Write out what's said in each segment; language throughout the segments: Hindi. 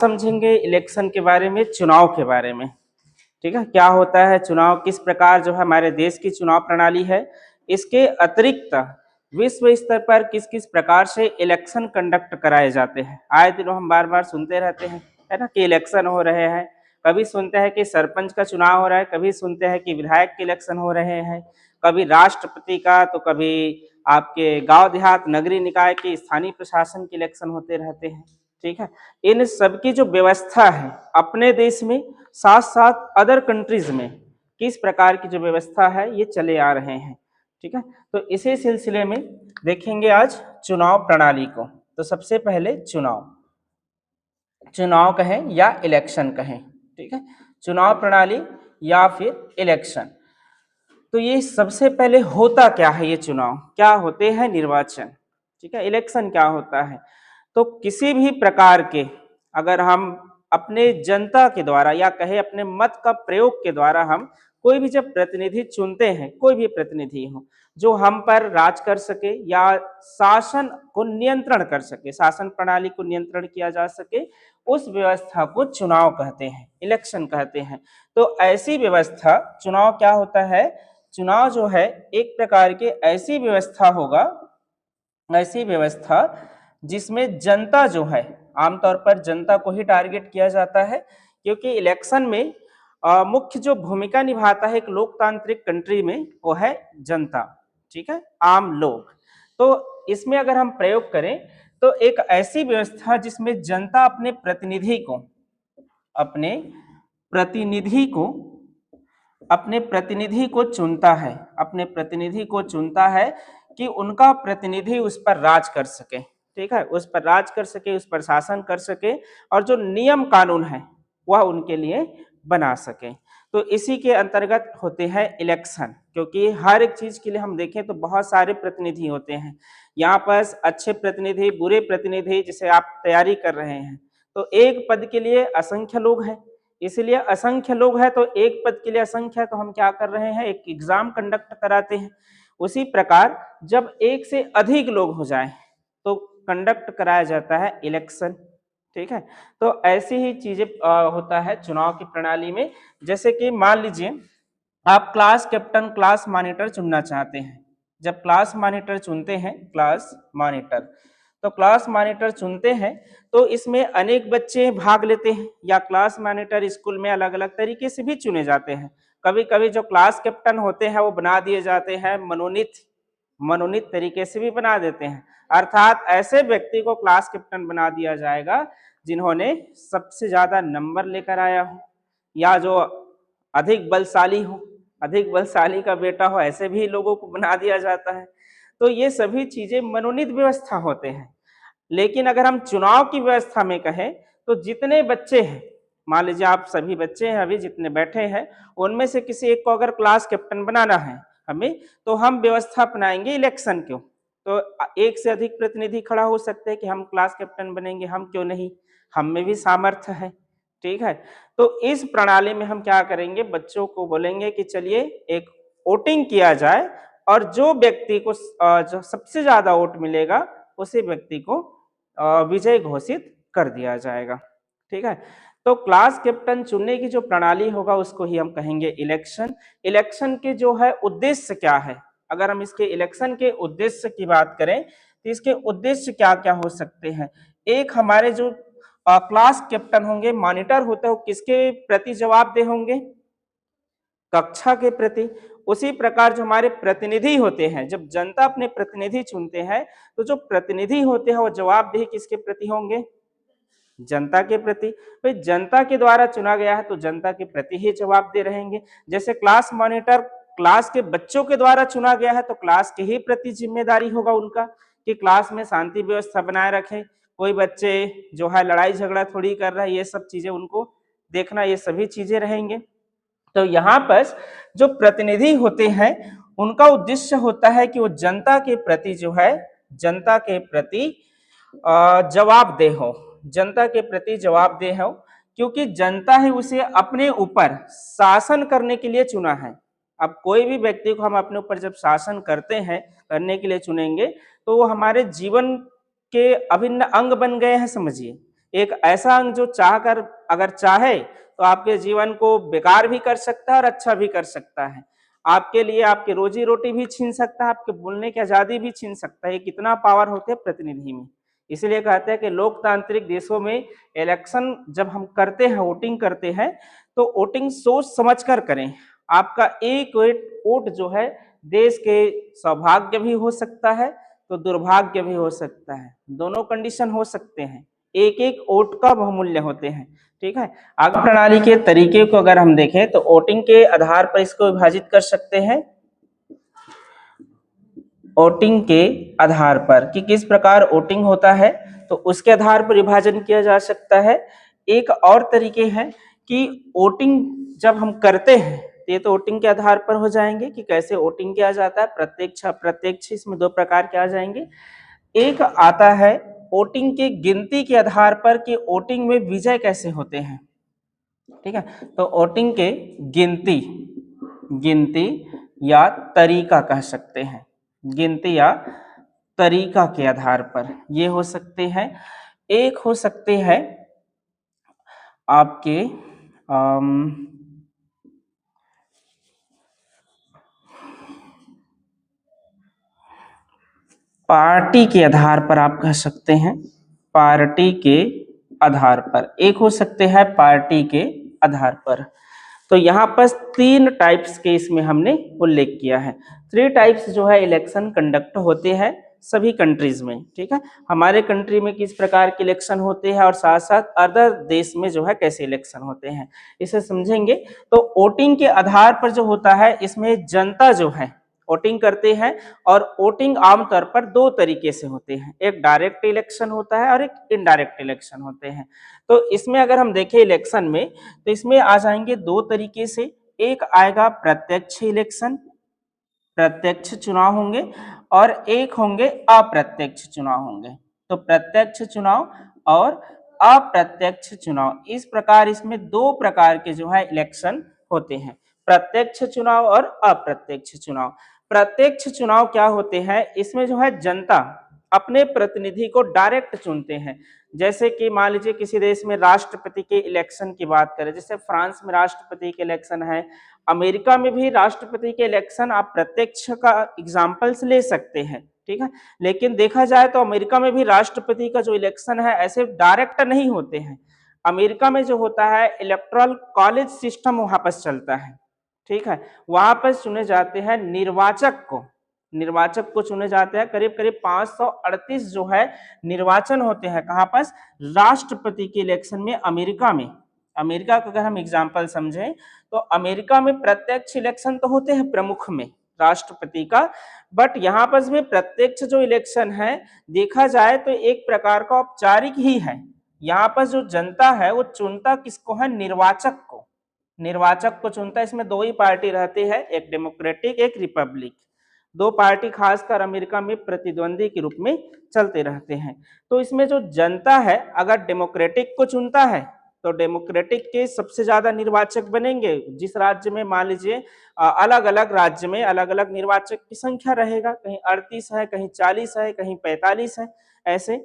समझेंगे इलेक्शन के बारे में, चुनाव के बारे में। ठीक है, क्या होता है चुनाव, किस प्रकार जो है हमारे देश की चुनाव प्रणाली है, इसके अतिरिक्त विश्व स्तर पर किस किस प्रकार से इलेक्शन कंडक्ट कराए जाते हैं। आए दिनों हम बार बार सुनते रहते हैं, है ना, कि इलेक्शन हो रहे हैं। कभी सुनते हैं कि सरपंच का चुनाव हो रहा है, कभी सुनते हैं कि विधायक के इलेक्शन हो रहे हैं, कभी राष्ट्रपति का, तो कभी आपके गांव देहात नगरीय निकाय के स्थानीय प्रशासन के इलेक्शन होते रहते हैं। ठीक है, इन सबकी जो व्यवस्था है अपने देश में, साथ साथ अदर कंट्रीज में किस प्रकार की जो व्यवस्था है ये चले आ रहे हैं। ठीक है, तो इसी सिलसिले में देखेंगे आज चुनाव प्रणाली को। तो सबसे पहले चुनाव कहें या इलेक्शन कहें, ठीक है, चुनाव प्रणाली या फिर इलेक्शन। तो ये सबसे पहले होता क्या है, ये चुनाव क्या होते हैं, निर्वाचन। ठीक है, इलेक्शन क्या होता है, तो किसी भी प्रकार के अगर हम अपने जनता के द्वारा या कहे अपने मत का प्रयोग के द्वारा हम कोई भी जब प्रतिनिधि चुनते हैं, कोई भी प्रतिनिधि हो जो हम पर राज कर सके या शासन को नियंत्रण कर सके, शासन प्रणाली को नियंत्रण किया जा सके, उस व्यवस्था को चुनाव कहते हैं, इलेक्शन कहते हैं। तो ऐसी व्यवस्था चुनाव क्या होता है, चुनाव जो है एक प्रकार के ऐसी व्यवस्था होगा, ऐसी व्यवस्था जिसमें जनता जो है, आमतौर पर जनता को ही टारगेट किया जाता है, क्योंकि इलेक्शन में मुख्य जो भूमिका निभाता है एक लोकतांत्रिक कंट्री में वो है जनता। ठीक है, आम लोग। तो इसमें अगर हम प्रयोग करें तो एक ऐसी व्यवस्था जिसमें जनता अपने प्रतिनिधि को अपने प्रतिनिधि को चुनता है, अपने प्रतिनिधि को चुनता है कि उनका प्रतिनिधि उस पर राज कर सके। ठीक है, उस पर राज कर सके, उस पर शासन कर सके और जो नियम कानून है वह उनके लिए बना सके। तो इसी के अंतर्गत होते हैं इलेक्शन, क्योंकि हर एक चीज के लिए हम देखें तो बहुत सारे प्रतिनिधि होते हैं। यहाँ पर अच्छे प्रतिनिधि, बुरे प्रतिनिधि, जिसे आप तैयारी कर रहे हैं, तो एक पद के लिए असंख्य लोग हैं, इसलिए असंख्य लोग हैं तो एक पद के लिए असंख्य, तो हम क्या कर रहे हैं, एक एग्जाम कंडक्ट कराते हैं। उसी प्रकार जब एक से अधिक लोग हो जाए तो कंडक्ट कराया जाता है इलेक्शन। ठीक है, तो ऐसी ही चीजें होता है चुनाव की प्रणाली में। जैसे कि मान लीजिए आप क्लास कैप्टन, क्लास मॉनिटर चुनना चाहते हैं। जब क्लास मॉनिटर चुनते हैं, क्लास मॉनिटर चुनते हैं तो इसमें अनेक बच्चे भाग लेते हैं, या क्लास मॉनिटर स्कूल में अलग अलग तरीके से भी चुने जाते हैं। कभी कभी जो क्लास कैप्टन होते हैं वो बना दिए जाते हैं मनोनीत तरीके से भी बना देते हैं, अर्थात ऐसे व्यक्ति को क्लास कैप्टन बना दिया जाएगा जिन्होंने सबसे ज्यादा नंबर लेकर आया हो, या जो अधिक बलशाली का बेटा हो, ऐसे भी लोगों को बना दिया जाता है। तो ये सभी चीजें मनोनीत व्यवस्था होते हैं। लेकिन अगर हम चुनाव की व्यवस्था में कहें तो जितने बच्चे हैं, मान लीजिए आप सभी बच्चे हैं अभी जितने बैठे हैं, उनमें से किसी एक को अगर क्लास कैप्टन बनाना है हमें, तो हम व्यवस्था अपनाएंगे इलेक्शन क्यों। तो एक से अधिक प्रतिनिधि खड़ा हो सकते हैं कि हम क्लास कैप्टन बनेंगे, हम क्यों नहीं, हम में भी सामर्थ्य है। ठीक है, तो इस प्रणाली में हम क्या करेंगे, बच्चों को बोलेंगे कि चलिए एक वोटिंग किया जाए और जो व्यक्ति को जो सबसे ज्यादा वोट मिलेगा उसी व्यक्ति को विजय घोषित कर दिया जाएगा। ठीक है, तो क्लास कैप्टन चुनने की जो प्रणाली होगा उसको ही हम कहेंगे इलेक्शन। इलेक्शन के जो है उद्देश्य क्या है, अगर हम इसके इलेक्शन के उद्देश्य की बात करें तो इसके उद्देश्य क्या क्या हो सकते हैं। एक, हमारे जो क्लास कैप्टन होंगे, मॉनिटर होते हैं, किसके प्रति जवाबदेह होंगे, कक्षा के प्रति। उसी प्रकार जो हमारे प्रतिनिधि होते हैं, जब जनता अपने प्रतिनिधि चुनते हैं तो जो प्रतिनिधि होते हैं वो जवाबदेह किसके प्रति होंगे, जनता के प्रति। भाई जनता के द्वारा चुना गया है तो जनता के प्रति ही जवाबदेह रहेंगे। जैसे क्लास मॉनिटर क्लास के बच्चों के द्वारा चुना गया है तो क्लास के ही प्रति जिम्मेदारी होगा उनका कि क्लास में शांति व्यवस्था बनाए रखें, कोई बच्चे जो है लड़ाई झगड़ा थोड़ी कर रहा है, ये सब चीजें उनको देखना, ये सभी चीजें रहेंगे। तो यहाँ पर जो प्रतिनिधि होते हैं उनका उद्देश्य होता है कि वो जनता के प्रति जो है, जनता के प्रति जवाबदेह हो, जनता के प्रति जवाबदेह हो, क्योंकि जनता ही उसे अपने ऊपर शासन करने के लिए चुना है। अब कोई भी व्यक्ति को हम अपने ऊपर जब शासन करते हैं, करने के लिए चुनेंगे, तो वो हमारे जीवन के अभिन्न अंग बन गए हैं, समझिए एक ऐसा अंग जो चाहकर अगर चाहे तो आपके जीवन को बेकार भी कर सकता है और अच्छा भी कर सकता है। आपके लिए आपकी रोजी रोटी भी छीन सकता है, आपके बोलने की आजादी भी छीन सकता है। कितना पावर होते हैं प्रतिनिधि में। इसलिए कहते हैं कि लोकतांत्रिक देशों में इलेक्शन जब हम करते हैं, वोटिंग करते हैं, तो वोटिंग सोच समझ कर करें। आपका एक वोट जो है देश के सौभाग्य भी हो सकता है तो दुर्भाग्य भी हो सकता है, दोनों कंडीशन हो सकते हैं। एक एक वोट का बहुमूल्य होते हैं। ठीक है, आगे प्रणाली के तरीके को अगर हम देखें तो वोटिंग के आधार पर इसको विभाजित कर सकते हैं। वोटिंग के आधार पर कि किस प्रकार वोटिंग होता है तो उसके आधार पर विभाजन किया जा सकता है। एक और तरीके हैं कि वोटिंग जब हम करते हैं, ये तो वोटिंग के आधार पर हो जाएंगे कि कैसे वोटिंग किया जाता है, प्रत्यक्ष अप्रत्यक्ष, इसमें दो प्रकार के आ जाएंगे। एक आता है वोटिंग के गिनती के आधार पर कि वोटिंग में विजय कैसे होते हैं। ठीक है, तो वोटिंग के गिनती गिनती या तरीका कह सकते हैं, गिनती या तरीका के आधार पर ये हो सकते हैं। एक हो सकते हैं आपके पार्टी के आधार पर, आप कह सकते हैं पार्टी के आधार पर, एक हो सकते हैं पार्टी के आधार पर। तो यहाँ पर तीन टाइप्स के इसमें हमने उल्लेख किया है। थ्री टाइप्स जो है इलेक्शन कंडक्ट होते हैं सभी कंट्रीज में। ठीक है, हमारे कंट्री में किस प्रकार के इलेक्शन होते हैं और साथ साथ अदर देश में जो है कैसे इलेक्शन होते हैं, इसे समझेंगे। तो वोटिंग के आधार पर जो होता है इसमें जनता जो है वोटिंग करते हैं, और वोटिंग आमतौर पर दो तरीके से होते हैं, एक डायरेक्ट इलेक्शन होता है और एक इनडायरेक्ट इलेक्शन होते हैं। तो इसमें अगर हम देखें इलेक्शन में तो इसमें आ जाएंगे दो तरीके से। एक आएगा प्रत्यक्ष इलेक्शन, प्रत्यक्ष चुनाव होंगे, और एक होंगे अप्रत्यक्ष चुनाव होंगे। तो प्रत्यक्ष चुनाव और अप्रत्यक्ष चुनाव, इस प्रकार इसमें दो प्रकार के जो है इलेक्शन होते हैं, प्रत्यक्ष चुनाव और अप्रत्यक्ष चुनाव। प्रत्यक्ष चुनाव क्या होते हैं, इसमें जो है जनता अपने प्रतिनिधि को डायरेक्ट चुनते हैं। जैसे कि मान लीजिए किसी देश में राष्ट्रपति के इलेक्शन की बात करें, जैसे फ्रांस में राष्ट्रपति के इलेक्शन है, अमेरिका में भी राष्ट्रपति के इलेक्शन आप प्रत्यक्ष का एग्जाम्पल्स ले सकते हैं। ठीक है, लेकिन देखा जाए तो अमेरिका में भी राष्ट्रपति का जो इलेक्शन है ऐसे डायरेक्ट नहीं होते हैं। अमेरिका में जो होता है इलेक्टोरल कॉलेज सिस्टम वहां पर चलता है। ठीक है, वहां पर चुने जाते हैं निर्वाचक को चुने जाते हैं। करीब करीब 538 जो है निर्वाचन होते हैं कहाँ पर, राष्ट्रपति के इलेक्शन में अमेरिका में। अमेरिका का अगर हम एग्जाम्पल समझें तो अमेरिका में प्रत्यक्ष इलेक्शन तो होते हैं प्रमुख में राष्ट्रपति का, बट यहाँ पर भी प्रत्यक्ष जो इलेक्शन है देखा जाए तो एक प्रकार का औपचारिक ही है। यहाँ पर जो जनता है वो चुनता किसको है, निर्वाचक को चुनता है। इसमें दो ही पार्टी रहती है, एक डेमोक्रेटिक एक रिपब्लिक, दो पार्टी खासकर अमेरिका में प्रतिद्वंदी के रूप में चलते रहते हैं। तो इसमें जो जनता है अगर डेमोक्रेटिक को चुनता है तो डेमोक्रेटिक के सबसे ज्यादा निर्वाचक बनेंगे। जिस राज्य में मान लीजिए अलग अलग राज्य में अलग अलग निर्वाचक की संख्या रहेगा, कहीं 38 है, कहीं 40 है, कहीं 45 है, ऐसे।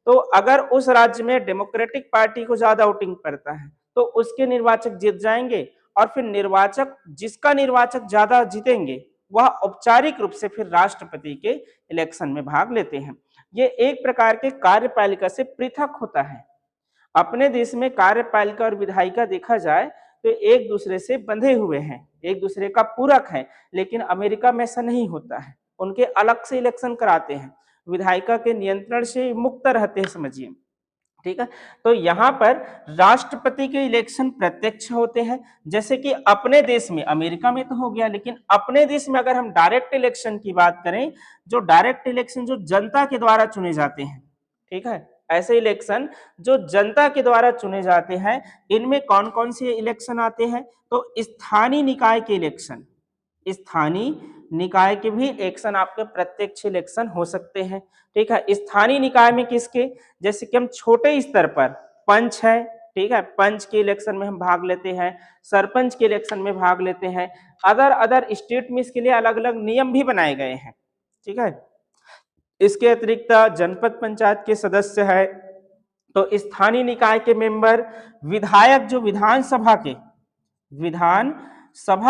तो अगर उस राज्य में डेमोक्रेटिक पार्टी को ज्यादा वोटिंग पड़ता है तो उसके निर्वाचक जीत जाएंगे, और फिर निर्वाचक जिसका निर्वाचक ज्यादा जीतेंगे वह औपचारिक रूप से फिर राष्ट्रपति के इलेक्शन में भाग लेते हैं। ये एक प्रकार के कार्यपालिका से पृथक होता है। अपने देश में कार्यपालिका और विधायिका देखा जाए तो एक दूसरे से बंधे हुए हैं, एक दूसरे का पूरक है, लेकिन अमेरिका में ऐसा नहीं होता है। उनके अलग से इलेक्शन कराते हैं, विधायिका के नियंत्रण से मुक्त रहते हैं, समझिए। ठीक है, तो यहाँ पर राष्ट्रपति के इलेक्शन प्रत्यक्ष होते हैं। जैसे कि अपने देश में, अमेरिका में तो हो गया, लेकिन अपने देश में अगर हम डायरेक्ट इलेक्शन की बात करें, जो डायरेक्ट इलेक्शन जो जनता के द्वारा चुने जाते हैं, ठीक है, ऐसे इलेक्शन जो जनता के द्वारा चुने जाते हैं, इनमें कौन कौन से इलेक्शन आते हैं, तो स्थानीय निकाय के इलेक्शन, स्थानीय निकाय के भी इलेक्शन आपके प्रत्यक्ष इलेक्शन हो सकते हैं। ठीक है, स्थानीय निकाय में किसके, जैसे कि हम छोटे स्तर पर पंच है, ठीक है, पंच के इलेक्शन में हम भाग लेते हैं, सरपंच के इलेक्शन में भाग लेते हैं। अदर स्टेट में इसके लिए अलग अलग नियम भी बनाए गए हैं। ठीक है, इसके अतिरिक्त जनपद पंचायत के सदस्य है, तो स्थानीय निकाय के मेंबर, विधायक जो विधानसभा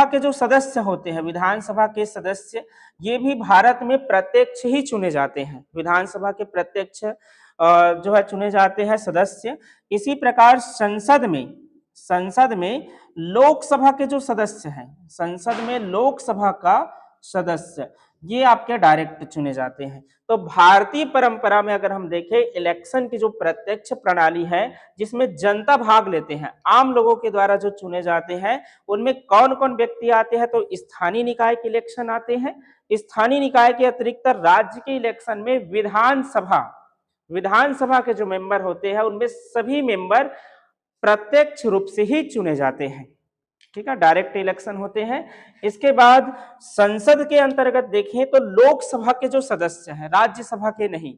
के जो सदस्य होते हैं, विधानसभा के सदस्य, ये भी भारत में प्रत्यक्ष ही चुने जाते हैं। विधानसभा के प्रत्यक्ष जो है चुने जाते हैं सदस्य। इसी प्रकार संसद में लोकसभा के जो सदस्य हैं, संसद में लोकसभा का सदस्य, ये आपके डायरेक्ट चुने जाते हैं। तो भारतीय परंपरा में अगर हम देखें, इलेक्शन की जो प्रत्यक्ष प्रणाली है जिसमें जनता भाग लेते हैं, आम लोगों के द्वारा जो चुने जाते हैं, उनमें कौन कौन व्यक्ति आते हैं? तो स्थानीय निकाय के इलेक्शन आते हैं। स्थानीय निकाय के अतिरिक्त राज्य के इलेक्शन में विधानसभा के जो मेंबर होते हैं, उनमें सभी मेंबर प्रत्यक्ष रूप से ही चुने जाते हैं। ठीक है, डायरेक्ट इलेक्शन होते हैं। इसके बाद संसद के अंतर्गत देखें तो लोकसभा के जो सदस्य हैं, राज्यसभा के नहीं।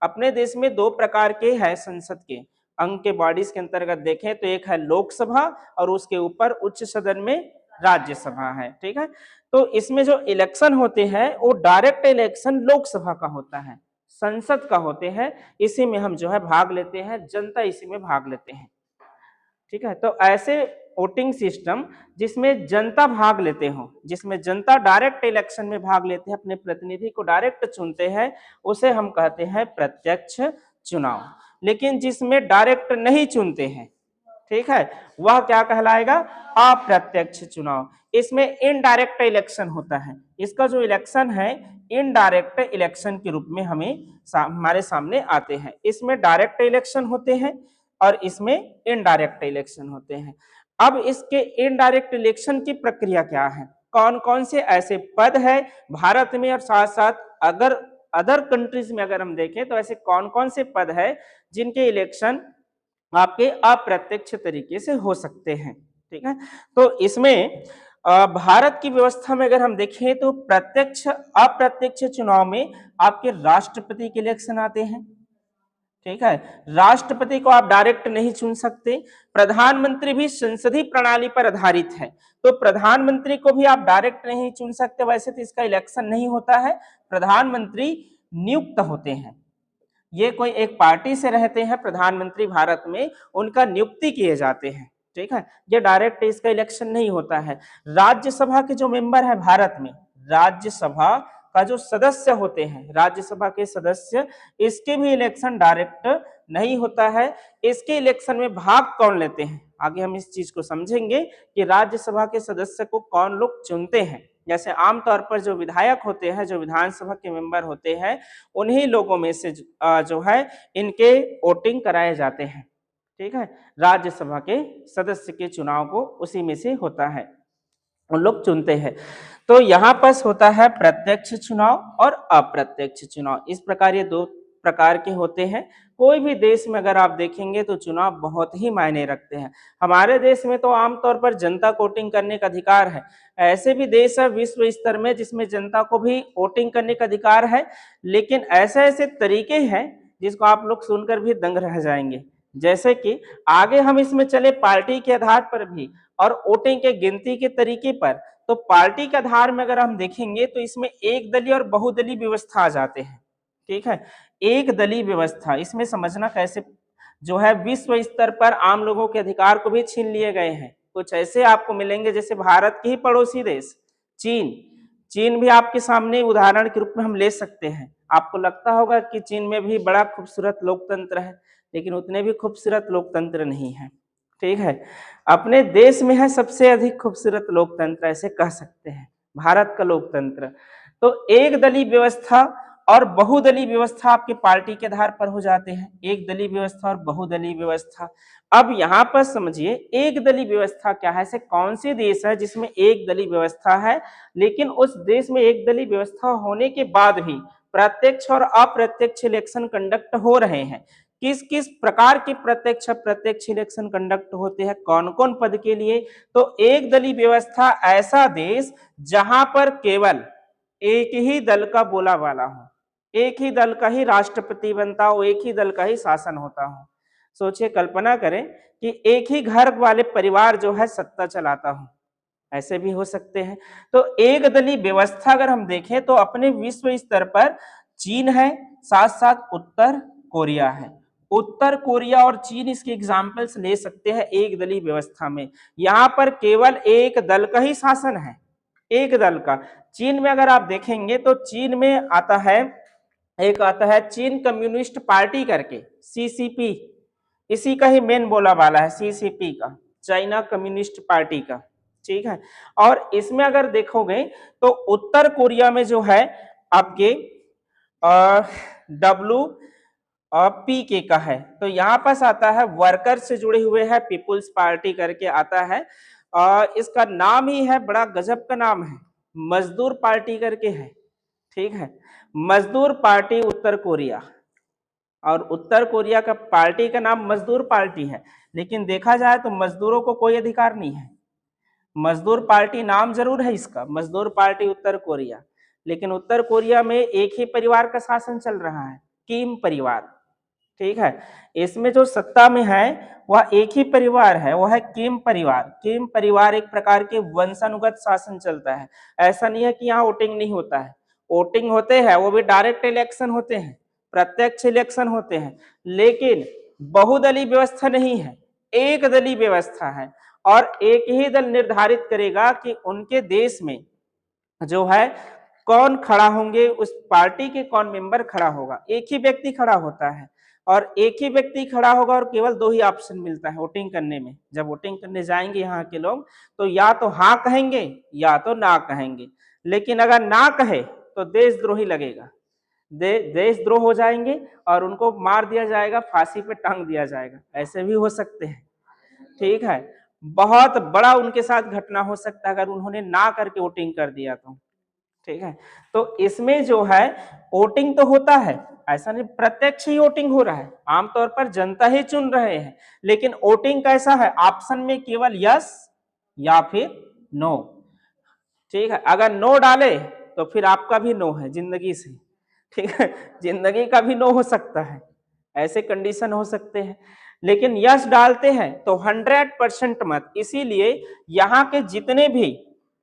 अपने देश में दो प्रकार के हैं संसद के अंग के बॉडीज के अंतर्गत देखें तो एक है लोकसभा और उसके ऊपर उच्च सदन में राज्यसभा है। ठीक है, तो इसमें जो इलेक्शन होते हैं वो डायरेक्ट इलेक्शन लोकसभा का होता है, संसद का होते हैं। इसी में हम जो है भाग लेते हैं, जनता इसी में भाग लेते हैं। ठीक है, तो ऐसे वोटिंग सिस्टम जिसमें जनता भाग लेते हो, जिसमें जनता डायरेक्ट इलेक्शन में भाग लेते हैं, अपने प्रतिनिधि को डायरेक्ट चुनते हैं, उसे हम कहते हैं प्रत्यक्ष चुनाव। लेकिन जिसमें डायरेक्ट नहीं चुनते हैं, ठीक है, वह क्या कहलाएगा? अप्रत्यक्ष चुनाव। इसमें इनडायरेक्ट इलेक्शन होता है। इसका जो इलेक्शन है इनडायरेक्ट इलेक्शन के रूप में हमारे सामने आते हैं। इसमें डायरेक्ट इलेक्शन होते हैं और इसमें इनडायरेक्ट इलेक्शन होते हैं। अब इसके इनडायरेक्ट इलेक्शन की प्रक्रिया क्या है, कौन कौन से ऐसे पद है भारत में, और साथ साथ अगर अदर कंट्रीज में अगर हम देखें तो ऐसे कौन कौन से पद है जिनके इलेक्शन आपके अप्रत्यक्ष तरीके से हो सकते हैं। ठीक है, तो इसमें भारत की व्यवस्था में अगर हम देखें तो प्रत्यक्ष अप्रत्यक्ष चुनाव में आपके राष्ट्रपति के इलेक्शन आते हैं। ठीक है, राष्ट्रपति को आप डायरेक्ट नहीं चुन सकते। प्रधानमंत्री भी संसदीय प्रणाली पर आधारित है, तो प्रधानमंत्री को भी आप डायरेक्ट नहीं चुन सकते। वैसे तो इसका इलेक्शन नहीं होता है, प्रधानमंत्री नियुक्त होते हैं। ये कोई एक पार्टी से रहते हैं प्रधानमंत्री भारत में, उनका नियुक्ति किए जाते हैं। ठीक है, ये डायरेक्ट इसका इलेक्शन नहीं होता है। राज्यसभा के जो मेंबर है भारत में, राज्यसभा का जो सदस्य होते हैं, राज्यसभा के सदस्य, इसके भी इलेक्शन डायरेक्ट नहीं होता है। इसके इलेक्शन में भाग कौन लेते हैं, आगे हम इस चीज को समझेंगे कि राज्यसभा के सदस्य को कौन लोग चुनते हैं। जैसे आमतौर पर जो विधायक होते हैं, जो विधानसभा के मेंबर होते हैं, उन्हीं लोगों में से जो है इनके वोटिंग कराए जाते हैं। ठीक है, राज्यसभा के सदस्य के चुनाव को उसी में से होता है, उन लोग चुनते हैं। तो यहाँ पर होता है प्रत्यक्ष चुनाव और अप्रत्यक्ष चुनाव। इस प्रकार ये दो प्रकार के होते हैं। कोई भी देश में अगर आप देखेंगे तो चुनाव बहुत ही मायने रखते हैं। हमारे देश में तो आमतौर पर जनता को वोटिंग करने का अधिकार है। ऐसे भी देश है विश्व स्तर में जिसमें जनता को भी वोटिंग करने का अधिकार है, लेकिन ऐसे ऐसे तरीके हैं जिसको आप लोग सुनकर भी दंग रह जाएंगे। जैसे कि आगे हम इसमें चले पार्टी के आधार पर भी और वोटिंग के गिनती के तरीके पर, तो पार्टी के आधार में अगर हम देखेंगे तो इसमें एक दलीय और बहुदलीय व्यवस्था आ जाते हैं। ठीक है, एक दलीय व्यवस्था इसमें समझना कैसे जो है विश्व स्तर पर आम लोगों के अधिकार को भी छीन लिए गए हैं। कुछ ऐसे आपको मिलेंगे जैसे भारत के ही पड़ोसी देश चीन भी आपके सामने उदाहरण के रूप में हम ले सकते हैं। आपको लगता होगा कि चीन में भी बड़ा खूबसूरत लोकतंत्र है, लेकिन उतने भी खूबसूरत लोकतंत्र नहीं है। ठीक है, अपने देश में है सबसे अधिक खूबसूरत लोकतंत्र, ऐसे कह सकते हैं भारत का लोकतंत्र। तो एक दलीय व्यवस्था और बहुदलीय व्यवस्था आपके पार्टी के आधार पर हो जाते हैं, एक दलीय व्यवस्था और बहुदलीय व्यवस्था। अब यहाँ पर समझिए एक दलीय व्यवस्था क्या है, ऐसे कौन से देश है जिसमें एक दलीय व्यवस्था है, लेकिन उस देश में एक दलीय व्यवस्था होने के बाद भी प्रत्यक्ष और अप्रत्यक्ष इलेक्शन कंडक्ट हो रहे हैं। किस किस प्रकार के प्रत्यक्ष अप्रत्यक्ष इलेक्शन कंडक्ट होते हैं, कौन कौन पद के लिए? तो एक दलीय व्यवस्था ऐसा देश जहां पर केवल एक ही दल का बोला वाला हो, एक ही दल का ही राष्ट्रपति बनता हो, एक ही दल का ही शासन होता हो। सोचिए, कल्पना करें कि एक ही घर वाले परिवार जो है सत्ता चलाता हो, ऐसे भी हो सकते हैं। तो एक दलीय व्यवस्था अगर हम देखें तो अपने विश्व स्तर पर चीन है, साथ साथ उत्तर कोरिया है। उत्तर कोरिया और चीन इसके एग्जाम्पल्स ले सकते हैं एक दलीय व्यवस्था में। यहाँ पर केवल एक दल का ही शासन है, एक दल का। चीन में अगर आप देखेंगे तो चीन में आता है, एक आता है चीन कम्युनिस्ट पार्टी करके, सीसीपी, इसी का ही मेन बोला वाला है, सीसीपी का, चाइना कम्युनिस्ट पार्टी का, ठीक है। और इसमें अगर देखोगे तो उत्तर कोरिया में जो है आपके डब्ल्यू पी के का है, तो यहाँ पास आता है वर्कर से जुड़े हुए है, पीपुल्स पार्टी करके आता है। इसका नाम ही है, बड़ा गजब का नाम है, मजदूर पार्टी करके है, ठीक है, मजदूर पार्टी उत्तर कोरिया। और उत्तर कोरिया का पार्टी का नाम मजदूर पार्टी है, लेकिन देखा जाए तो मजदूरों को कोई अधिकार नहीं है। मजदूर पार्टी नाम जरूर है इसका, मजदूर पार्टी उत्तर कोरिया, लेकिन उत्तर कोरिया में एक ही परिवार का शासन चल रहा है, किम परिवार, ठीक है। इसमें जो सत्ता में है वह एक ही परिवार है, वह है किम परिवार। किम परिवार एक प्रकार के वंशानुगत शासन चलता है। ऐसा नहीं है कि यहाँ वोटिंग नहीं होता है, वोटिंग होते हैं, वो भी डायरेक्ट इलेक्शन होते हैं, प्रत्यक्ष इलेक्शन होते हैं, लेकिन बहुदलीय व्यवस्था नहीं है, एक दलीय व्यवस्था है। और एक ही दल निर्धारित करेगा कि उनके देश में जो है कौन खड़ा होंगे, उस पार्टी के कौन मेंबर खड़ा होगा, एक ही व्यक्ति खड़ा होता है। और एक ही व्यक्ति खड़ा होगा और केवल दो ही ऑप्शन मिलता है वोटिंग करने में। जब वोटिंग करने जाएंगे यहाँ के लोग तो या तो हाँ कहेंगे या तो ना कहेंगे, लेकिन अगर ना कहे तो देशद्रोही लगेगा, देशद्रोह हो जाएंगे और उनको मार दिया जाएगा, फांसी पे टांग दिया जाएगा, ऐसे भी हो सकते हैं, ठीक है। बहुत बड़ा उनके साथ घटना हो सकता है अगर उन्होंने ना करके वोटिंग कर दिया तो, ठीक है। तो इसमें जो है वोटिंग तो होता है, ऐसा नहीं प्रत्यक्ष ही वोटिंग हो रहा है, आमतौर पर जनता ही चुन रहे हैं, लेकिन वोटिंग कैसा है, ऑप्शन में केवल यस या फिर नो, ठीक है। अगर नो डाले तो फिर आपका भी नो है जिंदगी से, ठीक है, जिंदगी का भी नो हो सकता है, ऐसे कंडीशन हो सकते हैं। लेकिन यस डालते हैं तो 100% मत। इसीलिए यहाँ के जितने भी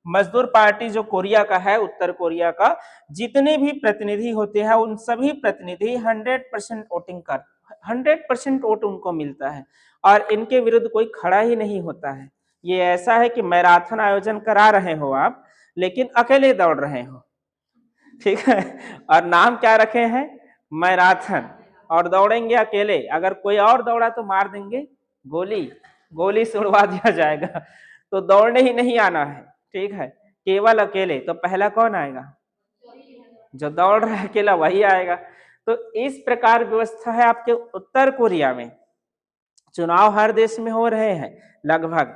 मजदूर पार्टी जो कोरिया का है, उत्तर कोरिया का, जितने भी प्रतिनिधि होते हैं उन सभी प्रतिनिधि 100% वोटिंग कर, 100% वोट उनको मिलता है और इनके विरुद्ध कोई खड़ा ही नहीं होता है। ये ऐसा है कि मैराथन आयोजन करा रहे हो आप, लेकिन अकेले दौड़ रहे हो, ठीक है, और नाम क्या रखे हैं, मैराथन, और दौड़ेंगे अकेले, अगर कोई और दौड़ा तो मार देंगे, गोली गोली से उड़वा दिया जाएगा, तो दौड़ने ही नहीं आना है, ठीक है, केवल अकेले। तो पहला कौन आएगा, जो दौड़ रहा है अकेला वही आएगा। तो इस प्रकार व्यवस्था है आपके उत्तर कोरिया में। चुनाव हर देश में हो रहे हैं लगभग।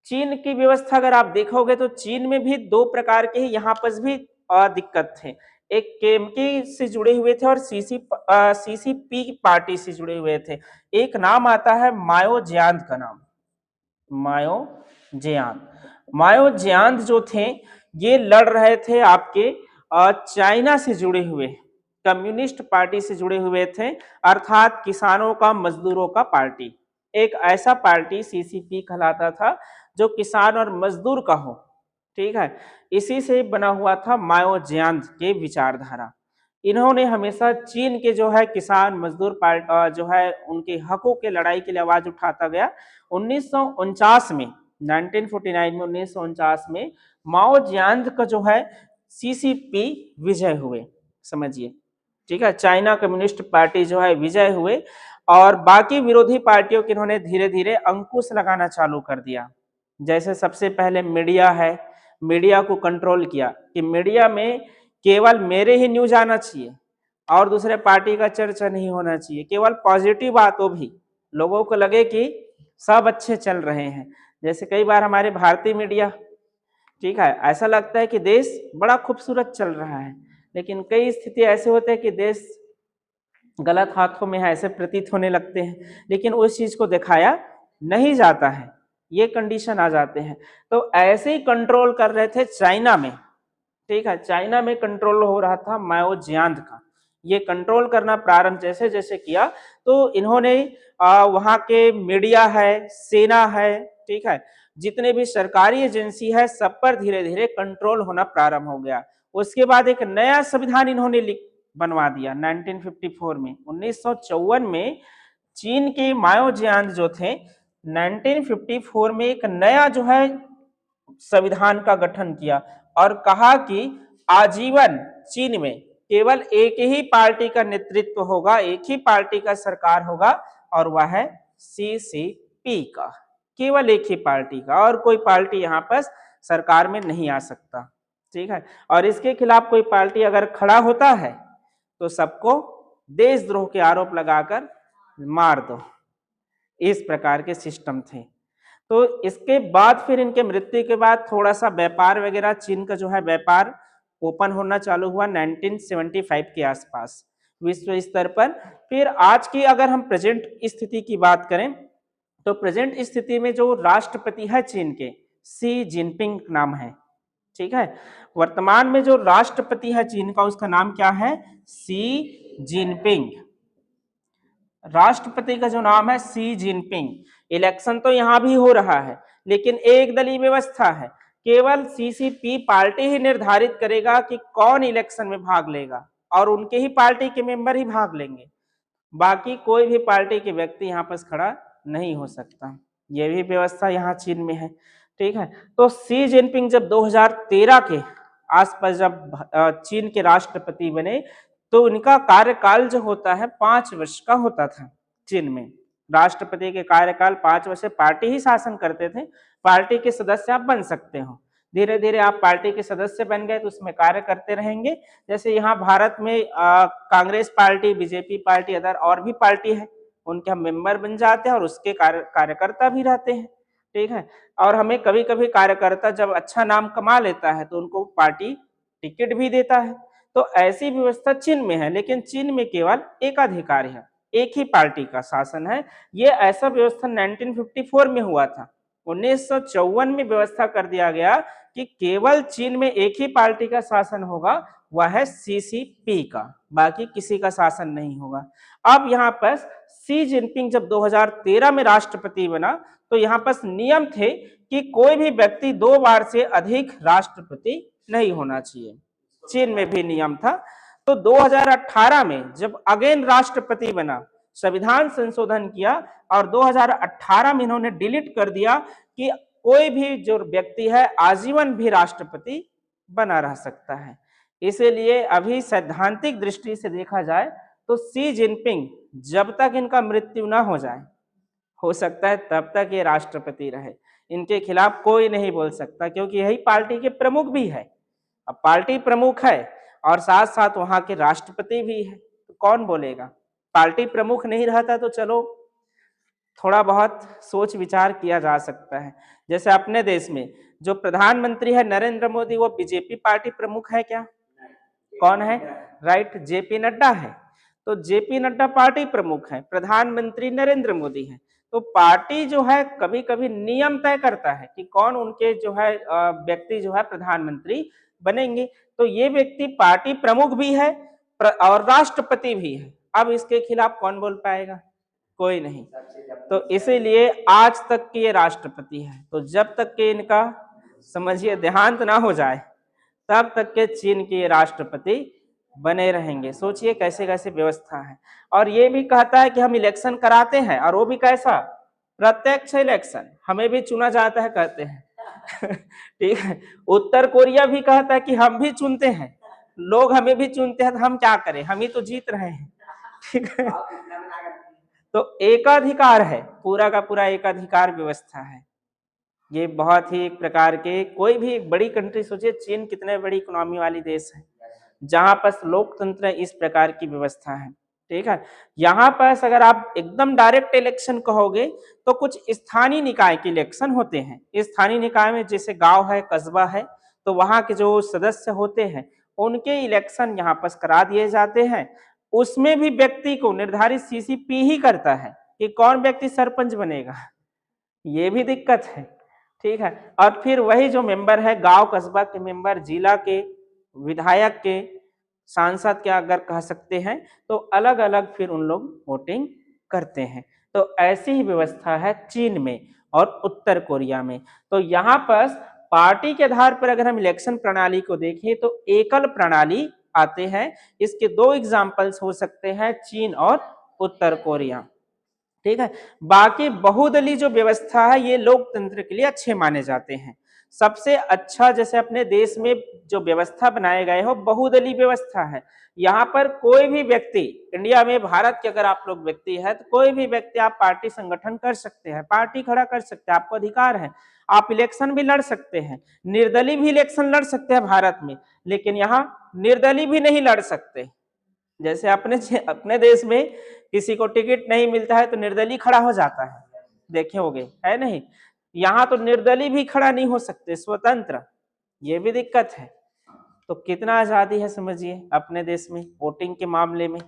चीन की व्यवस्था अगर आप देखोगे तो चीन में भी दो प्रकार के ही यहाँ पर भी दिक्कत थे, एक केमकी से जुड़े हुए थे और सीसीपी पार्टी से जुड़े हुए थे। एक नाम आता है माओ जेयांग का नाम, माओ जेयांग। माओ जेयांग जो थे ये लड़ रहे थे आपके चाइना से जुड़े हुए, कम्युनिस्ट पार्टी से जुड़े हुए थे, अर्थात किसानों का मजदूरों का पार्टी। एक ऐसा पार्टी सीसीपी कहलाता था जो किसान और मजदूर का हो, ठीक है। इसी से बना हुआ था माओ जेयांग के विचारधारा। इन्होंने हमेशा चीन के जो है किसान मजदूर पार्टी जो है उनके हकों के लड़ाई के लिए आवाज उठाता गया। 1949 में, 1949 में, 1949 में माओ जेयांग का जो है सीसीपी विजय हुए, समझिए, ठीक है, चाइना कम्युनिस्ट पार्टी जो है विजय हुए और बाकी विरोधी पार्टियों के इन्होंने धीरे धीरे अंकुश लगाना चालू कर दिया। जैसे सबसे पहले मीडिया है, मीडिया को कंट्रोल किया कि मीडिया में केवल मेरे ही न्यूज आना चाहिए और दूसरे पार्टी का चर्चा नहीं होना चाहिए, केवल पॉजिटिव बातों भी, लोगों को लगे कि सब अच्छे चल रहे हैं। जैसे कई बार हमारे भारतीय मीडिया, ठीक है, ऐसा लगता है कि देश बड़ा खूबसूरत चल रहा है, लेकिन कई स्थिति ऐसे होते हैं कि देश गलत हाथों में है ऐसे प्रतीत होने लगते हैं, लेकिन उस चीज को दिखाया नहीं जाता है, ये कंडीशन आ जाते हैं। तो ऐसे ही कंट्रोल कर रहे थे चाइना में, ठीक है, चाइना में कंट्रोल हो रहा था माओ जेयांग का। ये कंट्रोल करना प्रारंभ जैसे जैसे किया तो इन्होंने वहां के मीडिया है, सेना है, ठीक है, जितने भी सरकारी एजेंसी है सब पर धीरे धीरे कंट्रोल होना प्रारंभ हो गया। उसके बाद एक नया संविधान इन्होंने बनवा दिया 1954 में। 1954 में चीन के माओ जेयान जो थे 1954 में एक नया जो है संविधान का गठन किया और कहा कि आजीवन चीन में केवल एक ही पार्टी का नेतृत्व होगा, एक ही पार्टी का सरकार होगा और वह है सीसीपी का, केवल एक ही पार्टी का, और कोई पार्टी यहाँ पर सरकार में नहीं आ सकता। ठीक है, और इसके खिलाफ कोई पार्टी अगर खड़ा होता है तो सबको देशद्रोह के आरोप लगाकर मार दो। इस प्रकार के सिस्टम थे। तो इसके बाद फिर इनके मृत्यु के बाद थोड़ा सा व्यापार वगैरह चीन का जो है व्यापार ओपन होना चालू हुआ 1975 के आसपास विश्व स्तर पर। फिर आज की अगर हम प्रेजेंट स्थिति की बात करें तो प्रेजेंट स्थिति में जो राष्ट्रपति है चीन के शी जिनपिंग नाम है। ठीक है, वर्तमान में जो राष्ट्रपति है चीन का उसका नाम क्या है? Xi Jinping. राष्ट्रपति का जो नाम है शी जिनपिंग। इलेक्शन तो यहां भी हो रहा है लेकिन एक दलीय व्यवस्था है, केवल सीसीपी पार्टी ही निर्धारित करेगा कि कौन इलेक्शन में भाग लेगा और उनके ही पार्टी के मेंबर ही भाग लेंगे, बाकी कोई भी पार्टी के व्यक्ति यहाँ पर खड़ा नहीं हो सकता। ये भी व्यवस्था यहाँ चीन में है। ठीक है, तो शी जिनपिंग जब 2013 के आसपास जब चीन के राष्ट्रपति बने तो उनका कार्यकाल जो होता है 5 वर्ष का होता था। चीन में राष्ट्रपति के कार्यकाल 5 वर्ष, पार्टी ही शासन करते थे, पार्टी के सदस्य आप बन सकते हो, धीरे धीरे आप पार्टी के सदस्य बन गए तो उसमें कार्य करते रहेंगे। जैसे यहाँ भारत में Congress party, BJP party, other और भी पार्टी है, उनके हम मेंबर बन जाते हैं और उसके कार्यकर्ता भी रहते हैं। ठीक है, और हमें कभी कभी कार्यकर्ता जब अच्छा नाम कमा लेता है तो उनको पार्टी टिकट भी देता है। तो ऐसी व्यवस्था चीन में है, लेकिन चीन में केवल एकाधिकार है, एक ही पार्टी का शासन है। ये ऐसा व्यवस्था 1954 में हुआ था। 1954 में व्यवस्था कर दिया गया कि केवल चीन में एक ही पार्टी का शासन होगा, वह है सीसीपी का, बाकी किसी का शासन नहीं होगा। अब यहाँ पर शी जिनपिंग जब 2013 में राष्ट्रपति बना तो यहाँ पर नियम थे कि कोई भी व्यक्ति 2 बार से अधिक राष्ट्रपति नहीं होना चाहिए। चीन में भी नियम था। तो 2018 में जब अगेन राष्ट्रपति बना, संविधान संशोधन किया और 2018 में इन्होंने डिलीट कर दिया कि कोई भी जो व्यक्ति है आजीवन भी राष्ट्रपति बना रह सकता है। इसीलिए अभी सैद्धांतिक दृष्टि से देखा जाए तो शी जिनपिंग जब तक इनका मृत्यु ना हो जाए, हो सकता है तब तक ये राष्ट्रपति रहे, इनके खिलाफ कोई नहीं बोल सकता, क्योंकि यही पार्टी के प्रमुख भी है। अब पार्टी प्रमुख है और साथ साथ वहां के राष्ट्रपति भी है, तो कौन बोलेगा? पार्टी प्रमुख नहीं रहता तो चलो थोड़ा बहुत सोच विचार किया जा सकता है। जैसे अपने देश में जो प्रधानमंत्री है नरेंद्र मोदी, वो बीजेपी पार्टी प्रमुख है क्या? कौन है? राइट, जेपी नड्डा है। तो जेपी नड्डा पार्टी प्रमुख है, प्रधानमंत्री नरेंद्र मोदी है। तो पार्टी जो है कभी कभी नियम तय करता है कि कौन उनके जो है व्यक्ति जो है प्रधानमंत्री बनेंगे। तो ये व्यक्ति पार्टी प्रमुख भी है और राष्ट्रपति भी है। अब इसके खिलाफ कौन बोल पाएगा? कोई नहीं। तो इसीलिए आज तक के ये राष्ट्रपति है। तो जब तक के इनका समझिए देहांत ना हो जाए तब तक के चीन के राष्ट्रपति बने रहेंगे। सोचिए कैसे कैसे व्यवस्था है। और ये भी कहता है कि हम इलेक्शन कराते हैं, और वो भी कैसा? प्रत्यक्ष इलेक्शन, हमें भी चुना जाता है कहते हैं। ठीक है, उत्तर कोरिया भी कहता है कि हम भी चुनते हैं, लोग हमें भी चुनते हैं, तो हम क्या करें, हम ही तो जीत रहे हैं। ठीक है, तो एकाधिकार है, पूरा का पूरा एकाधिकार व्यवस्था है। ये बहुत ही एक प्रकार के, कोई भी बड़ी कंट्री, सोचिए चीन कितने बड़ी इकोनॉमी वाली देश है जहां पर लोकतंत्र इस प्रकार की व्यवस्था है। ठीक है, यहाँ पर अगर आप एकदम डायरेक्ट इलेक्शन कहोगे तो कुछ स्थानीय निकाय के इलेक्शन होते हैं। स्थानीय निकाय में जैसे गांव है, कस्बा है, तो वहां के जो सदस्य होते हैं उनके इलेक्शन यहाँ पर करा दिए जाते हैं। उसमें भी व्यक्ति को निर्धारित सीसीपी ही करता है कि कौन व्यक्ति सरपंच बनेगा, ये भी दिक्कत है। ठीक है, और फिर वही जो मेंबर है, गांव कस्बा के मेंबर, जिला के विधायक के, सांसद क्या अगर कह सकते हैं, तो अलग अलग फिर उन लोग वोटिंग करते हैं। तो ऐसी ही व्यवस्था है चीन में और उत्तर कोरिया में। तो यहाँ पर पार्टी के आधार पर अगर हम इलेक्शन प्रणाली को देखें तो एकल प्रणाली आते हैं। इसके 2 एग्जाम्पल्स हो सकते हैं, चीन और उत्तर कोरिया। ठीक है। बाकी बहुदलीय जो व्यवस्था है ये लोकतंत्र के लिए अच्छे माने जाते हैं। सबसे अच्छा जैसे अपने देश में जो व्यवस्था बनाए गए हो बहुदलीय व्यवस्था है। यहाँ पर कोई भी व्यक्ति, इंडिया में भारत के अगर आप लोग व्यक्ति है तो कोई भी व्यक्ति आप पार्टी संगठन कर सकते हैं, पार्टी खड़ा कर सकते हैं, आपको अधिकार है। आप इलेक्शन भी लड़ सकते हैं, निर्दलीय भी इलेक्शन लड़ सकते हैं भारत में, लेकिन यहाँ निर्दलीय भी नहीं लड़ सकते। जैसे अपने देश में किसी को टिकट नहीं मिलता है तो निर्दलीय खड़ा हो जाता है, देखे होंगे, है नहीं। यहाँ तो निर्दलीय भी खड़ा नहीं हो सकते, स्वतंत्र, ये भी दिक्कत है। तो कितना आजादी है समझिए अपने देश में वोटिंग के मामले में,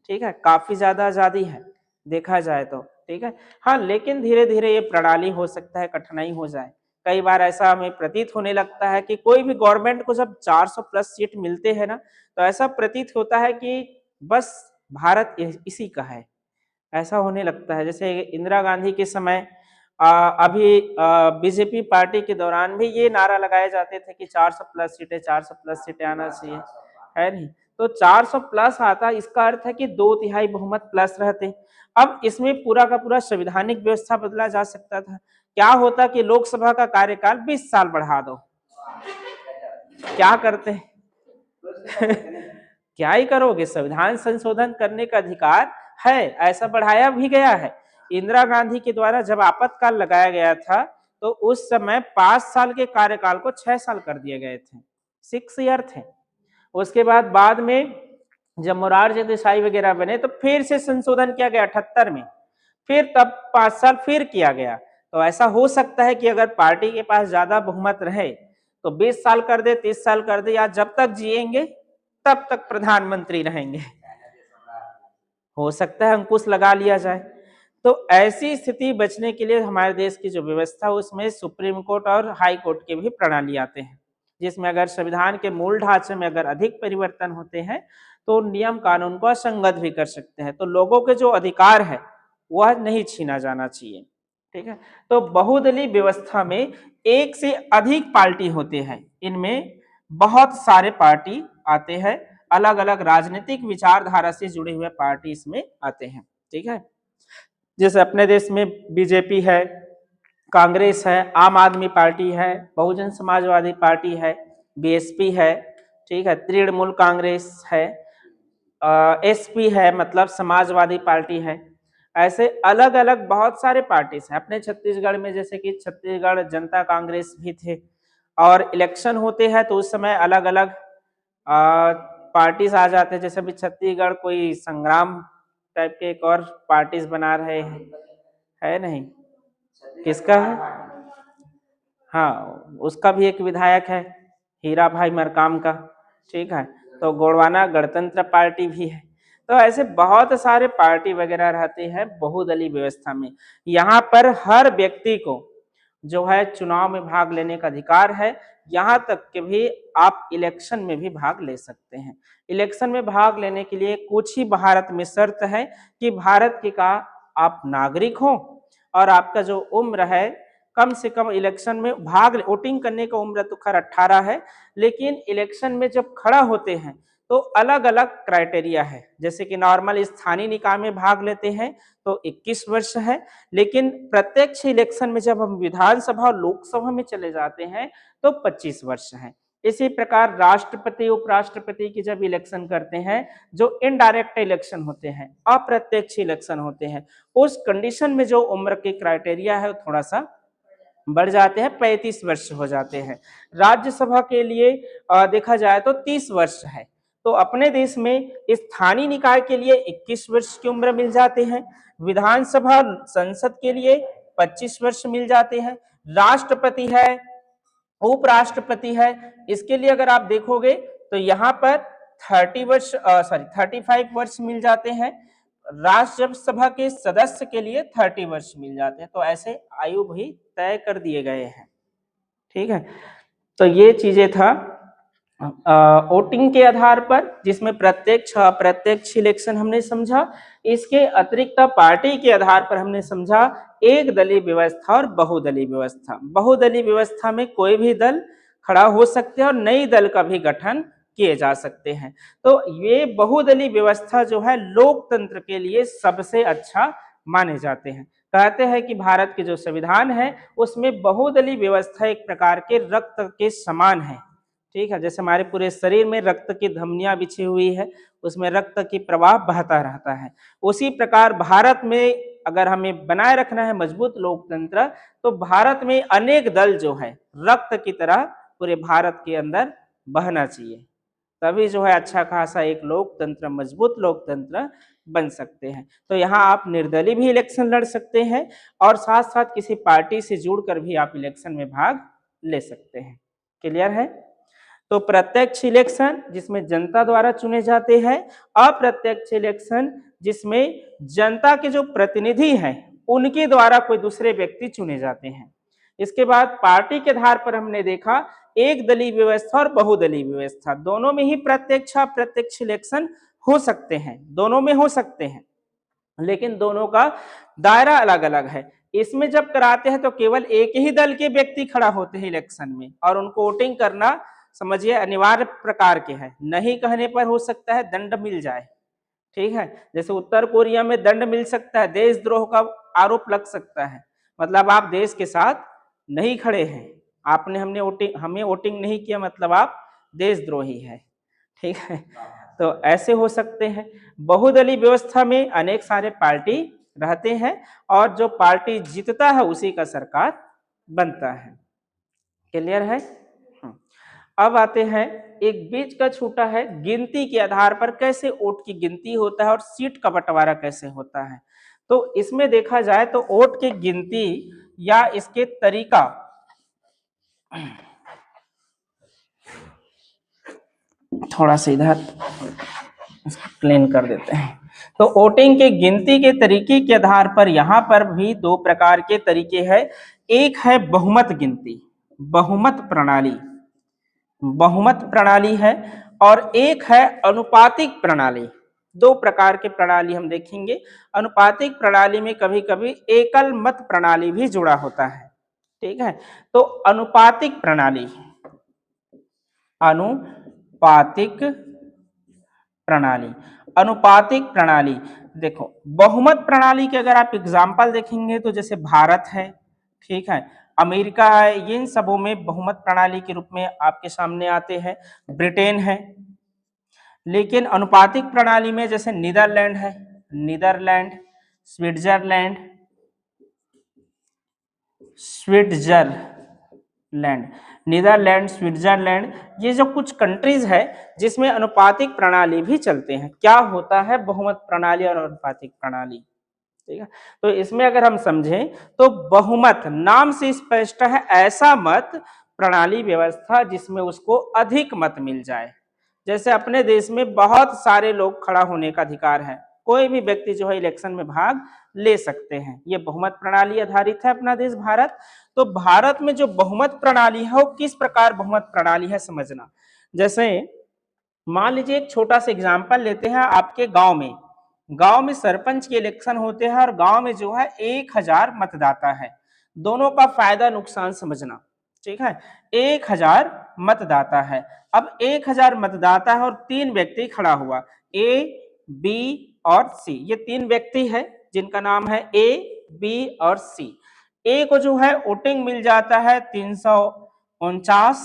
ठीक है, काफी ज्यादा आजादी है देखा जाए तो, ठीक है। हाँ, लेकिन धीरे धीरे ये प्रणाली हो सकता है कठिनाई हो जाए। कई बार ऐसा हमें प्रतीत होने लगता है कि कोई भी गवर्नमेंट को जब 400 प्लस सीट मिलते हैं ना, तो ऐसा प्रतीत होता है कि बस भारत इसी का है, ऐसा होने लगता है। जैसे इंदिरा गांधी के समय अभी बीजेपी पार्टी के दौरान भी ये नारा लगाए जाते थे कि 400 प्लस सीटें, 400 प्लस सीटें आना चाहिए, है नहीं। तो 400 प्लस आता, इसका अर्थ है कि 2/3 बहुमत प्लस रहते। अब इसमें पूरा का पूरा संवैधानिक व्यवस्था बदला जा सकता था। क्या होता कि लोकसभा का कार्यकाल 20 साल बढ़ा दो, क्या करते क्या ही करोगे, संविधान संशोधन करने का अधिकार है, ऐसा बढ़ाया भी गया है। इंदिरा गांधी के द्वारा जब आपातकाल लगाया गया था तो उस समय 5 साल के कार्यकाल को 6 साल कर दिए गए थे, 6 ईयर थे। उसके बाद में जब मोरारजी देसाई वगैरह बने तो फिर से संशोधन किया गया 78 में, फिर तब 5 साल फिर किया गया। तो ऐसा हो सकता है कि अगर पार्टी के पास ज्यादा बहुमत रहे तो 20 साल कर दे, 30 साल कर दे, या जब तक जिएंगे तब तक प्रधानमंत्री रहेंगे, हो सकता है अंकुश लगा लिया जाए। तो ऐसी स्थिति बचने के लिए हमारे देश की जो व्यवस्था है उसमें सुप्रीम कोर्ट और हाई कोर्ट के भी प्रणाली आते हैं, जिसमें अगर संविधान के मूल ढांचे में अगर अधिक परिवर्तन होते हैं तो नियम कानून को असंगत भी कर सकते हैं। तो लोगों के जो अधिकार है वह नहीं छीना जाना चाहिए, ठीक है। तो बहुदलीय व्यवस्था में एक से अधिक पार्टी होते हैं, इनमें बहुत सारे पार्टी आते हैं, अलग अलग राजनीतिक विचारधारा से जुड़े हुए पार्टी इसमें आते हैं, ठीक है। जैसे अपने देश में बीजेपी है, कांग्रेस है, आम आदमी पार्टी है, बहुजन समाजवादी पार्टी है, बीएसपी है, ठीक है, तृणमूल कांग्रेस है, एसपी है मतलब समाजवादी पार्टी है। ऐसे अलग अलग बहुत सारे पार्टीज हैं अपने छत्तीसगढ़ में, जैसे कि छत्तीसगढ़ जनता कांग्रेस भी थे। और इलेक्शन होते हैं तो उस समय अलग अलग पार्टीज आ जाते हैं, जैसे अभी छत्तीसगढ़ कोई संग्राम टाइप के एक और पार्टीज बना रहे हैं, है नहीं, किसका है, हाँ उसका भी एक विधायक है, हीरा भाई मरकाम का, ठीक है। तो गोंडवाना गणतंत्र पार्टी भी है। तो ऐसे बहुत सारे पार्टी वगैरह रहते हैं बहुदलीय व्यवस्था में। यहाँ पर हर व्यक्ति को जो है चुनाव में भाग लेने का अधिकार है, यहाँ तक कि भी आप इलेक्शन में भी भाग ले सकते हैं। इलेक्शन में भाग लेने के लिए कुछ ही भारत में शर्त है कि भारत के का आप नागरिक हो और आपका जो उम्र है कम से कम इलेक्शन में भाग वोटिंग करने का उम्र तो खैर 18 है, लेकिन इलेक्शन में जब खड़ा होते हैं तो अलग अलग क्राइटेरिया है। जैसे कि नॉर्मल स्थानीय निकाय में भाग लेते हैं तो 21 वर्ष है, लेकिन प्रत्यक्ष इलेक्शन में जब हम विधानसभा और लोकसभा में चले जाते हैं तो 25 वर्ष है। इसी प्रकार राष्ट्रपति उपराष्ट्रपति की जब इलेक्शन करते हैं, जो इनडायरेक्ट इलेक्शन होते हैं, अप्रत्यक्ष इलेक्शन होते हैं, उस कंडीशन में जो उम्र के क्राइटेरिया है वो थोड़ा सा बढ़ जाते हैं, 35 वर्ष हो जाते हैं। राज्यसभा के लिए देखा जाए तो 30 वर्ष है। तो अपने देश में स्थानीय निकाय के लिए 21 वर्ष की उम्र मिल जाते हैं, विधानसभा संसद के लिए 25 वर्ष मिल जाते हैं, राष्ट्रपति है, उपराष्ट्रपति है, इसके लिए अगर आप देखोगे तो यहाँ पर 35 वर्ष मिल जाते हैं, राज्यसभा के सदस्य के लिए 30 वर्ष मिल जाते हैं। तो ऐसे आयु भी तय कर दिए गए हैं, ठीक है। तो ये चीजें था वोटिंग के आधार पर, जिसमें प्रत्यक्ष अप्रत्यक्ष इलेक्शन हमने समझा। इसके अतिरिक्त पार्टी के आधार पर हमने समझा एक दलीय व्यवस्था और बहुदलीय व्यवस्था। बहुदलीय व्यवस्था में कोई भी दल खड़ा हो सकते हैं और नई दल का भी गठन किए जा सकते हैं। तो ये बहुदलीय व्यवस्था जो है लोकतंत्र के लिए सबसे अच्छा माने जाते हैं। कहते हैं कि भारत के जो संविधान है उसमें बहुदलीय व्यवस्था एक प्रकार के रक्त के समान है। ठीक है, जैसे हमारे पूरे शरीर में रक्त की धमनियां बिछी हुई है, उसमें रक्त की प्रवाह बहता रहता है, उसी प्रकार भारत में अगर हमें बनाए रखना है मजबूत लोकतंत्र, तो भारत में अनेक दल जो है रक्त की तरह पूरे भारत के अंदर बहना चाहिए, तभी जो है अच्छा खासा एक लोकतंत्र, मजबूत लोकतंत्र बन सकते हैं। तो यहाँ आप निर्दलीय भी इलेक्शन लड़ सकते हैं और साथ साथ किसी पार्टी से जुड़कर भी आप इलेक्शन में भाग ले सकते हैं। क्लियर है? तो प्रत्यक्ष इलेक्शन जिसमें जनता द्वारा चुने जाते हैं, अप्रत्यक्ष इलेक्शन जिसमें जनता के जो प्रतिनिधि हैं उनके द्वारा कोई दूसरे व्यक्ति चुने जाते हैं। इसके बाद पार्टी के आधार पर हमने देखा एक दलीय व्यवस्था और बहुदलीय व्यवस्था, दोनों में ही प्रत्यक्ष अप्रत्यक्ष इलेक्शन हो सकते हैं, दोनों में हो सकते हैं, लेकिन दोनों का दायरा अलग अलग है। इसमें जब कराते हैं तो केवल एक ही दल के व्यक्ति खड़ा होते हैं इलेक्शन में और उनको वोटिंग करना समझिए अनिवार्य प्रकार के है, नहीं कहने पर हो सकता है दंड मिल जाए। ठीक है, जैसे उत्तर कोरिया में दंड मिल सकता है, देशद्रोह का आरोप लग सकता है, मतलब आप देश के साथ नहीं खड़े हैं, आपने हमें वोटिंग नहीं किया, मतलब आप देशद्रोही है। ठीक है, तो ऐसे हो सकते हैं। बहुदलीय व्यवस्था में अनेक सारे पार्टी रहते हैं और जो पार्टी जीतता है उसी का सरकार बनता है। क्लियर है? अब आते हैं एक बीच का छूटा है, गिनती के आधार पर कैसे वोट की गिनती होता है और सीट का बंटवारा कैसे होता है। तो इसमें देखा जाए तो वोट की गिनती या इसके तरीका थोड़ा सा इधर प्लेन कर देते हैं। तो वोटिंग के गिनती के तरीके के आधार पर यहाँ पर भी दो प्रकार के तरीके हैं। एक है बहुमत गिनती, बहुमत प्रणाली, बहुमत प्रणाली है, और एक है अनुपातिक प्रणाली। दो प्रकार के प्रणाली हम देखेंगे। अनुपातिक प्रणाली में कभी कभी एकल मत प्रणाली भी जुड़ा होता है। ठीक है, तो अनुपातिक प्रणाली, अनुपातिक प्रणाली, अनुपातिक प्रणाली, देखो बहुमत प्रणाली के अगर आप एग्जाम्पल देखेंगे तो जैसे भारत है, ठीक है, अमेरिका है, इन सबों में बहुमत प्रणाली के रूप में आपके सामने आते हैं, ब्रिटेन है। लेकिन अनुपातिक प्रणाली में जैसे नीदरलैंड है, Netherlands, Switzerland, Switzerland, Netherlands, Switzerland, ये जो कुछ कंट्रीज है जिसमें अनुपातिक प्रणाली भी चलते हैं। क्या होता है बहुमत प्रणाली और अनुपातिक प्रणाली? ठीक है, तो इसमें अगर हम समझें तो बहुमत नाम से स्पष्ट है ऐसा मत प्रणाली व्यवस्था जिसमें उसको अधिक मत मिल जाए। जैसे अपने देश में बहुत सारे लोग खड़ा होने का अधिकार है, कोई भी व्यक्ति जो है इलेक्शन में भाग ले सकते हैं, ये बहुमत प्रणाली आधारित है अपना देश भारत। तो भारत में जो बहुमत प्रणाली है वो किस प्रकार बहुमत प्रणाली है समझना। जैसे मान लीजिए एक छोटा सा एग्जाम्पल लेते हैं, आपके गांव में सरपंच के इलेक्शन होते हैं और गांव में जो है 1000 मतदाता है, दोनों का फायदा नुकसान समझना। ठीक है, 1000 मतदाता है, अब 1000 मतदाता है और 3 व्यक्ति खड़ा हुआ, ए बी और सी, ये 3 व्यक्ति है जिनका नाम है ए बी और सी। ए को जो है वोटिंग मिल जाता है 349,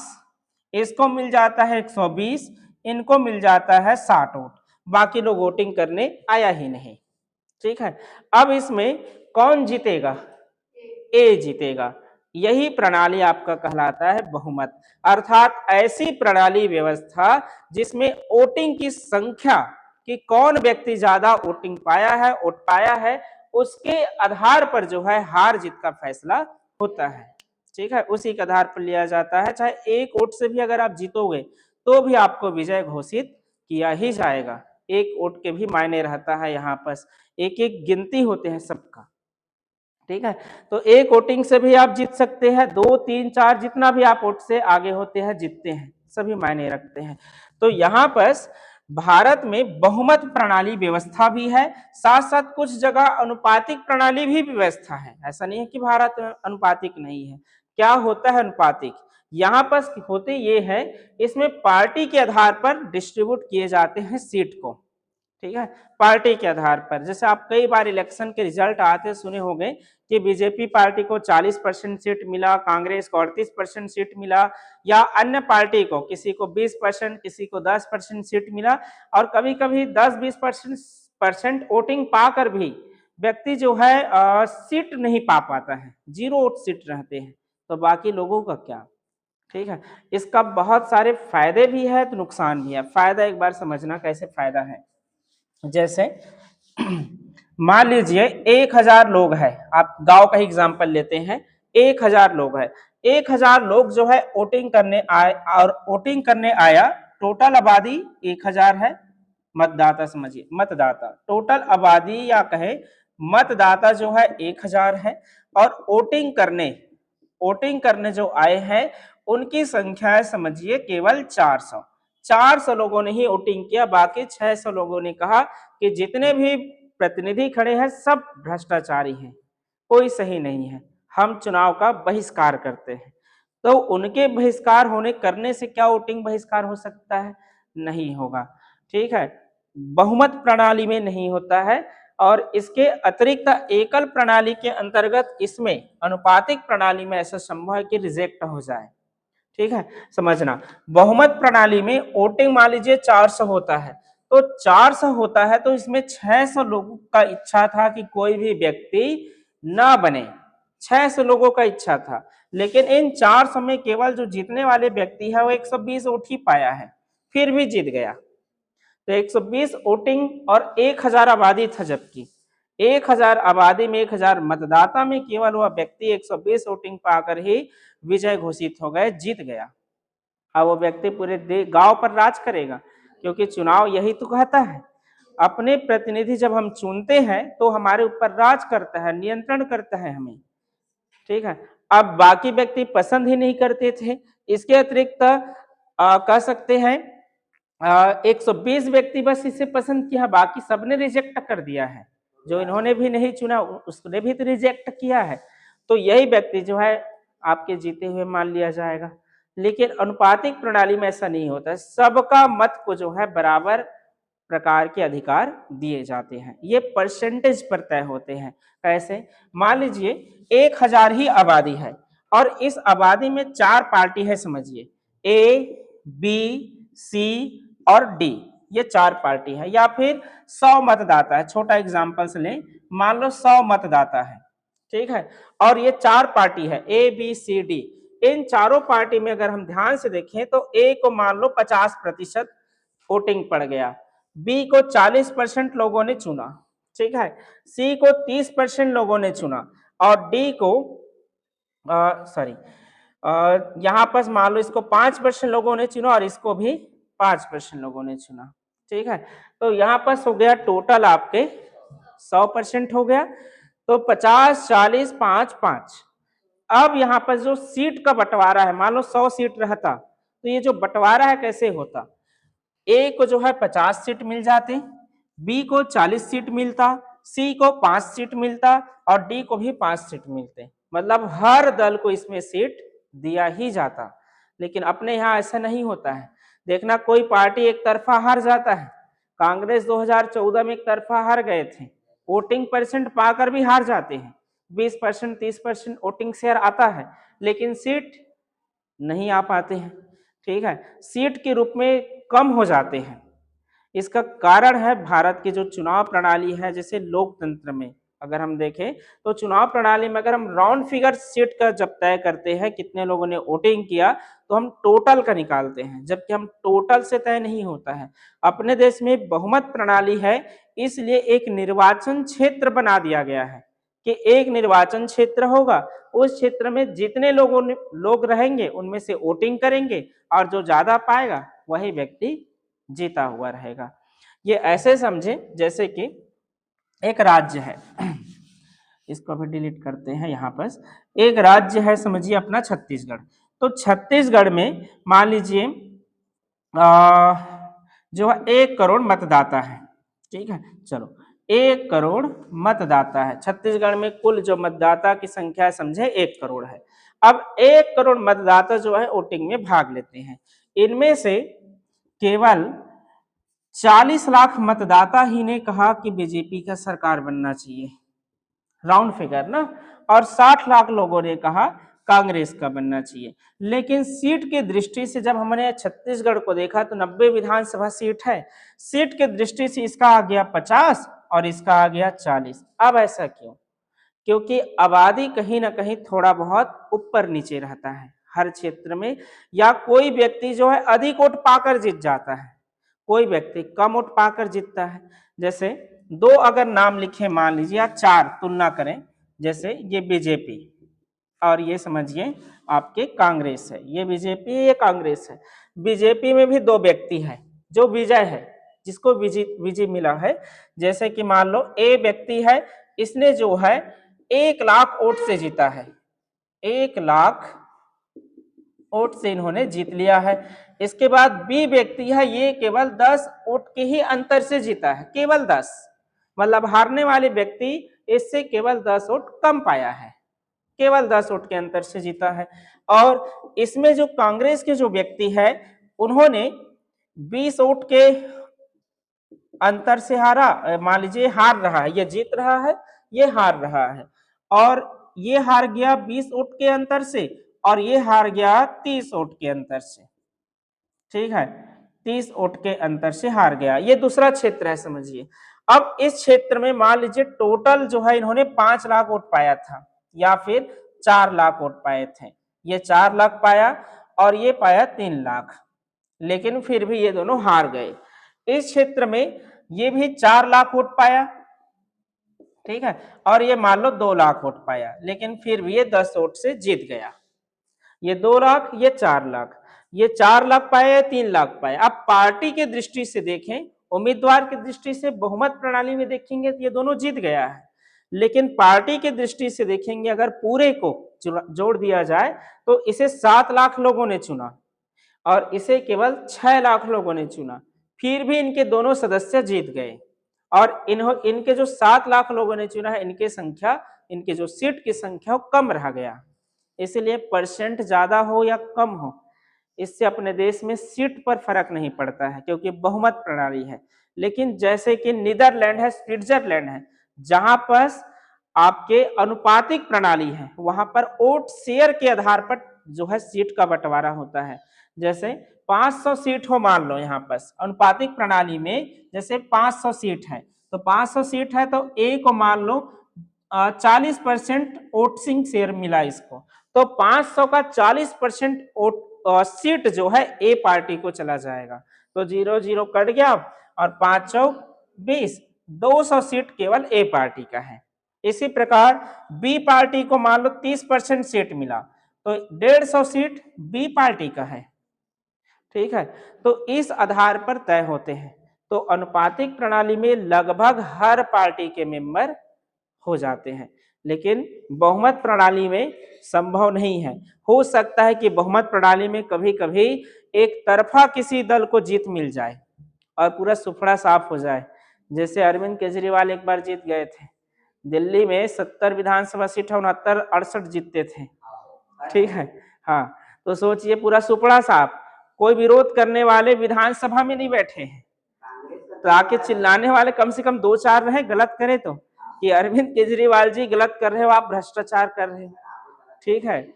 इसको मिल जाता है 120, इनको मिल जाता है 60 वोट, बाकी लोग वोटिंग करने आया ही नहीं। ठीक है, अब इसमें कौन जीतेगा? ए जीतेगा। यही प्रणाली आपका कहलाता है बहुमत, अर्थात ऐसी प्रणाली व्यवस्था जिसमें वोटिंग की संख्या कि कौन व्यक्ति ज्यादा वोटिंग पाया है, वोट पाया है, उसके आधार पर जो है हार जीत का फैसला होता है। ठीक है, उसी के आधार पर लिया जाता है, चाहे एक वोट से भी अगर आप जीतोगे तो भी आपको विजय घोषित किया ही जाएगा। एक वोट के भी मायने रहता है, यहाँ पर एक एक गिनती होते हैं सबका। ठीक है, तो एक वोटिंग से भी आप जीत सकते हैं, 2 3 4 जितना भी आप वोट से आगे होते हैं जीतते हैं, सभी मायने रखते हैं। तो यहाँ पर भारत में बहुमत प्रणाली व्यवस्था भी है, साथ साथ कुछ जगह अनुपातिक प्रणाली भी व्यवस्था है, ऐसा नहीं है कि भारत में अनुपातिक नहीं है। क्या होता है अनुपातिक? यहाँ पर होते ये है, इसमें पार्टी के आधार पर डिस्ट्रीब्यूट किए जाते हैं सीट को। ठीक है, पार्टी के आधार पर। जैसे आप कई बार इलेक्शन के रिजल्ट आते सुने होंगे कि बीजेपी पार्टी को 40% सीट मिला, कांग्रेस को 38% सीट मिला, या अन्य पार्टी को किसी को 20%, किसी को 10% सीट मिला, और कभी कभी 10-20% वोटिंग पाकर भी व्यक्ति जो है सीट नहीं पा पाता है, 0 वोट सीट रहते हैं, तो बाकी लोगों का क्या। ठीक है, इसका बहुत सारे फायदे भी है तो नुकसान भी है। फायदा एक बार समझना कैसे फायदा है। जैसे मान लीजिए 1000 लोग हैं, आप गांव का एग्जांपल लेते हैं, 1000 लोग हैं, 1000 लोग जो है वोटिंग करने आए, और वोटिंग करने आया, टोटल आबादी 1000 है, मतदाता समझिए, मतदाता टोटल आबादी या कहे मतदाता जो है 1000 है, और वोटिंग करने जो आए हैं उनकी संख्या है समझिए केवल 400 लोगों ने ही वोटिंग किया। बाकी 600 लोगों ने कहा कि जितने भी प्रतिनिधि खड़े हैं सब भ्रष्टाचारी हैं, कोई सही नहीं है, हम चुनाव का बहिष्कार करते हैं। तो उनके बहिष्कार होने करने से क्या वोटिंग बहिष्कार हो सकता है? नहीं होगा। ठीक है, बहुमत प्रणाली में नहीं होता है, और इसके अतिरिक्त एकल प्रणाली के अंतर्गत इसमें अनुपातिक प्रणाली में ऐसा संभव है कि रिजेक्ट हो जाए। ठीक है, समझना, बहुमत प्रणाली में वोटिंग मान लीजिए 400 होता है, तो 400 होता है तो इसमें 600 लोगों का इच्छा था कि कोई भी व्यक्ति ना बने, 600 लोगों का इच्छा था, लेकिन इन 400 में केवल जो जीतने वाले व्यक्ति है वो 120 वोट ही पाया है, फिर भी जीत गया। तो 120 वोटिंग और 1000 आबादी था, जबकि 1000 आबादी में 1000 मतदाता में केवल वह व्यक्ति 120 वोटिंग पाकर ही विजय घोषित हो गए, जीत गया। अब वो व्यक्ति पूरे गांव पर राज करेगा, क्योंकि चुनाव यही तो कहता है, अपने प्रतिनिधि जब हम चुनते हैं तो हमारे ऊपर राज करता है, नियंत्रण करता है हमें। ठीक है, अब बाकी व्यक्ति पसंद ही नहीं करते थे, इसके अतिरिक्त कह सकते हैं 120 व्यक्ति बस इसे पसंद किया, बाकी सबने रिजेक्ट कर दिया है, जो इन्होंने भी नहीं चुना उसने भी तो रिजेक्ट किया है, तो यही व्यक्ति जो है आपके जीते हुए मान लिया जाएगा। लेकिन अनुपातिक प्रणाली में ऐसा नहीं होता है, सबका मत को जो है बराबर प्रकार के अधिकार दिए जाते हैं, ये परसेंटेज पर तय होते हैं। कैसे? मान लीजिए 1000 ही आबादी है, और इस आबादी में 4 पार्टी है समझिए, ए, बी, सी और डी, ये 4 पार्टी है, या फिर 100 मतदाता है, छोटा एग्जांपल से लें, मान लो 100 मतदाता है। ठीक है, और ये 4 पार्टी है, ए, बी, सी, डी। इन चारों पार्टी में अगर हम ध्यान से देखें तो ए को मान लो 50% वोटिंग पड़ गया, बी को 40% लोगों ने चुना, ठीक है, सी को 30% लोगों ने चुना, और डी को सॉरी यहाँ पर मान लो इसको 5% लोगों ने चुना, और इसको भी 5% लोगों ने चुना। ठीक है, तो यहाँ पर हो गया टोटल आपके 100% हो गया, तो 50, 40, 5, 5। अब यहाँ पर जो सीट का बंटवारा है, मान लो 100 सीट रहता, तो ये जो बंटवारा है कैसे होता, ए को जो है 50 सीट मिल जाती, बी को 40 सीट मिलता, सी को 5 सीट मिलता, और डी को भी 5 सीट मिलते, मतलब हर दल को इसमें सीट दिया ही जाता। लेकिन अपने यहाँ ऐसा नहीं होता है, देखना कोई पार्टी एक तरफा हार जाता है, कांग्रेस 2014 में एक तरफा हार गए थे, वोटिंग परसेंट पाकर भी हार जाते हैं, 20%, 30% वोटिंग शेयर आता है, लेकिन सीट नहीं आ पाते हैं। ठीक है, सीट के रूप में कम हो जाते हैं। इसका कारण है भारत की जो चुनाव प्रणाली है, जैसे लोकतंत्र में अगर हम देखें तो चुनाव प्रणाली में अगर हम राउंड फिगर सीट का जब तय करते हैं कितने लोगों ने वोटिंग किया, तो हम टोटल का निकालते हैं, जबकि हम टोटल से तय नहीं होता है। अपने देश में बहुमत प्रणाली है, इसलिए एक निर्वाचन क्षेत्र बना दिया गया है कि एक निर्वाचन क्षेत्र होगा, उस क्षेत्र में जितने लोग रहेंगे उनमें से वोटिंग करेंगे, और जो ज्यादा पाएगा वही व्यक्ति जीता हुआ रहेगा। ये ऐसे समझे जैसे कि एक राज्य है, इसको भी डिलीट करते हैं, यहाँ पर एक राज्य है समझिए अपना छत्तीसगढ़, तो छत्तीसगढ़ में मान लीजिए जो है 1 करोड़ मतदाता है। ठीक है, चलो 1 करोड़ मतदाता है छत्तीसगढ़ में, कुल जो मतदाता की संख्या समझे 1 करोड़ है। अब 1 करोड़ मतदाता जो है वोटिंग में भाग लेते हैं, इनमें से केवल 40 लाख मतदाता ही ने कहा कि बीजेपी का सरकार बनना चाहिए, राउंड फिगर ना, और 60 लाख लोगों ने कहा कांग्रेस का बनना चाहिए। लेकिन सीट की दृष्टि से जब हमने छत्तीसगढ़ को देखा तो 90 विधानसभा सीट है, सीट की दृष्टि से इसका आ गया 50 और इसका आ गया 40। अब ऐसा क्यों? क्योंकि आबादी कहीं ना कहीं थोड़ा बहुत ऊपर नीचे रहता है हर क्षेत्र में, या कोई व्यक्ति जो है अधिक वोट पाकर जीत जाता है, कोई व्यक्ति कम वोट पाकर जीतता है। जैसे दो अगर नाम लिखे, मान लीजिए या चार तुलना करें, जैसे ये बीजेपी और ये समझिए आपके कांग्रेस है, ये बीजेपी ये कांग्रेस है। बीजेपी में भी दो व्यक्ति है जो विजय है, जिसको विजय मिला है। जैसे कि मान लो ए व्यक्ति है, इसने जो है 1 लाख वोट से जीता है, 1 लाख वोट से इन्होंने जीत लिया है। इसके बाद बी व्यक्ति है, ये केवल 10 वोट के ही अंतर से जीता है, केवल 10, मतलब हारने वाले व्यक्ति इससे केवल 10 वोट कम पाया है, केवल 10 वोट के अंतर से जीता है। और इसमें जो कांग्रेस के जो व्यक्ति है, उन्होंने 20 वोट के अंतर से हारा, मान लीजिए हार रहा है, ये जीत रहा है, ये हार रहा है, और ये हार गया 20 वोट के अंतर से, और ये हार गया 30 वोट के अंतर से, ठीक है, 30 वोट के अंतर से हार गया। ये दूसरा क्षेत्र है, समझिए। अब इस क्षेत्र में मान लीजिए टोटल जो है इन्होंने 5 लाख वोट पाया था, या फिर 4 लाख वोट पाए थे, ये 4 लाख पाया और ये पाया 3 लाख, लेकिन फिर भी ये दोनों हार गए। इस क्षेत्र में ये भी 4 लाख वोट पाया, ठीक है, और ये मान लो 2 लाख वोट पाया, लेकिन फिर भी ये 10 वोट से जीत गया। ये 2 लाख, ये 4 लाख, ये 4 लाख पाए या 3 लाख पाए। अब पार्टी के दृष्टि से देखें, उम्मीदवार की दृष्टि से बहुमत प्रणाली में देखेंगे तो ये दोनों जीत गया है, लेकिन पार्टी की दृष्टि से देखेंगे, अगर पूरे को जोड़ दिया जाए तो इसे 7 लाख लोगों ने चुना और इसे केवल 6 लाख लोगों ने चुना, फिर भी इनके दोनों सदस्य जीत गए। और इनके जो 7 लाख लोगों ने चुना है, इनके संख्या, इनके जो सीट की संख्या वो कम रह गया। इसलिए परसेंट ज्यादा हो या कम हो, इससे अपने देश में सीट पर फर्क नहीं पड़ता है, क्योंकि बहुमत प्रणाली है। लेकिन जैसे कि नीदरलैंड है, स्विट्जरलैंड है, जहां पर आपके अनुपातिक प्रणाली है, वहां पर वोट शेयर के आधार पर जो है सीट का बंटवारा होता है। जैसे 500 सीट हो, मान लो यहाँ पर अनुपातिक प्रणाली में, जैसे 500 सीट है, तो 500 सीट है तो ए को मान लो 40% वोटिंग शेयर मिला इसको, तो 500 का 40% सीट जो है ए पार्टी को चला जाएगा, तो 0 0 कट गया और 5 चौक 20, 200 सीट केवल ए पार्टी का है। इसी प्रकार बी पार्टी को मान लो 30% सीट मिला, तो 150 सीट बी पार्टी का है, ठीक है। तो इस आधार पर तय होते हैं। तो अनुपातिक प्रणाली में लगभग हर पार्टी के मेंबर हो जाते हैं, लेकिन बहुमत प्रणाली में संभव नहीं है। हो सकता है कि बहुमत प्रणाली में कभी कभी एक तरफा किसी दल को जीत मिल जाए और पूरा सुफड़ा साफ हो जाए। जैसे अरविंद केजरीवाल एक बार जीत गए थे दिल्ली में, 70 विधानसभा सीट, 69 68 जीतते थे, ठीक है। हाँ, तो सोचिए पूरा सुपड़ा साफ, कोई विरोध करने वाले विधानसभा में नहीं बैठे हैं, तो आके चिल्लाने वाले कम से कम 2 4 रहे गलत करे तो, कि अरविंद केजरीवाल जी गलत कर रहे हो, आप भ्रष्टाचार कर रहे हो, ठीक है।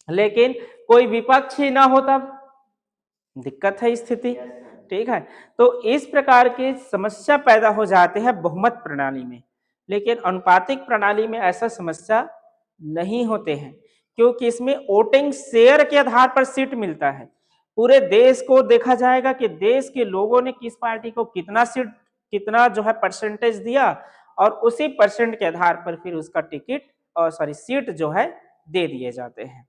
लेकिन कोई विपक्ष ही ना हो तब दिक्कत है स्थिति, ठीक है। तो इस प्रकार की समस्या पैदा हो जाते हैं बहुमत प्रणाली में, लेकिन अनुपातिक प्रणाली में ऐसा समस्या नहीं होते हैं, क्योंकि इसमें वोटिंग शेयर के आधार पर सीट मिलता है। पूरे देश को देखा जाएगा कि देश के लोगों ने किस पार्टी को कितना सीट, कितना जो है परसेंटेज दिया, और उसी परसेंट के आधार पर फिर उसका टिकट और सॉरी सीट जो है दे दिए जाते हैं।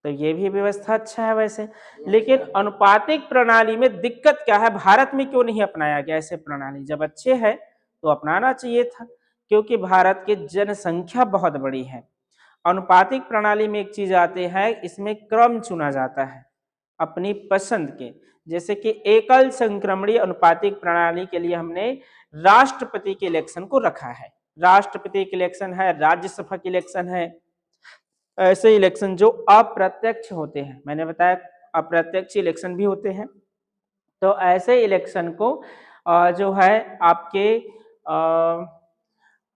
तो ये भी व्यवस्था अच्छा है वैसे, लेकिन अनुपातिक प्रणाली में दिक्कत क्या है, भारत में क्यों नहीं अपनाया गया ऐसे प्रणाली? जब अच्छे है तो अपनाना चाहिए था, क्योंकि भारत की जनसंख्या बहुत बड़ी है। अनुपातिक प्रणाली में एक चीज आती है, इसमें क्रम चुना जाता है अपनी पसंद के। जैसे कि एकल संक्रमणीय अनुपातिक प्रणाली के लिए हमने राष्ट्रपति के इलेक्शन को रखा है, राष्ट्रपति के इलेक्शन है, राज्यसभा के इलेक्शन है, ऐसे इलेक्शन जो अप्रत्यक्ष होते हैं। मैंने बताया अप्रत्यक्ष इलेक्शन भी होते हैं, तो ऐसे इलेक्शन को जो है आपके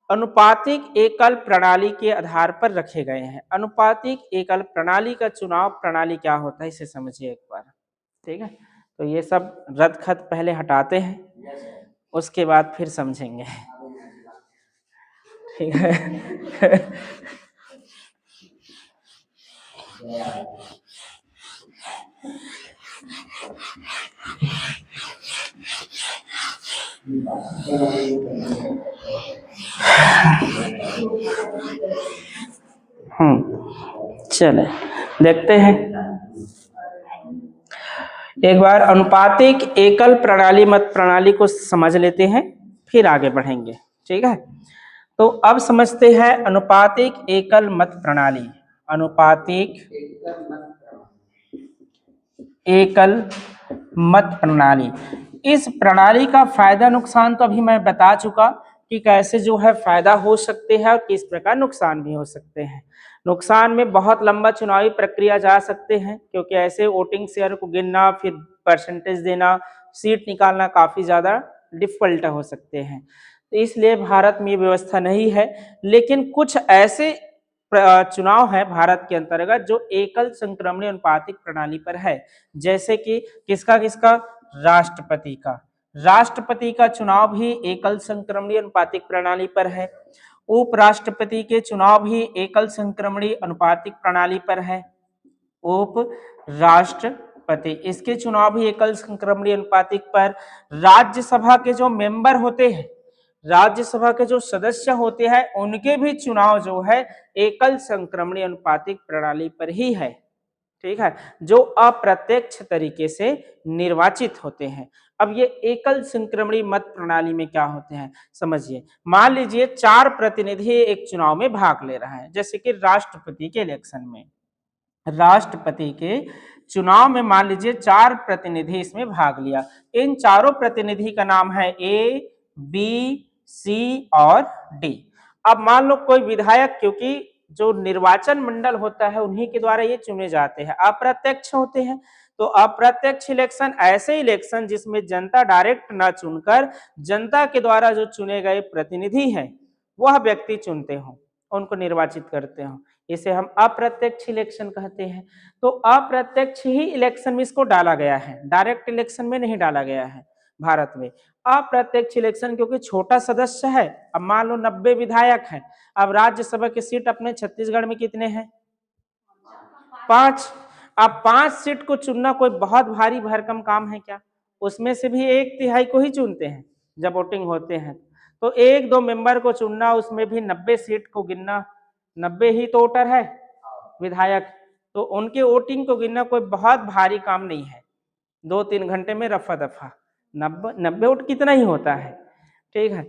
अनुपातिक एकल प्रणाली के आधार पर रखे गए हैं। अनुपातिक एकल प्रणाली का चुनाव प्रणाली क्या होता है इसे समझिए एक बार, ठीक है। तो ये सब रद्द खत पहले हटाते हैं, उसके बाद फिर समझेंगे, ठीक है। चले देखते हैं एक बार अनुपातिक एकल प्रणाली मत प्रणाली को समझ लेते हैं, फिर आगे बढ़ेंगे, ठीक है। तो अब समझते हैं अनुपातिक एकल मत प्रणाली। अनुपातिक एकल मत प्रणाली, इस प्रणाली का फायदा नुकसान तो अभी मैं बता चुका कि कैसे जो है फायदा हो सकते हैं और किस प्रकार नुकसान भी हो सकते हैं। नुकसान में बहुत लंबा चुनावी प्रक्रिया जा सकते हैं, क्योंकि ऐसे वोटिंग शेयर को गिनना, फिर परसेंटेज देना, सीट निकालना काफी ज्यादा डिफिकल्ट हो सकते हैं। तो इसलिए भारत में ये व्यवस्था नहीं है। लेकिन कुछ ऐसे चुनाव है भारत के अंतर्गत जो एकल संक्रमणीय अनुपातिक प्रणाली पर है, जैसे कि किसका किसका, राष्ट्रपति का। राष्ट्रपति का चुनाव भी एकल संक्रमणीय अनुपातिक प्रणाली पर है। उपराष्ट्रपति के चुनाव भी एकल संक्रमणीय अनुपातिक प्रणाली पर है। उप राष्ट्रपति इसके चुनाव भी एकल संक्रमणीय अनुपातिक पर। राज्यसभा के जो मेंबर होते हैं, राज्यसभा के जो सदस्य होते हैं, उनके भी चुनाव जो है एकल संक्रमणीय अनुपातिक प्रणाली पर ही है, ठीक है, जो अप्रत्यक्ष तरीके से निर्वाचित होते हैं। अब ये एकल संक्रमणीय मत प्रणाली में क्या होते हैं समझिए। मान लीजिए 4 प्रतिनिधि एक चुनाव में भाग ले रहा है, जैसे कि राष्ट्रपति के इलेक्शन में, राष्ट्रपति के चुनाव में मान लीजिए 4 प्रतिनिधि इसमें भाग लिया। इन चारों प्रतिनिधि का नाम है ए, बी, सी और डी। अब मान लो कोई विधायक, क्योंकि जो निर्वाचन मंडल होता है उन्हीं के द्वारा ये चुने जाते हैं, अप्रत्यक्ष होते हैं। तो अप्रत्यक्ष इलेक्शन ऐसे इलेक्शन जिसमें जनता डायरेक्ट ना चुनकर जनता के द्वारा जो चुने गए प्रतिनिधि हैं वह व्यक्ति चुनते हो, उनको निर्वाचित करते हो, इसे हम अप्रत्यक्ष इलेक्शन कहते हैं। तो अप्रत्यक्ष ही इलेक्शन में इसको डाला गया है, डायरेक्ट इलेक्शन में नहीं डाला गया है भारत में। अप्रत्यक्ष इलेक्शन क्योंकि छोटा सदस्य है। अब मान लो 90 विधायक हैं, अब राज्यसभा की सीट अपने छत्तीसगढ़ में कितने हैं, 5। अब 5 सीट को चुनना कोई बहुत भारी भरकम काम है क्या? उसमें से भी 1/3 को ही चुनते हैं जब वोटिंग होते हैं। तो 1-2 मेंबर को चुनना, उसमें भी 90 सीट को गिनना, 90 ही तो वोटर है विधायक, तो उनके वोटिंग को गिनना कोई बहुत भारी काम नहीं है। 2-3 घंटे में रफा दफा 90 वोट कितना ही होता है, ठीक है।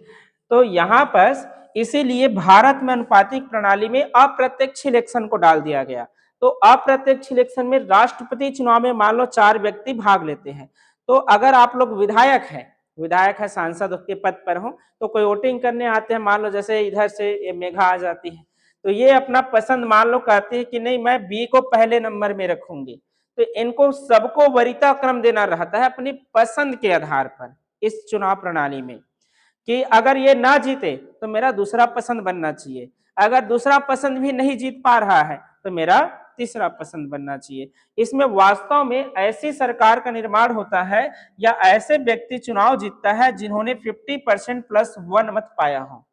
तो यहाँ पर इसीलिए भारत में अनुपातिक प्रणाली में अप्रत्यक्ष इलेक्शन को डाल दिया गया। तो अप्रत्यक्ष इलेक्शन में राष्ट्रपति चुनाव में मान लो 4 व्यक्ति भाग लेते हैं। तो अगर आप लोग विधायक है, सांसद के पद पर हो, तो कोई वोटिंग करने आते हैं, मान लो जैसे इधर से ये मेघा आ जाती है, तो ये अपना पसंद मान लो कहती है कि नहीं मैं बी को पहले नंबर में रखूंगी। तो इनको सबको वरीयता क्रम देना रहता है अपनी पसंद के आधार पर इस चुनाव प्रणाली में, कि अगर ये ना जीते तो मेरा दूसरा पसंद बनना चाहिए, अगर दूसरा पसंद भी नहीं जीत पा रहा है तो मेरा तीसरा पसंद बनना चाहिए। इसमें वास्तव में ऐसी सरकार का निर्माण होता है या ऐसे व्यक्ति चुनाव जीतता है जिन्होंने 50% प्लस 1 मत पाया हो,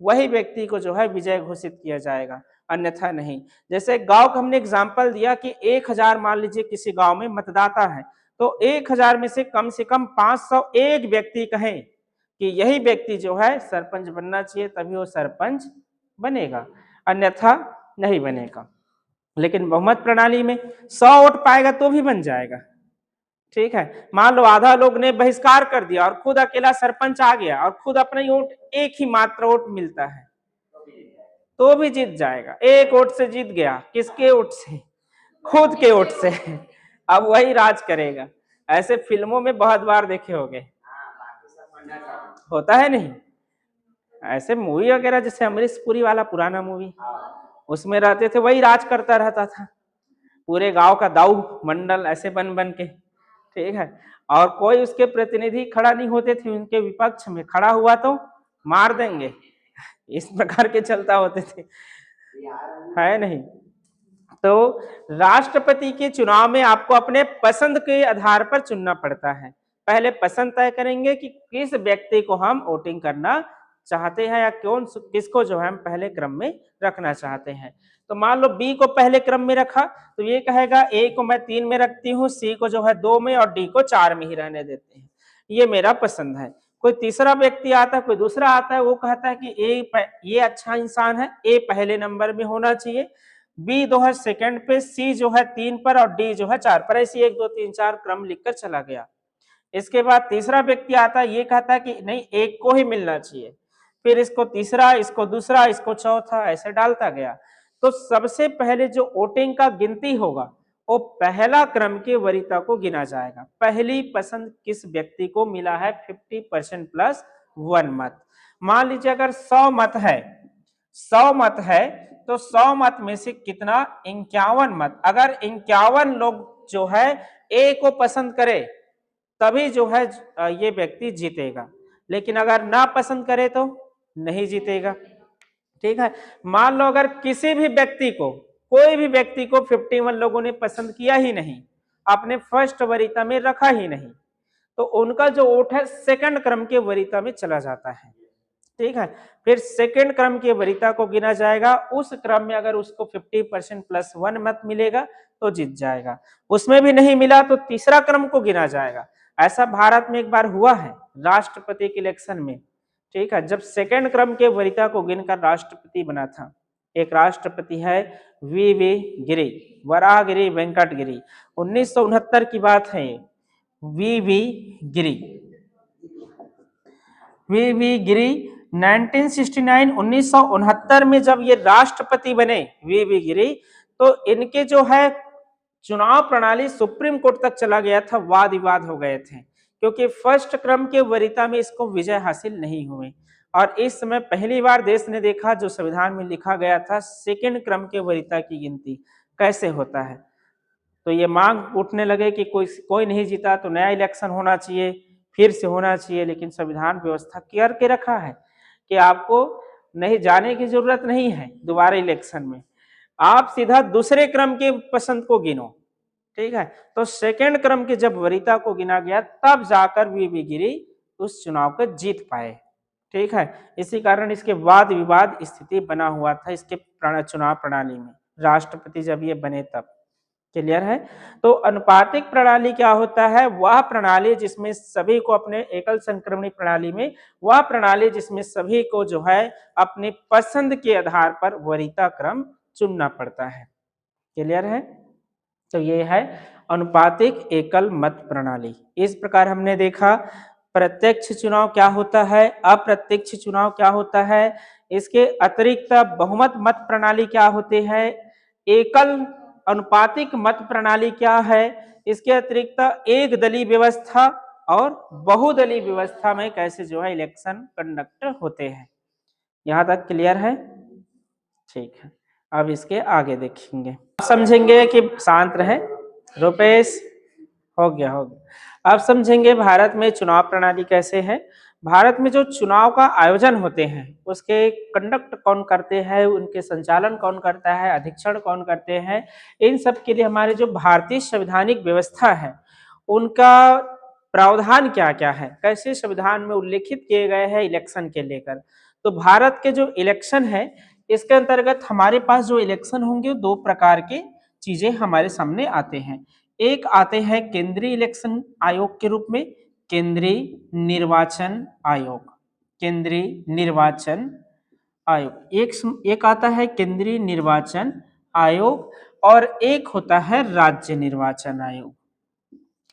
वही व्यक्ति को जो है विजय घोषित किया जाएगा, अन्यथा नहीं। जैसे गांव का हमने एग्जाम्पल दिया कि 1000 मान लीजिए किसी गांव में मतदाता है, तो 1000 में से कम 501 व्यक्ति कहें कि यही व्यक्ति जो है सरपंच बनना चाहिए, तभी वो सरपंच बनेगा, अन्यथा नहीं बनेगा। लेकिन बहुमत प्रणाली में 100 वोट पाएगा तो भी बन जाएगा, ठीक है। मान लो आधा लोग ने बहिष्कार कर दिया और खुद अकेला सरपंच आ गया और खुद अपना वोट, एक ही मात्र वोट मिलता है, तो भी जीत जाएगा। 1 वोट से जीत गया, किसके वोट से, खुद के वोट से। अब वही राज करेगा। ऐसे फिल्मों में बहुत बार देखे होंगे, होता है नहीं, ऐसे मूवी वगैरह, जैसे अमरीश पुरी वाला पुराना मूवी, उसमें रहते थे, वही राज करता रहता था, पूरे गांव का दाऊ मंडल ऐसे बन बन के, ठीक है। और कोई उसके प्रतिनिधि खड़ा नहीं होते थे उनके विपक्ष में, खड़ा हुआ तो मार देंगे, इस प्रकार के चलता होते थे, है नहीं। तो राष्ट्रपति के चुनाव में आपको अपने पसंद के आधार पर चुनना पड़ता है। पहले पसंद तय करेंगे कि किस व्यक्ति को हम वोटिंग करना चाहते हैं या कौन किसको जो है हम पहले क्रम में रखना चाहते हैं। तो मान लो बी को पहले क्रम में रखा तो ये कहेगा ए को मैं 3 में रखती हूँ, सी को जो है 2 में और डी को 4 में ही रहने देते हैं, ये मेरा पसंद है। कोई तीसरा व्यक्ति आता है, कोई दूसरा आता है, वो कहता है कि ये अच्छा इंसान है, ए पहले नंबर में होना चाहिए, बी जो है सेकंड पे, सी जो है 3 पर और डी जो है 4 पर, ऐसी 1 2 3 4 क्रम लिखकर चला गया। इसके बाद तीसरा व्यक्ति आता है, ये कहता है कि नहीं एक को ही मिलना चाहिए, फिर इसको तीसरा, इसको दूसरा, इसको चौथा, ऐसे डालता गया। तो सबसे पहले जो वोटिंग का गिनती होगा वो पहला क्रम के वरीयता को गिना जाएगा। पहली पसंद किस व्यक्ति को मिला है 50% प्लस 1 मत। मान लीजिए अगर 100 मत है, 100 मत है तो 100 मत में से कितना 51 मत, अगर 51 लोग जो है ए को पसंद करे तभी जो है ये व्यक्ति जीतेगा, लेकिन अगर ना पसंद करे तो नहीं जीतेगा। ठीक है। मान लो अगर किसी भी व्यक्ति को, कोई भी व्यक्ति को 51 लोगों ने पसंद किया ही नहीं, आपने फर्स्ट वरीयता में रखा ही नहीं, तो उनका जो वोट है सेकंड क्रम के वरीयता में चला जाता है। ठीक है। फिर सेकंड क्रम की वरीयता को गिना जाएगा, उस क्रम में अगर उसको 50% प्लस 1 मत मिलेगा तो जीत जाएगा, उसमें भी नहीं मिला तो तीसरा क्रम को गिना जाएगा। ऐसा भारत में एक बार हुआ है राष्ट्रपति के इलेक्शन में। ठीक है। जब सेकंड क्रम के वरीयता को गिनकर राष्ट्रपति बना था, एक राष्ट्रपति है वी गिरी, वराहगिरी वेंकटगिरी, 1969 की बात है। वी गिरी, वी गिरी 1969 1969 में जब ये राष्ट्रपति बने वी गिरी, तो इनके जो है चुनाव प्रणाली सुप्रीम कोर्ट तक चला गया था, वाद विवाद हो गए थे, क्योंकि फर्स्ट क्रम के वरीयता में इसको विजय हासिल नहीं हुई। और इस समय पहली बार देश ने देखा, जो संविधान में लिखा गया था, सेकंड क्रम के वरीयता की गिनती कैसे होता है। तो ये मांग उठने लगे कि कोई नहीं जीता तो नया इलेक्शन होना चाहिए, फिर से होना चाहिए, लेकिन संविधान व्यवस्था करके रखा है कि आपको नहीं जाने की जरूरत नहीं है दोबारा इलेक्शन में, आप सीधा दूसरे क्रम के पसंद को गिनो। ठीक है। तो सेकंड क्रम के जब वरीयता को गिना गया तब जाकर वी गिरी उस चुनाव को जीत पाए। ठीक है। इसी कारण इसके वाद विवाद स्थिति बना हुआ था इसके चुनाव प्रणाली में, राष्ट्रपति जब ये बने तब। क्लियर है। तो अनुपातिक प्रणाली क्या होता है, वह प्रणाली जिसमें सभी को अपने एकल संक्रमणी प्रणाली में, वह प्रणाली जिसमें सभी को जो है अपने पसंद के आधार पर वरीयता क्रम चुनना पड़ता है। क्लियर है। तो ये है अनुपातिक एकल मत प्रणाली। इस प्रकार हमने देखा प्रत्यक्ष चुनाव क्या होता है, अप्रत्यक्ष चुनाव क्या होता है, इसके अतिरिक्त बहुमत मत प्रणाली क्या होती है, एकल अनुपातिक मत प्रणाली क्या है, इसके अतिरिक्त एक दलीय व्यवस्था और बहुदलीय व्यवस्था में कैसे जो है इलेक्शन कंडक्ट होते हैं। यहां तक क्लियर है। ठीक है। अब इसके आगे देखेंगे, समझेंगे कि शांत रहे रुपेश, हो गया हो गया। अब समझेंगे भारत में चुनाव प्रणाली कैसे है। भारत में जो चुनाव का आयोजन होते हैं उसके कंडक्ट कौन करते हैं, उनके संचालन कौन करता है, अधीक्षण कौन करते हैं, इन सब के लिए हमारे जो भारतीय संवैधानिक व्यवस्था है उनका प्रावधान क्या क्या है, कैसे संविधान में उल्लेखित किए गए हैं इलेक्शन के लेकर। तो भारत के जो इलेक्शन है इसके अंतर्गत हमारे पास जो इलेक्शन होंगे दो प्रकार के चीजें हमारे सामने आते हैं। एक आते हैं केंद्रीय इलेक्शन आयोग के रूप में, केंद्रीय निर्वाचन आयोग, केंद्रीय निर्वाचन आयोग, एक आता है केंद्रीय निर्वाचन आयोग, और एक होता है राज्य निर्वाचन आयोग।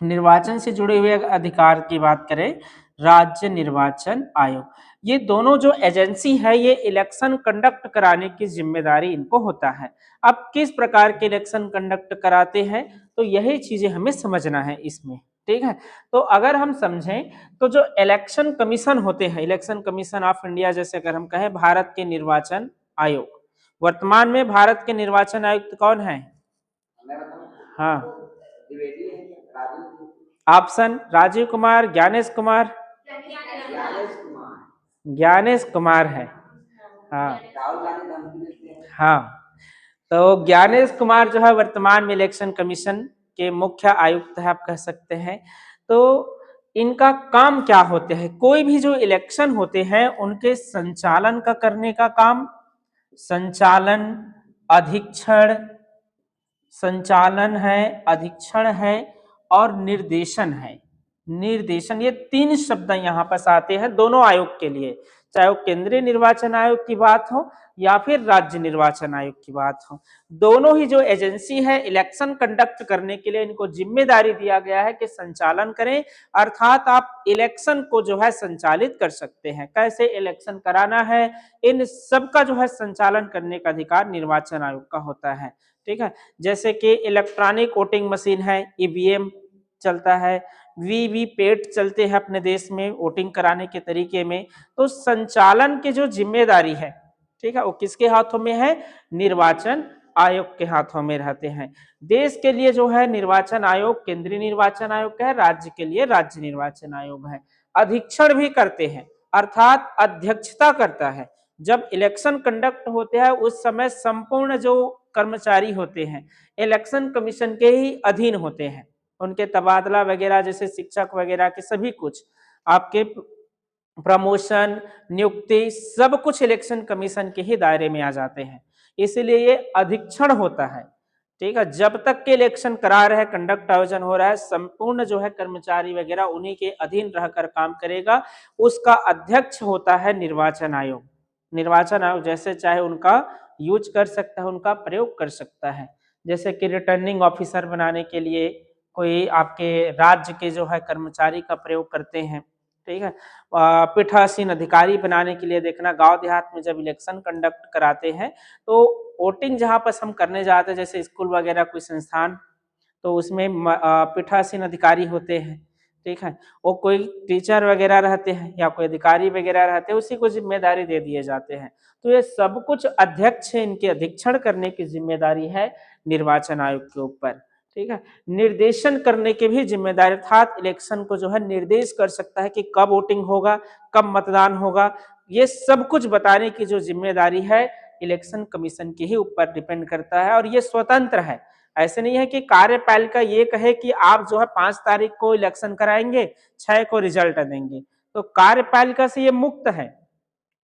निर्वाचन से जुड़े हुए अधिकार की बात करें, राज्य निर्वाचन आयोग, ये दोनों जो एजेंसी है ये इलेक्शन कंडक्ट कराने की जिम्मेदारी इनको होता है। अब किस प्रकार के इलेक्शन कंडक्ट कराते हैं तो यही चीजें हमें समझना है इसमें। ठीक है। तो अगर हम समझें तो जो इलेक्शन कमीशन होते हैं, इलेक्शन कमीशन ऑफ इंडिया, जैसे अगर हम कहें भारत के निर्वाचन आयोग, वर्तमान में भारत के निर्वाचन आयुक्त कौन है? हाँ, ऑप्शन राजीव कुमार, ज्ञानेश कुमार, ज्ञानेश कुमार है। हाँ हाँ, तो ज्ञानेश कुमार जो है वर्तमान में इलेक्शन कमीशन के मुख्य आयुक्त है, आप कह सकते हैं। तो इनका काम क्या होते हैं, कोई भी जो इलेक्शन होते हैं उनके संचालन का करने का काम, संचालन, अधीक्षण, संचालन है, अधीक्षण है और निर्देशन है। निर्देशन, ये तीन शब्द यहाँ पर आते हैं दोनों आयोग के लिए, चाहे वो केंद्रीय निर्वाचन आयोग की बात हो या फिर राज्य निर्वाचन आयोग की बात हो। दोनों ही जो एजेंसी है इलेक्शन कंडक्ट करने के लिए इनको जिम्मेदारी दिया गया है कि संचालन करें, अर्थात आप इलेक्शन को जो है संचालित कर सकते हैं, कैसे इलेक्शन कराना है, इन सब का जो है संचालन करने का अधिकार निर्वाचन आयोग का होता है। ठीक है, जैसे कि इलेक्ट्रॉनिक वोटिंग मशीन है, ईवीएम चलता है, वीवीपैट चलते हैं अपने देश में वोटिंग कराने के तरीके में। तो संचालन की जो जिम्मेदारी है, ठीक है, वो किसके हाथों में है, निर्वाचन आयोग के हाथों में रहते हैं। देश के लिए जो है निर्वाचन आयोग केंद्रीय निर्वाचन आयोग है, राज्य के लिए राज्य निर्वाचन आयोग है। अधीक्षण भी करते हैं, अर्थात अध्यक्षता करता है। जब इलेक्शन कंडक्ट होते हैं उस समय संपूर्ण जो कर्मचारी होते हैं इलेक्शन कमीशन के ही अधीन होते हैं, उनके तबादला वगैरह जैसे शिक्षक वगैरह के सभी कुछ आपके प्रमोशन, नियुक्ति, सब कुछ इलेक्शन कमीशन के ही दायरे में आ जाते हैं, इसलिए ये अधीक्षण होता है। ठीक है, जब तक के इलेक्शन करा रहे, कंडक्ट आयोजन हो रहा है, संपूर्ण जो है कर्मचारी वगैरह उन्हीं के अधीन रहकर काम करेगा। उसका अध्यक्ष होता है निर्वाचन आयोग। निर्वाचन आयोग जैसे चाहे उनका यूज कर सकता है, उनका प्रयोग कर सकता है। जैसे कि रिटर्निंग ऑफिसर बनाने के लिए कोई आपके राज्य के जो है कर्मचारी का प्रयोग करते हैं। ठीक है, पीठासीन अधिकारी बनाने के लिए देखना, गांव देहात में जब इलेक्शन कंडक्ट कराते हैं तो वोटिंग जहां पर हम करने जाते हैं जैसे स्कूल वगैरह कोई संस्थान, तो उसमें पीठासीन अधिकारी होते हैं। ठीक है, वो कोई टीचर वगैरह रहते हैं या कोई अधिकारी वगैरह रहते हैं, उसी को जिम्मेदारी दे दिए जाते हैं। तो ये सब कुछ अध्यक्ष है, इनके अधीक्षण करने की जिम्मेदारी है निर्वाचन आयोग के ऊपर। ठीक है, निर्देशन करने की भी जिम्मेदारी, अर्थात इलेक्शन को जो है निर्देश कर सकता है कि कब वोटिंग होगा, कब मतदान होगा, ये सब कुछ बताने की जो जिम्मेदारी है इलेक्शन कमीशन के ही ऊपर डिपेंड करता है और ये स्वतंत्र है। ऐसे नहीं है कि कार्यपालिका ये कहे कि आप जो है 5 तारीख को इलेक्शन कराएंगे, 6 को रिजल्ट देंगे, तो कार्यपालिका से ये मुक्त है।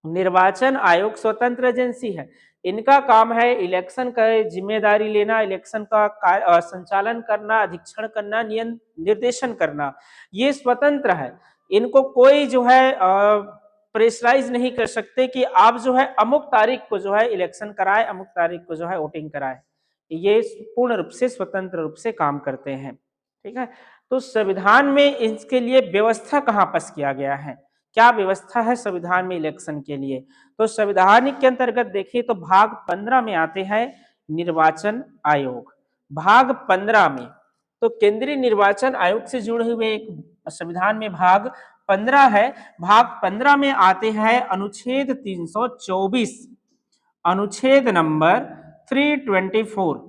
निर्वाचन आयोग स्वतंत्र एजेंसी है, इनका काम है इलेक्शन का जिम्मेदारी लेना, इलेक्शन का संचालन करना, अधीक्षण करना, निर्देशन करना, ये स्वतंत्र है। इनको कोई जो है प्रेशराइज नहीं कर सकते कि आप जो है अमुक तारीख को जो है इलेक्शन कराए, अमुक तारीख को जो है वोटिंग कराए। ये पूर्ण रूप से स्वतंत्र रूप से काम करते हैं। ठीक है, तो संविधान में इसके लिए व्यवस्था कहाँ पास किया गया है, क्या व्यवस्था है संविधान में इलेक्शन के लिए, तो संविधान के अंतर्गत देखिए तो भाग 15 में आते हैं निर्वाचन आयोग। भाग 15 में तो केंद्रीय निर्वाचन आयोग से जुड़े हुए एक संविधान में भाग 15 है। भाग 15 में आते हैं अनुच्छेद 324, अनुच्छेद नंबर 324।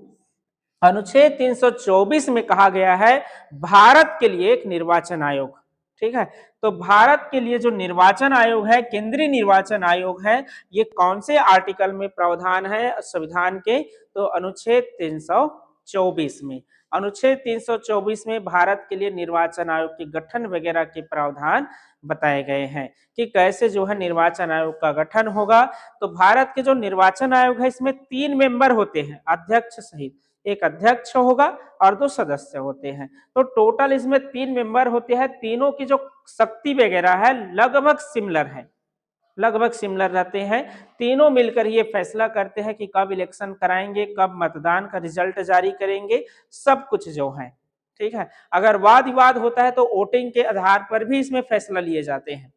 अनुच्छेद 324 में कहा गया है भारत के लिए एक निर्वाचन आयोग। ठीक है, तो भारत के लिए जो निर्वाचन आयोग है, केंद्रीय निर्वाचन आयोग है, ये कौन से आर्टिकल में प्रावधान है संविधान के, तो अनुच्छेद 324 में। अनुच्छेद 324 में भारत के लिए निर्वाचन आयोग के गठन वगैरह के प्रावधान बताए गए हैं कि कैसे जो है निर्वाचन आयोग का गठन होगा। तो भारत के जो निर्वाचन आयोग है इसमें 3 मेंबर होते हैं अध्यक्ष सहित, एक अध्यक्ष होगा और 2 सदस्य होते हैं। तो टोटल इसमें 3 मेंबर होते हैं, तीनों की जो शक्ति वगैरह है लगभग सिमिलर है, लगभग सिमिलर रहते हैं। तीनों मिलकर ये फैसला करते हैं कि कब इलेक्शन कराएंगे, कब मतदान का रिजल्ट जारी करेंगे, सब कुछ जो है। ठीक है, अगर वाद विवाद होता है तो वोटिंग के आधार पर भी इसमें फैसला लिए जाते हैं।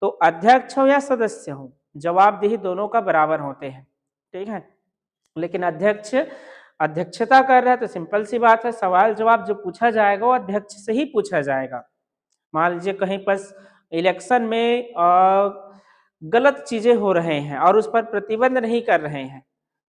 तो अध्यक्ष हो या सदस्य हो, जवाबदेही दोनों का बराबर होते हैं। ठीक है, लेकिन अध्यक्ष अध्यक्षता कर रहा है तो सिंपल सी बात है, सवाल जवाब जो पूछा जाएगा वो अध्यक्ष से ही पूछा जाएगा। मान लीजिए कहीं पर इलेक्शन में गलत चीजें हो रहे हैं और उस पर प्रतिबंध नहीं कर रहे हैं,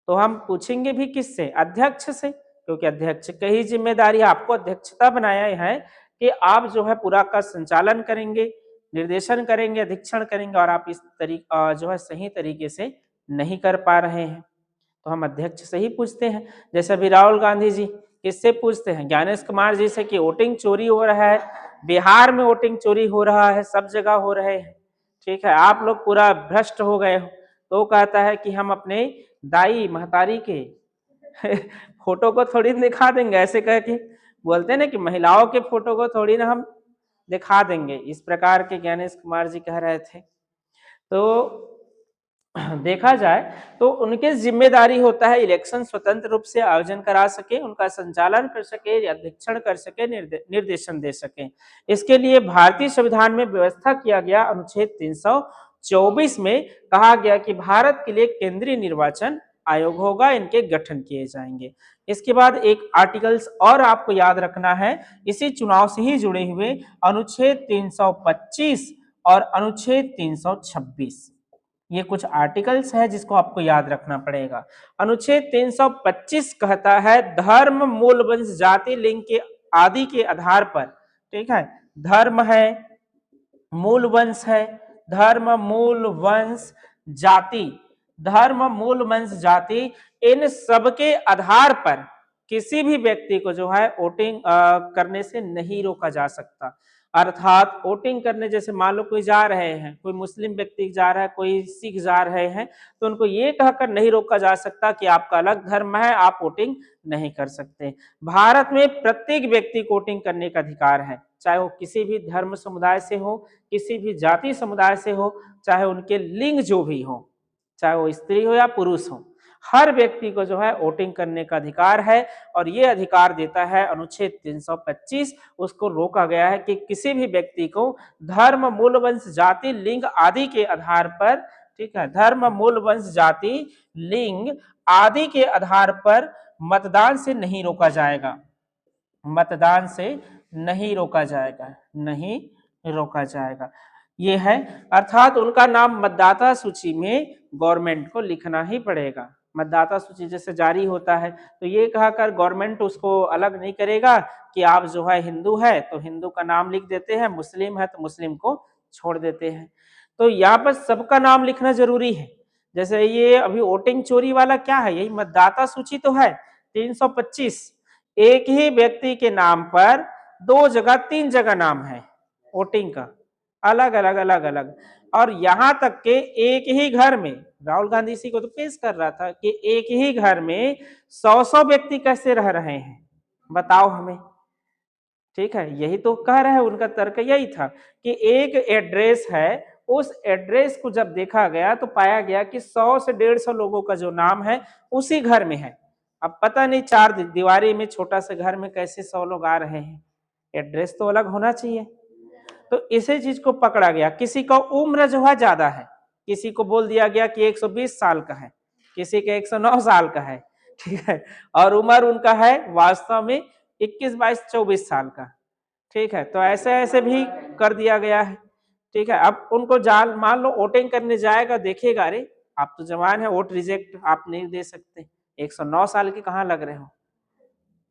तो हम पूछेंगे भी किससे, अध्यक्ष से, क्योंकि अध्यक्ष की ही जिम्मेदारी, आपको अध्यक्षता बनाया है कि आप जो है पूरा का संचालन करेंगे, निर्देशन करेंगे, अधीक्षण करेंगे और आप इस जो है सही तरीके से नहीं कर पा रहे हैं। तो हम अध्यक्ष से ही पूछते हैं। जैसे अभी राहुल गांधी जी किससे पूछते हैं? ज्ञानेश कुमार जी से कि वोटिंग चोरी हो रहा है, बिहार में वोटिंग चोरी हो रहा है, सब जगह हो रहे हैं, ठीक है, आप लोग पूरा भ्रष्ट हो गए हो। तो कहता है कि हम अपने दाई महतारी के फोटो को थोड़ी दिखा देंगे, ऐसे कह के बोलते हैं ना कि महिलाओं के फोटो को थोड़ी ना हम दिखा देंगे, इस प्रकार के ज्ञानेश कुमार जी कह रहे थे। तो देखा जाए तो उनकी जिम्मेदारी होता है इलेक्शन स्वतंत्र रूप से आयोजन करा सके, उनका संचालन कर सके, अधीक्षण कर सके, निर्देशन दे सके। इसके लिए भारतीय संविधान में व्यवस्था किया गया, अनुच्छेद 324 में कहा गया कि भारत के लिए केंद्रीय निर्वाचन आयोग होगा, इनके गठन किए जाएंगे। इसके बाद एक आर्टिकल्स और आपको याद रखना है, इसी चुनाव से ही जुड़े हुए अनुच्छेद 325 और अनुच्छेद 326, ये कुछ आर्टिकल्स है जिसको आपको याद रखना पड़ेगा। अनुच्छेद 325 कहता है धर्म, मूल वंश, जाति, लिंग के आदि के आधार पर, ठीक है, धर्म है, मूल वंश है, धर्म, मूल वंश, जाति, धर्म, मूल वंश, जाति, इन सबके आधार पर किसी भी व्यक्ति को जो है वोटिंग करने से नहीं रोका जा सकता। अर्थात वोटिंग करने, जैसे मान लो कोई जा रहे हैं, कोई मुस्लिम व्यक्ति जा रहा है, कोई सिख जा रहे हैं, तो उनको ये कहकर नहीं रोका जा सकता कि आपका अलग धर्म है, आप वोटिंग नहीं कर सकते। भारत में प्रत्येक व्यक्ति को वोटिंग करने का अधिकार है, चाहे वो किसी भी धर्म समुदाय से हो, किसी भी जाति समुदाय से हो, चाहे उनके लिंग जो भी हो, चाहे वो स्त्री हो या पुरुष हो, हर व्यक्ति को जो है वोटिंग करने का अधिकार है। और ये अधिकार देता है अनुच्छेद 325। उसको रोका गया है कि किसी भी व्यक्ति को धर्म, मूल वंश, जाति, लिंग आदि के आधार पर, ठीक है, धर्म, मूल वंश, जाति, लिंग आदि के आधार पर मतदान से नहीं रोका जाएगा, मतदान से नहीं रोका जाएगा, नहीं रोका जाएगा। ये है, अर्थात उनका नाम मतदाता सूची में गवर्नमेंट को लिखना ही पड़ेगा। मतदाता सूची जैसे जारी होता है तो ये कहकर गवर्नमेंट उसको अलग नहीं करेगा कि आप जो है हिंदू है तो हिंदू का नाम लिख देते हैं, मुस्लिम है तो मुस्लिम को छोड़ देते हैं। तो यहाँ पर सबका नाम लिखना जरूरी है। जैसे ये अभी वोटिंग चोरी वाला क्या है, यही मतदाता सूची तो है 325, एक ही व्यक्ति के नाम पर 2 जगह 3 जगह नाम है वोटिंग का, अलग अलग अलग अलग। और यहां तक के एक ही घर में, राहुल गांधी इसी को तो पेश कर रहा था कि एक ही घर में 100 व्यक्ति कैसे रह रहे हैं, बताओ हमें, ठीक है, यही तो कह रहे हैं, उनका तर्क यही था कि एक एड्रेस है, उस एड्रेस को जब देखा गया तो पाया गया कि 100 से 150 लोगों का जो नाम है उसी घर में है। अब पता नहीं 4 दीवारी में छोटा सा घर में कैसे 100 लोग आ रहे हैं, एड्रेस तो अलग होना चाहिए। तो इसी चीज को पकड़ा गया। किसी का उम्र जो है ज्यादा है, किसी को बोल दिया गया कि 120 साल का है, किसी का 109 साल का है, ठीक है, और उम्र उनका है वास्तव में 21, 22, 24 साल का, ठीक है, तो ऐसे ऐसे भी कर दिया गया है, ठीक है। अब उनको जान, मान लो वोटिंग करने जाएगा, देखेगा अरे आप तो जवान है, वोट रिजेक्ट आप नहीं दे सकते, 109 साल के कहाँ लग रहे हो,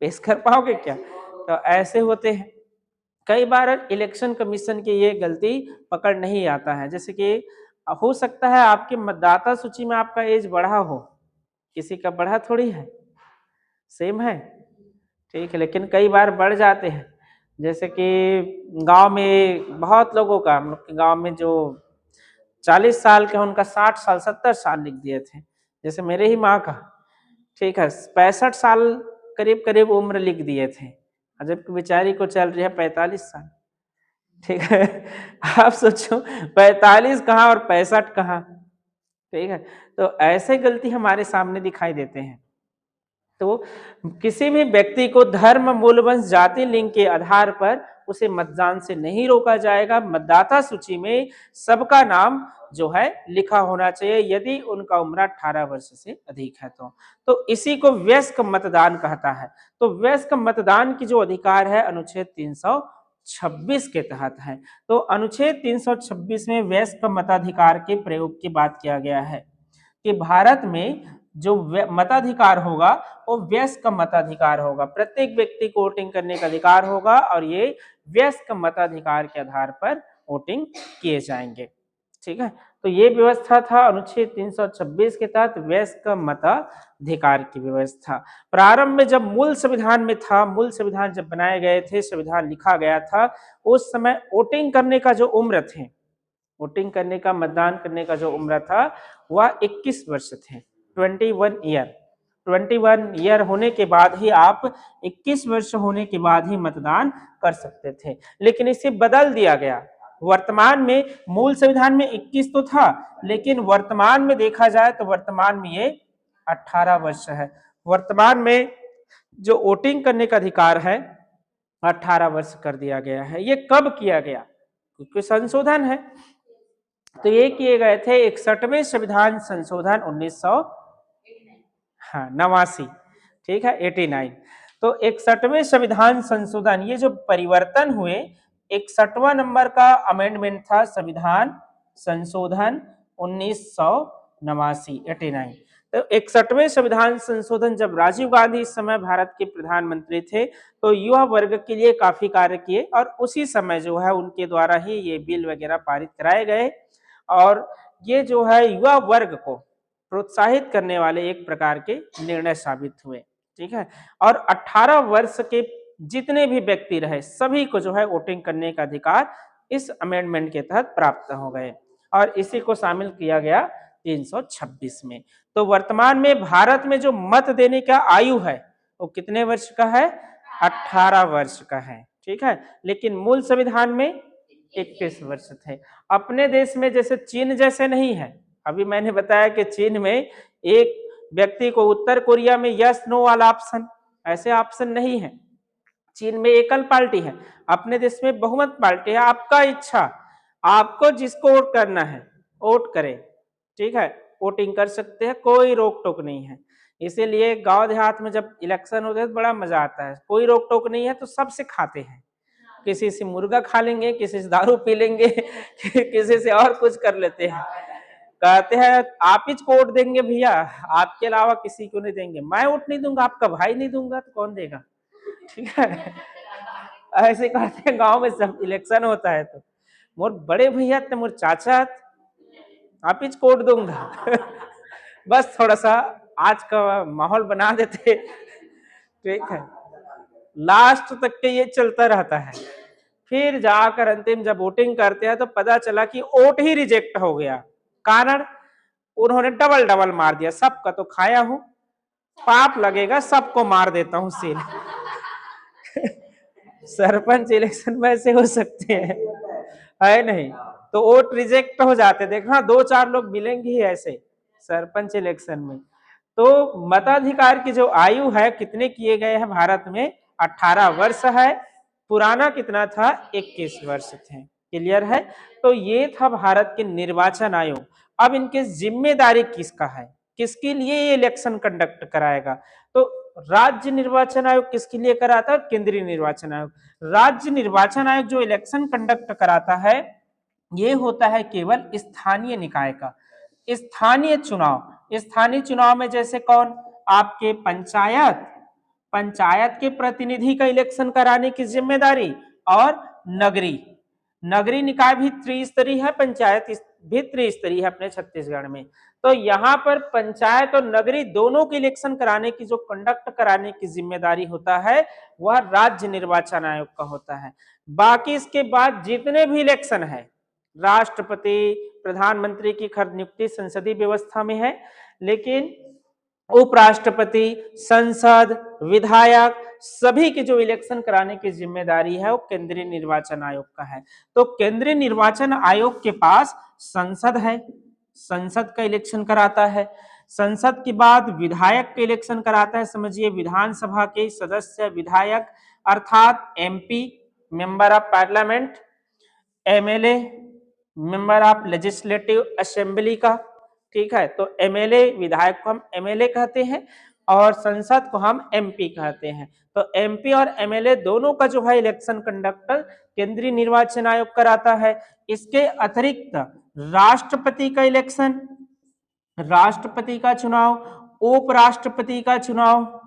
पेश कर पाओगे क्या? तो ऐसे होते हैं। कई बार इलेक्शन कमीशन की ये गलती पकड़ नहीं आता है, जैसे कि हो सकता है आपके मतदाता सूची में आपका एज बढ़ा हो, किसी का बढ़ा थोड़ी है, सेम है, ठीक है, लेकिन कई बार बढ़ जाते हैं। जैसे कि गांव में बहुत लोगों का, हम लोग के गांव में जो 40 साल के उनका 60 साल 70 साल लिख दिए थे, जैसे मेरे ही माँ का, ठीक है, 65 साल करीब करीब उम्र लिख दिए थे, जबकि बेचारी को चल रही है 45 साल, ठीक है। आप सोचो 45 कहाँ और 65 कहाँ, ठीक है। तो ऐसे गलती हमारे सामने दिखाई देते हैं। तो किसी भी व्यक्ति को धर्म, मूल वंश, जाति, लिंग के आधार पर उसे मतदान से नहीं रोका जाएगा। मतदाता सूची में सबका नाम जो है लिखा होना चाहिए यदि उनका उम्र 18 वर्ष से अधिक है तो इसी को वयस्क मतदान कहता है। तो वयस्क मतदान की जो अधिकार है अनुच्छेद 326 के तहत है। तो अनुच्छेद 326 में वयस्क मताधिकार के प्रयोग की बात किया गया है कि भारत में जो मताधिकार होगा वो वयस्क मताधिकार होगा। प्रत्येक व्यक्ति को वोटिंग करने का अधिकार होगा और ये वयस्क मताधिकार के आधार पर वोटिंग किए जाएंगे। ठीक है, तो ये व्यवस्था था अनुच्छेद 326 के तहत वयस्क मताधिकार की व्यवस्था। प्रारंभ में जब मूल संविधान में था, मूल संविधान जब बनाए गए थे, संविधान लिखा गया था, उस समय वोटिंग करने का जो उम्र थे, वोटिंग करने का, मतदान करने का जो उम्र था वह 21 वर्ष थे, 21 ईयर। 21 ईयर होने के बाद ही आप 21 वर्ष होने के बाद ही मतदान कर सकते थे, लेकिन इसे बदल दिया गया। वर्तमान में मूल संविधान में 21 तो था, लेकिन वर्तमान में देखा जाए तो वर्तमान में ये 18 वर्ष है। वर्तमान में जो वोटिंग करने का अधिकार है 18 वर्ष कर दिया गया है। ये कब किया गया? क्योंकि संशोधन है, तो ये किए गए थे 61वें संविधान संशोधन 1989। ठीक है, 89। तो 61वें संविधान संशोधन, ये जो परिवर्तन हुए, 61वां नंबर का अमेंडमेंट था संविधान संशोधन 1989, 89। तो 61वें संविधान संशोधन जब राजीव गांधी इस समय भारत के प्रधानमंत्री थे, तो युवा वर्ग के लिए काफी कार्य किए और उसी समय जो है उनके द्वारा ही ये बिल वगैरह पारित कराए गए और ये जो है युवा वर्ग को प्रोत्साहित करने वाले एक प्रकार के निर्णय साबित हुए। ठीक है, और 18 वर्ष के जितने भी व्यक्ति रहे सभी को जो है वोटिंग करने का अधिकार इस अमेंडमेंट के तहत प्राप्त हो गए और इसी को शामिल किया गया 326 में। तो वर्तमान में भारत में जो मत देने का आयु है वो कितने वर्ष का है? 18 वर्ष का है। ठीक है, लेकिन मूल संविधान में 21 वर्ष थे। अपने देश में जैसे चीन जैसे नहीं है। अभी मैंने बताया कि चीन में एक व्यक्ति को उत्तर कोरिया में यस नो वाला ऑप्शन, ऐसे ऑप्शन नहीं है। चीन में एकल पार्टी है, अपने देश में बहुमत पार्टी है। आपका इच्छा, आपको जिसको वोट करना है वोट करें। ठीक है, वोटिंग कर सकते हैं, कोई रोक टोक नहीं है। इसीलिए गांव देहात में जब इलेक्शन होते हैं तो बड़ा मजा आता है, कोई रोक टोक नहीं है तो सबसे खाते हैं। किसी से मुर्गा खा लेंगे, किसी से दारू पी लेंगे किसी से और कुछ कर लेते हैं। कहते हैं आप ही को वोट देंगे भैया, आपके अलावा किसी को नहीं देंगे। मैं वोट नहीं दूंगा, आपका भाई नहीं दूंगा तो कौन देगा? ठीक है, ऐसे करते हैं गांव में सब इलेक्शन होता है तो मोर बड़े भैया तो मोर चाचा आप ही को वोट दूंगा बस थोड़ा सा आज का माहौल बना देते। ठीक है, लास्ट तक के ये चलता रहता है। फिर जाकर अंतिम जब वोटिंग करते हैं तो पता चला कि वोट ही रिजेक्ट हो गया। कारण उन्होंने डबल डबल मार दिया। सबका तो खाया हूं, पाप लगेगा, सबको मार देता हूं सील सरपंच इलेक्शन में ऐसे हो सकते हैं, है नहीं? तो वोट रिजेक्ट हो जाते। देखना 2-4 लोग मिलेंगे ही ऐसे सरपंच इलेक्शन में। तो मताधिकार की जो आयु है, कितने किए गए हैं भारत में? 18 वर्ष है। पुराना कितना था? 21 वर्ष थे। क्लियर है? तो ये था भारत के निर्वाचन आयोग। अब इनकी जिम्मेदारी किसका है, किसके लिए ये इलेक्शन कंडक्ट कराएगा? तो राज्य निर्वाचन आयोग किसके लिए कराता है? केंद्रीय निर्वाचन आयोग। राज्य निर्वाचन आयोग जो इलेक्शन कंडक्ट कराता है ये होता है केवल स्थानीय निकाय का। स्थानीय चुनाव, स्थानीय चुनाव में जैसे कौन? आपके पंचायत, पंचायत के प्रतिनिधि का इलेक्शन कराने की जिम्मेदारी, और नगरी, नगरीय निकाय भी त्रिस्तरीय है, पंचायत भी त्रिस्तरीय है अपने छत्तीसगढ़ में। तो यहाँ पर पंचायत और नगरी दोनों के इलेक्शन कराने की, जो कंडक्ट कराने की जिम्मेदारी होता है वह राज्य निर्वाचन आयोग का होता है। बाकी इसके बाद जितने भी इलेक्शन है, राष्ट्रपति, प्रधानमंत्री की खर नियुक्ति संसदीय व्यवस्था में है, लेकिन उपराष्ट्रपति, संसद, विधायक, सभी के जो इलेक्शन कराने की जिम्मेदारी है वो केंद्रीय निर्वाचन आयोग का है। तो केंद्रीय निर्वाचन आयोग के पास संसद है, संसद का इलेक्शन कराता है। संसद के बाद विधायक का इलेक्शन कराता है। समझिए विधानसभा के सदस्य विधायक अर्थात MP, member of parliament, MLA, member of legislative assembly का। ठीक है, तो एमएलए, विधायक को हम एमएलए कहते हैं और संसद को हम एमपी कहते हैं। तो एमपी और एमएलए दोनों का जो है इलेक्शन कंडक्टर केंद्रीय निर्वाचन आयोग कराता है। इसके अतिरिक्त राष्ट्रपति का इलेक्शन, राष्ट्रपति का चुनाव, उपराष्ट्रपति का चुनाव,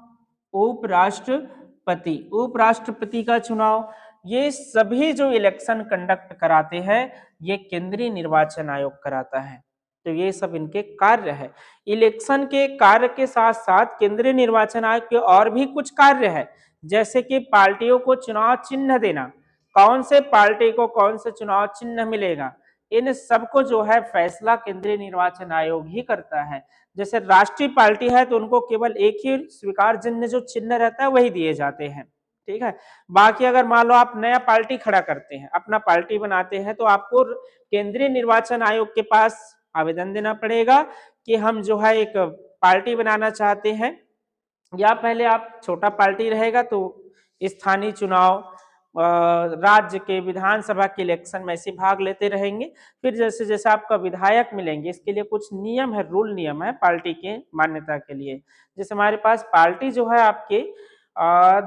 उपराष्ट्रपति का चुनाव, ये सभी जो इलेक्शन कंडक्ट कराते हैं ये केंद्रीय निर्वाचन आयोग कराता है। तो ये सब इनके कार्य है। इलेक्शन के कार्य के साथ साथ केंद्रीय निर्वाचन आयोग के और भी कुछ कार्य है, जैसे कि पार्टियों को चुनाव चिन्ह देना, कौन से पार्टी को कौन से चुनाव चिन्ह मिलेगा, इन सबको जो है फैसला केंद्रीय निर्वाचन आयोग ही करता है। जैसे राष्ट्रीय पार्टी है तो उनको केवल एक ही स्वीकार जन्य जो चिन्ह रहता है वही दिए जाते हैं, ठीक है। बाकी अगर मान लो आप नया पार्टी खड़ा करते हैं, अपना पार्टी बनाते हैं, तो आपको केंद्रीय निर्वाचन आयोग के पास आवेदन देना पड़ेगा कि हम जो है एक पार्टी बनाना चाहते हैं, या पहले आप छोटा पार्टी रहेगा तो स्थानीय चुनाव, राज्य के विधानसभा के इलेक्शन में ऐसे भाग लेते रहेंगे। फिर जैसे जैसे आपका विधायक मिलेंगे, इसके लिए कुछ नियम है, रूल नियम है पार्टी के मान्यता के लिए। जैसे हमारे पास पार्टी जो है आपके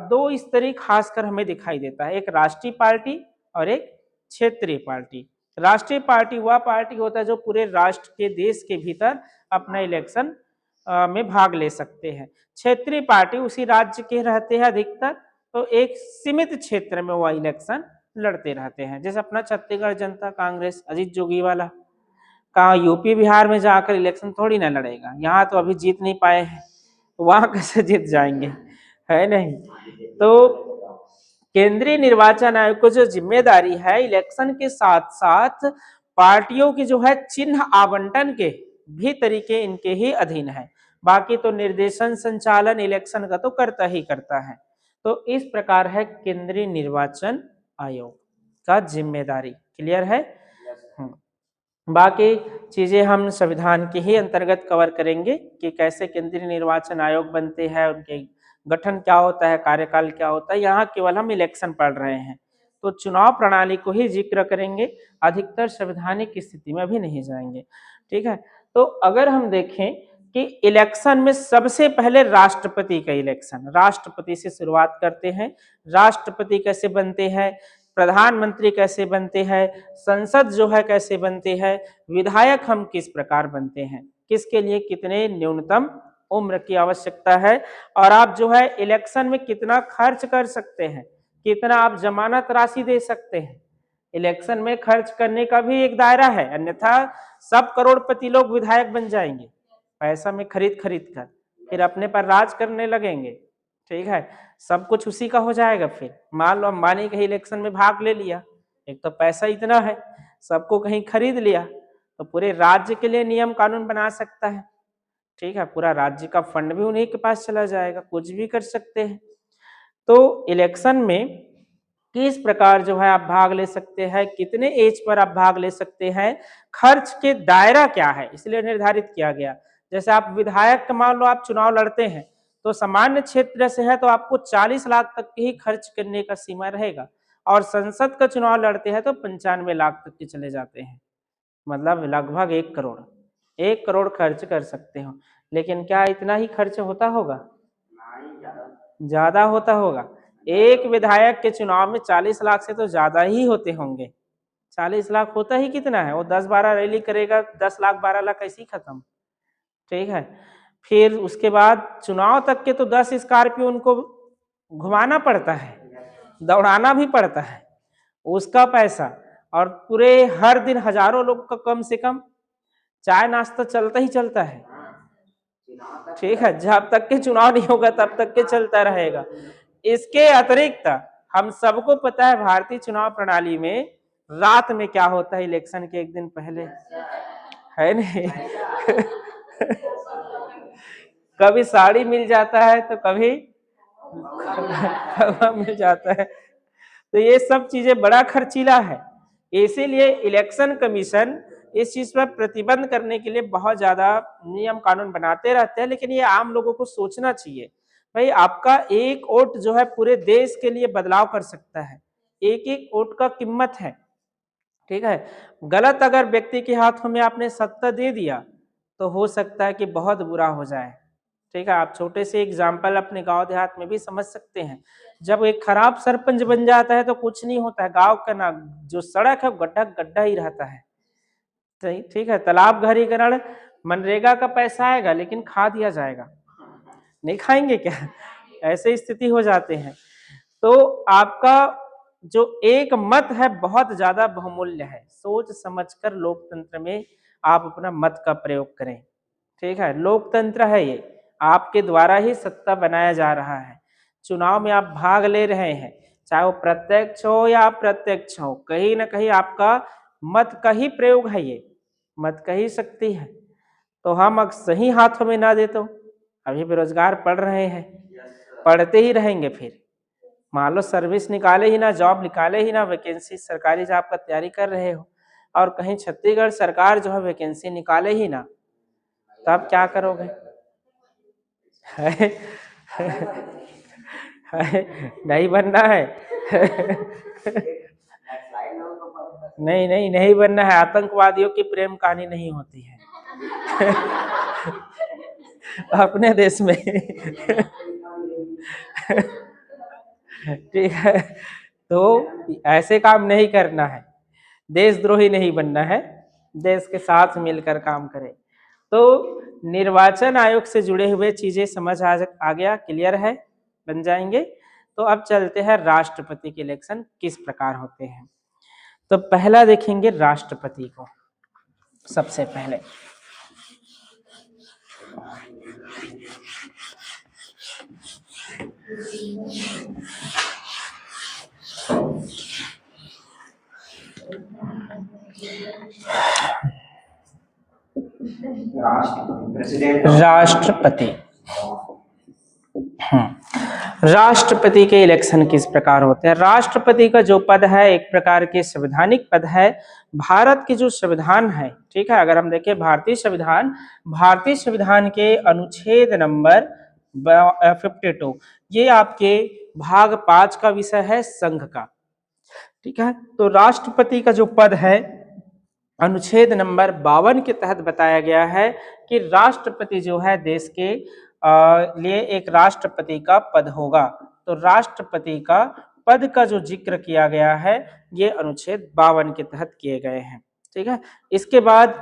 दो स्तरीय खासकर हमें दिखाई देता है, एक राष्ट्रीय पार्टी और एक क्षेत्रीय पार्टी। राष्ट्रीय पार्टी वह पार्टी होता है जो पूरे राष्ट्र के देश के भीतर अपना इलेक्शन में भाग ले सकते हैं। क्षेत्रीय पार्टी उसी राज्य के रहते हैं अधिकतर, तो एक सीमित क्षेत्र में वह इलेक्शन लड़ते रहते हैं। जैसे अपना छत्तीसगढ़ जनता कांग्रेस अजीत जोगी वाला, कहा यूपी बिहार में जाकर इलेक्शन थोड़ी ना लड़ेगा, यहाँ तो अभी जीत नहीं पाए हैं, वहां कैसे जीत जाएंगे, है नहीं। तो केंद्रीय निर्वाचन आयोग को जो जिम्मेदारी है इलेक्शन के साथ साथ पार्टियों की जो है चिन्ह आवंटन के भी तरीके इनके ही अधीन है। बाकी तो निर्देशन संचालन इलेक्शन का तो करता ही करता है। तो इस प्रकार है केंद्रीय निर्वाचन आयोग का जिम्मेदारी। क्लियर है? बाकी चीजें हम संविधान के ही अंतर्गत कवर करेंगे कि कैसे केंद्रीय निर्वाचन आयोग बनते हैं, उनके गठन क्या होता है, कार्यकाल क्या होता है। यहाँ केवल हम इलेक्शन पढ़ रहे हैं, तो चुनाव प्रणाली को ही जिक्र करेंगे, अधिकतर संवैधानिक स्थिति में भी नहीं जाएंगे, ठीक है। तो अगर हम देखें कि इलेक्शन में सबसे पहले राष्ट्रपति का इलेक्शन, राष्ट्रपति से शुरुआत करते हैं। राष्ट्रपति कैसे बनते हैं, प्रधानमंत्री कैसे बनते हैं, संसद जो है कैसे बनते हैं, विधायक हम किस प्रकार बनते हैं, किसके लिए कितने न्यूनतम उम्र की आवश्यकता है, और आप जो है इलेक्शन में कितना खर्च कर सकते हैं, कितना आप जमानत राशि दे सकते हैं। इलेक्शन में खर्च करने का भी एक दायरा है, अन्यथा सब करोड़पति लोग विधायक बन जाएंगे, पैसा में खरीद कर फिर अपने पर राज करने लगेंगे, ठीक है। सब कुछ उसी का हो जाएगा। फिर मान लो अंबानी कहीं इलेक्शन में भाग ले लिया, एक तो पैसा इतना है, सबको कहीं खरीद लिया, तो पूरे राज्य के लिए नियम कानून बना सकता है, ठीक है। पूरा राज्य का फंड भी उन्हीं के पास चला जाएगा, कुछ भी कर सकते हैं। तो इलेक्शन में किस प्रकार जो है आप भाग ले सकते हैं, कितने एज पर आप भाग ले सकते हैं, खर्च के दायरा क्या है, इसलिए निर्धारित किया गया। जैसे आप विधायक का मान लो आप चुनाव लड़ते हैं, तो सामान्य क्षेत्र से है तो आपको 40 लाख तक की ही खर्च करने का सीमा रहेगा, और संसद का चुनाव लड़ते हैं तो 95 लाख तक के चले जाते हैं, मतलब लगभग 1 करोड़, 1 करोड़ खर्च कर सकते हो। लेकिन क्या इतना ही खर्च होता होगा? ज्यादा होता होगा। एक विधायक के चुनाव में 40 लाख से तो ज्यादा ही होते होंगे। 40 लाख होता ही कितना है, वो 10-12 रैली करेगा, 10 लाख 12 लाख ऐसे ही खत्म, ठीक है। फिर उसके बाद चुनाव तक के तो 10 स्कॉर्पियो उनको घुमाना पड़ता है, दौड़ाना भी पड़ता है, उसका पैसा, और पूरे हर दिन हजारों लोग का कम से कम चाय नाश्ता चलता ही चलता है, ठीक है। जब तक के चुनाव नहीं होगा तब तक के चलता रहेगा। इसके अतिरिक्त हम सबको पता है भारतीय चुनाव प्रणाली में रात में क्या होता है, इलेक्शन के एक दिन पहले, है नहीं? कभी साड़ी मिल जाता है तो कभी कवा मिल जाता है, तो ये सब चीजें बड़ा खर्चीला है। इसीलिए इलेक्शन कमीशन इस चीज पर प्रतिबंध करने के लिए बहुत ज्यादा नियम कानून बनाते रहते हैं, लेकिन ये आम लोगों को सोचना चाहिए, भाई आपका एक वोट जो है पूरे देश के लिए बदलाव कर सकता है, एक एक वोट का कीमत है, ठीक है। गलत अगर व्यक्ति के हाथों में आपने सत्ता दे दिया तो हो सकता है कि बहुत बुरा हो जाए, ठीक है। आप छोटे से एग्जाम्पल अपने गांव देहात में भी समझ सकते हैं। जब एक खराब सरपंच बन जाता है तो कुछ नहीं होता है, गांव का ना जो सड़क है गड्ढा गड्ढा ही रहता है, ठीक है। तालाब घरीकरण मनरेगा का पैसा आएगा लेकिन खा दिया जाएगा, नहीं खाएंगे क्या? ऐसे स्थिति हो जाते हैं। तो आपका जो एक मत है बहुत ज्यादा बहुमूल्य है, सोच समझकर लोकतंत्र में आप अपना मत का प्रयोग करें। ठीक है, लोकतंत्र है ये, आपके द्वारा ही सत्ता बनाया जा रहा है। चुनाव में आप भाग ले रहे हैं, चाहे वो प्रत्यक्ष हो या अप्रत्यक्ष हो, कहीं ना कहीं आपका मत का ही प्रयोग है, ये मत का ही शक्ति है। तो हम अगर सही हाथों में ना दे तो अभी बेरोजगार पढ़ रहे हैं, पढ़ते ही रहेंगे, फिर मान लो सर्विस निकाले ही ना, जॉब निकाले ही ना, वैकेंसी सरकारी जॉब का तैयारी कर रहे हो और कहीं छत्तीसगढ़ सरकार जो है वैकेंसी निकाले ही ना, तब क्या करोगे? नहीं बनना है। नहीं नहीं नहीं बनना है, आतंकवादियों की प्रेम कहानी नहीं होती है। अपने देश में। ठीक है, तो ऐसे काम नहीं करना है, देशद्रोही नहीं बनना है, देश के साथ मिलकर काम करें। तो निर्वाचन आयोग से जुड़े हुए चीजें समझ आ गया, क्लियर है, बन जाएंगे। तो अब चलते हैं राष्ट्रपति के इलेक्शन किस प्रकार होते हैं। तो पहला देखेंगे राष्ट्रपति को। सबसे पहले राष्ट्रपति, राष्ट्रपति के इलेक्शन किस प्रकार होते हैं। राष्ट्रपति का जो पद है एक प्रकार के संवैधानिक पद है। भारत की जो संविधान है, ठीक है, अगर हम देखें भारतीय संविधान के अनुच्छेद नंबर 52, ये आपके भाग 5 का विषय है, संघ का। ठीक है, तो राष्ट्रपति का जो पद है अनुच्छेद नंबर 52 के तहत बताया गया है कि राष्ट्रपति जो है देश के लिए एक राष्ट्रपति का पद होगा। तो राष्ट्रपति का पद का जो जिक्र किया गया है ये अनुच्छेद 52 के तहत किए गए हैं। ठीक है, इसके बाद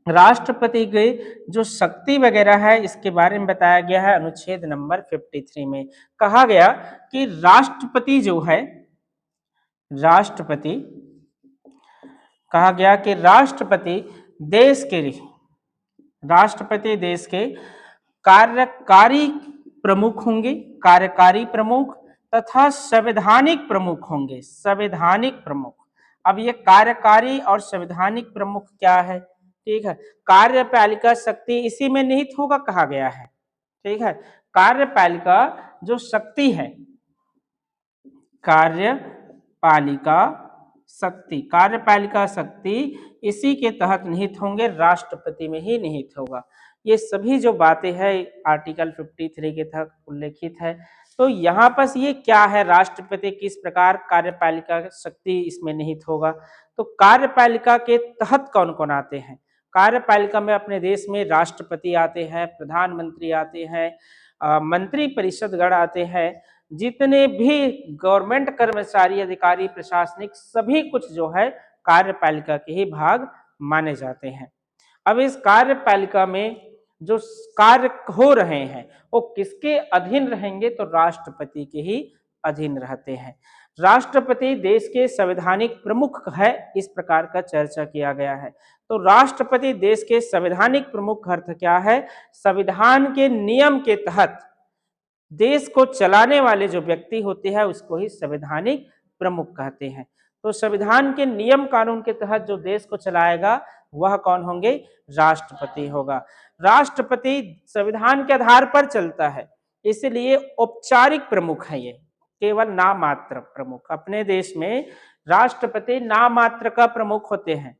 राष्ट्रपति की जो शक्ति वगैरह है इसके बारे में बताया गया है अनुच्छेद नंबर 53 में। कहा गया कि राष्ट्रपति जो है, राष्ट्रपति कहा गया कि राष्ट्रपति देश के कार्यकारी प्रमुख होंगे, कार्यकारी प्रमुख तथा संवैधानिक प्रमुख होंगे, संवैधानिक प्रमुख। अब ये कार्यकारी और संवैधानिक प्रमुख क्या है? ठीक है, कार्यपालिका शक्ति इसी में निहित होगा, कहा गया है। ठीक है, कार्यपालिका जो शक्ति है, कार्यपालिका शक्ति इसी के तहत निहित होंगे, राष्ट्रपति में ही निहित होगा। ये सभी जो बातें हैं आर्टिकल 53 के तहत उल्लेखित है। तो यहाँ पर ये क्या है, राष्ट्रपति किस प्रकार कार्यपालिका शक्ति इसमें निहित होगा। तो कार्यपालिका के तहत कौन कौन आते हैं? कार्यपालिका में अपने देश में राष्ट्रपति आते हैं, प्रधानमंत्री आते हैं, मंत्री परिषद गण आते हैं, जितने भी गवर्नमेंट कर्मचारी, अधिकारी, प्रशासनिक सभी कुछ जो है कार्यपालिका के ही भाग माने जाते हैं। अब इस कार्यपालिका में जो कार्य हो रहे हैं वो किसके अधीन रहेंगे? तो राष्ट्रपति के ही अधीन रहते हैं। राष्ट्रपति देश के संवैधानिक प्रमुख है, इस प्रकार का चर्चा किया गया है। तो राष्ट्रपति देश के संवैधानिक प्रमुख अर्थ क्या है? संविधान के नियम के तहत देश को चलाने वाले जो व्यक्ति होते हैं उसको ही संवैधानिक प्रमुख कहते हैं। तो संविधान के नियम कानून के तहत जो देश को चलाएगा वह कौन होंगे? राष्ट्रपति होगा। राष्ट्रपति संविधान के आधार पर चलता है, इसलिए औपचारिक प्रमुख है, ये केवल नाम मात्र प्रमुख। अपने देश में राष्ट्रपति नाम मात्र का प्रमुख होते हैं।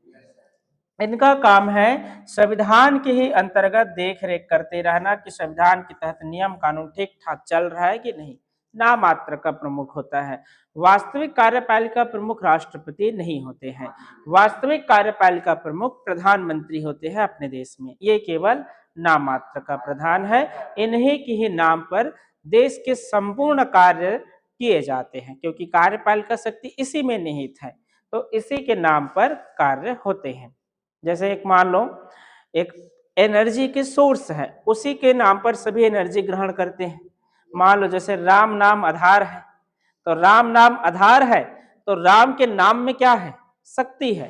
इनका काम है संविधान के ही अंतर्गत देख रेख करते रहना कि संविधान के तहत नियम कानून ठीक ठाक चल रहा है कि नहीं, नाम मात्र का प्रमुख होता है। वास्तविक कार्यपालिका प्रमुख राष्ट्रपति नहीं होते हैं, वास्तविक कार्यपालिका प्रमुख प्रधानमंत्री होते हैं अपने देश में। ये केवल नाम मात्र का प्रधान है, इन्हीं की ही नाम पर देश के संपूर्ण कार्य किए जाते हैं, क्योंकि कार्यपालिका शक्ति इसी में निहित है, तो इसी के नाम पर कार्य होते हैं। जैसे एक मान लो एक एनर्जी के सोर्स है, उसी के नाम पर सभी एनर्जी ग्रहण करते हैं। मान लो जैसे राम नाम आधार है, तो राम नाम आधार है, तो राम के नाम में क्या है? शक्ति है।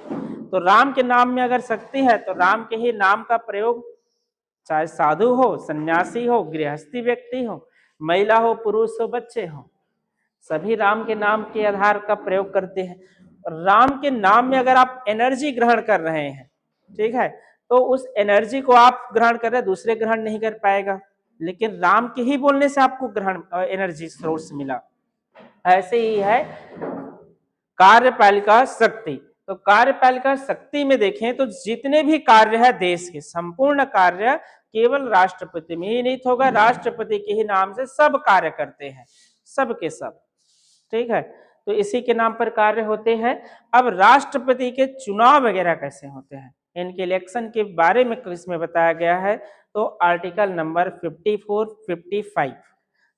तो राम के नाम में अगर शक्ति है तो राम के ही नाम का प्रयोग, चाहे साधु हो, सन्यासी हो, गृहस्थी व्यक्ति हो, महिला हो, पुरुष हो, बच्चे हो, सभी राम के नाम के आधार का प्रयोग करते हैं। राम के नाम में अगर आप एनर्जी ग्रहण कर रहे हैं, ठीक है, तो उस एनर्जी को आप ग्रहण कर रहे हैं, दूसरे ग्रहण नहीं कर पाएगा, लेकिन राम के ही बोलने से आपको ग्रहण एनर्जी सोर्स मिला। ऐसे ही है कार्यपालिका शक्ति। तो कार्यपालिका शक्ति में देखें तो जितने भी कार्य है देश के, संपूर्ण कार्य केवल राष्ट्रपति में ही निहित होगा, राष्ट्रपति के ही नाम से सब कार्य करते हैं, सब के सब, ठीक है। तो इसी के नाम पर कार्य होते हैं। अब राष्ट्रपति के चुनाव वगैरह कैसे होते हैं, इनके इलेक्शन के बारे में इसमें बताया गया है। तो आर्टिकल नंबर 54, 55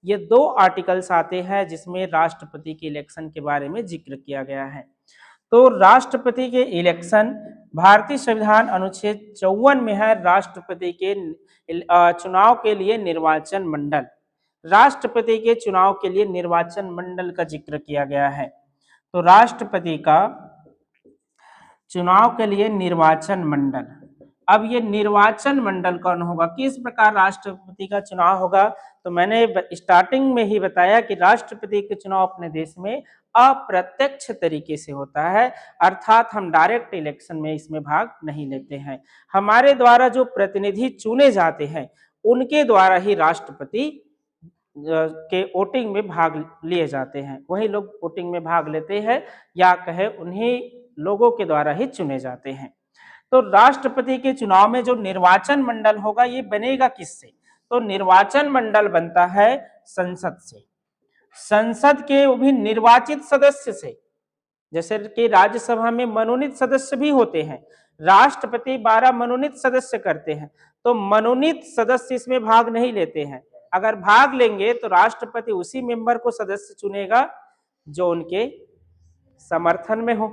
ये दो आर्टिकल्स आते हैं जिसमें राष्ट्रपति के इलेक्शन के बारे में जिक्र किया गया है। तो राष्ट्रपति के इलेक्शन भारतीय संविधान अनुच्छेद 54 में है, राष्ट्रपति के चुनाव के लिए निर्वाचन मंडल, राष्ट्रपति के चुनाव के लिए निर्वाचन मंडल का जिक्र किया गया है। तो राष्ट्रपति का चुनाव के लिए निर्वाचन मंडल, अब ये निर्वाचन मंडल कौन होगा, किस प्रकार राष्ट्रपति का चुनाव होगा? तो मैंने स्टार्टिंग में ही बताया कि राष्ट्रपति के चुनाव अपने देश में अप्रत्यक्ष तरीके से होता है, अर्थात हम डायरेक्ट इलेक्शन में इसमें भाग नहीं लेते हैं। हमारे द्वारा जो प्रतिनिधि चुने जाते हैं उनके द्वारा ही राष्ट्रपति के वोटिंग में भाग लिए जाते हैं, वही लोग वोटिंग में भाग लेते हैं, या कहे उन्हीं लोगों के द्वारा ही चुने जाते हैं। तो राष्ट्रपति के चुनाव में जो निर्वाचन मंडल होगा ये बनेगा किससे? तो निर्वाचन मंडल बनता है संसद से, संसद के वो भी निर्वाचित सदस्य से, जैसे कि राज्यसभा में मनोनीत सदस्य भी होते हैं, राष्ट्रपति 12 मनोनीत सदस्य करते हैं, तो मनोनीत सदस्य इसमें भाग नहीं लेते हैं। अगर भाग लेंगे तो राष्ट्रपति उसी मेंबर को सदस्य चुनेगा जो उनके समर्थन में हो।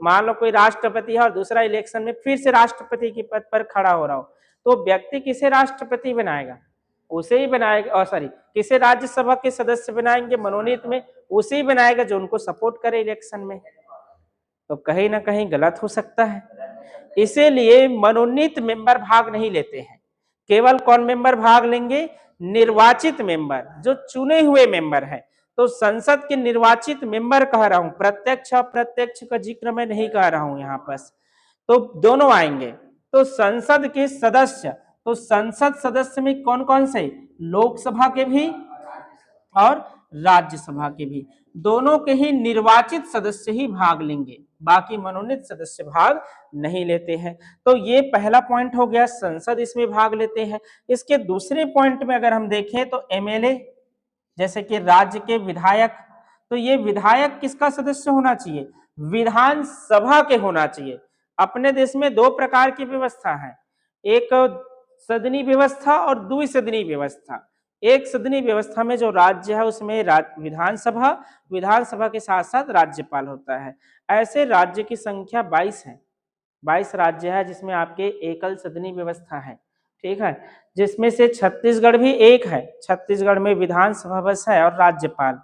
मान लो कोई राष्ट्रपति है और दूसरा इलेक्शन में फिर से राष्ट्रपति के पद पर खड़ा हो रहा हो, तो व्यक्ति किसे राष्ट्रपति बनाएगा? उसे ही बनाएगा, और सॉरी किसे राज्यसभा के सदस्य बनाएंगे मनोनीत में? उसे ही बनाएगा जो उनको सपोर्ट करे इलेक्शन में। तो कहीं ना कहीं गलत हो सकता है, इसीलिए मनोनीत मेंबर भाग नहीं लेते हैं। केवल कौन मेंबर भाग लेंगे? निर्वाचित मेंबर, जो चुने हुए मेंबर है। तो संसद के निर्वाचित मेंबर कह रहा हूं, प्रत्यक्ष अप्रत्यक्ष का जिक्र मैं नहीं कर रहा हूं यहाँ पर, तो दोनों आएंगे। तो संसद के सदस्य, तो संसद सदस्य में कौन कौन से? लोकसभा के भी और राज्यसभा के भी, दोनों के ही निर्वाचित सदस्य ही भाग लेंगे, बाकी मनोनीत सदस्य भाग नहीं लेते हैं। तो ये पहला पॉइंट हो गया, संसद इसमें भाग लेते हैं। इसके दूसरे पॉइंट में अगर हम देखें तो एमएलए, जैसे कि राज्य के विधायक, तो ये विधायक किसका सदस्य होना चाहिए? विधानसभा के होना चाहिए। अपने देश में दो प्रकार की व्यवस्था है, एक सदनी व्यवस्था और द्विसदनी व्यवस्था। एक सदनी व्यवस्था में जो राज्य है उसमें विधानसभा, विधानसभा के साथ साथ राज्यपाल होता है। ऐसे राज्य की संख्या 22 है, 22 राज्य है जिसमें आपके एकल सदनी व्यवस्था है, ठीक है, जिसमें से छत्तीसगढ़ भी एक है, छत्तीसगढ़ में विधानसभा बस है और राज्यपाल।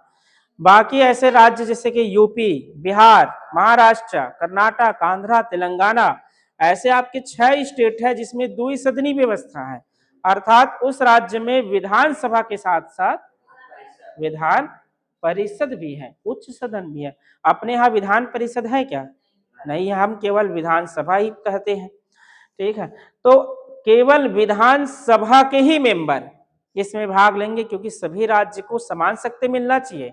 बाकी ऐसे राज्य जैसे कि यूपी, बिहार, महाराष्ट्र, कर्नाटक, आंध्र, तेलंगाना, ऐसे आपके 6 स्टेट है जिसमें द्विसदनी व्यवस्था है, अर्थात उस राज्य में विधानसभा के साथ साथ विधान परिषद भी है, उच्च सदन भी है। अपने यहाँ विधान परिषद है क्या? नहीं, हम केवल विधानसभा ही कहते हैं, ठीक है। तो केवल विधानसभा के ही मेंबर इसमें भाग लेंगे, क्योंकि सभी राज्य को समान शक्ति मिलना चाहिए।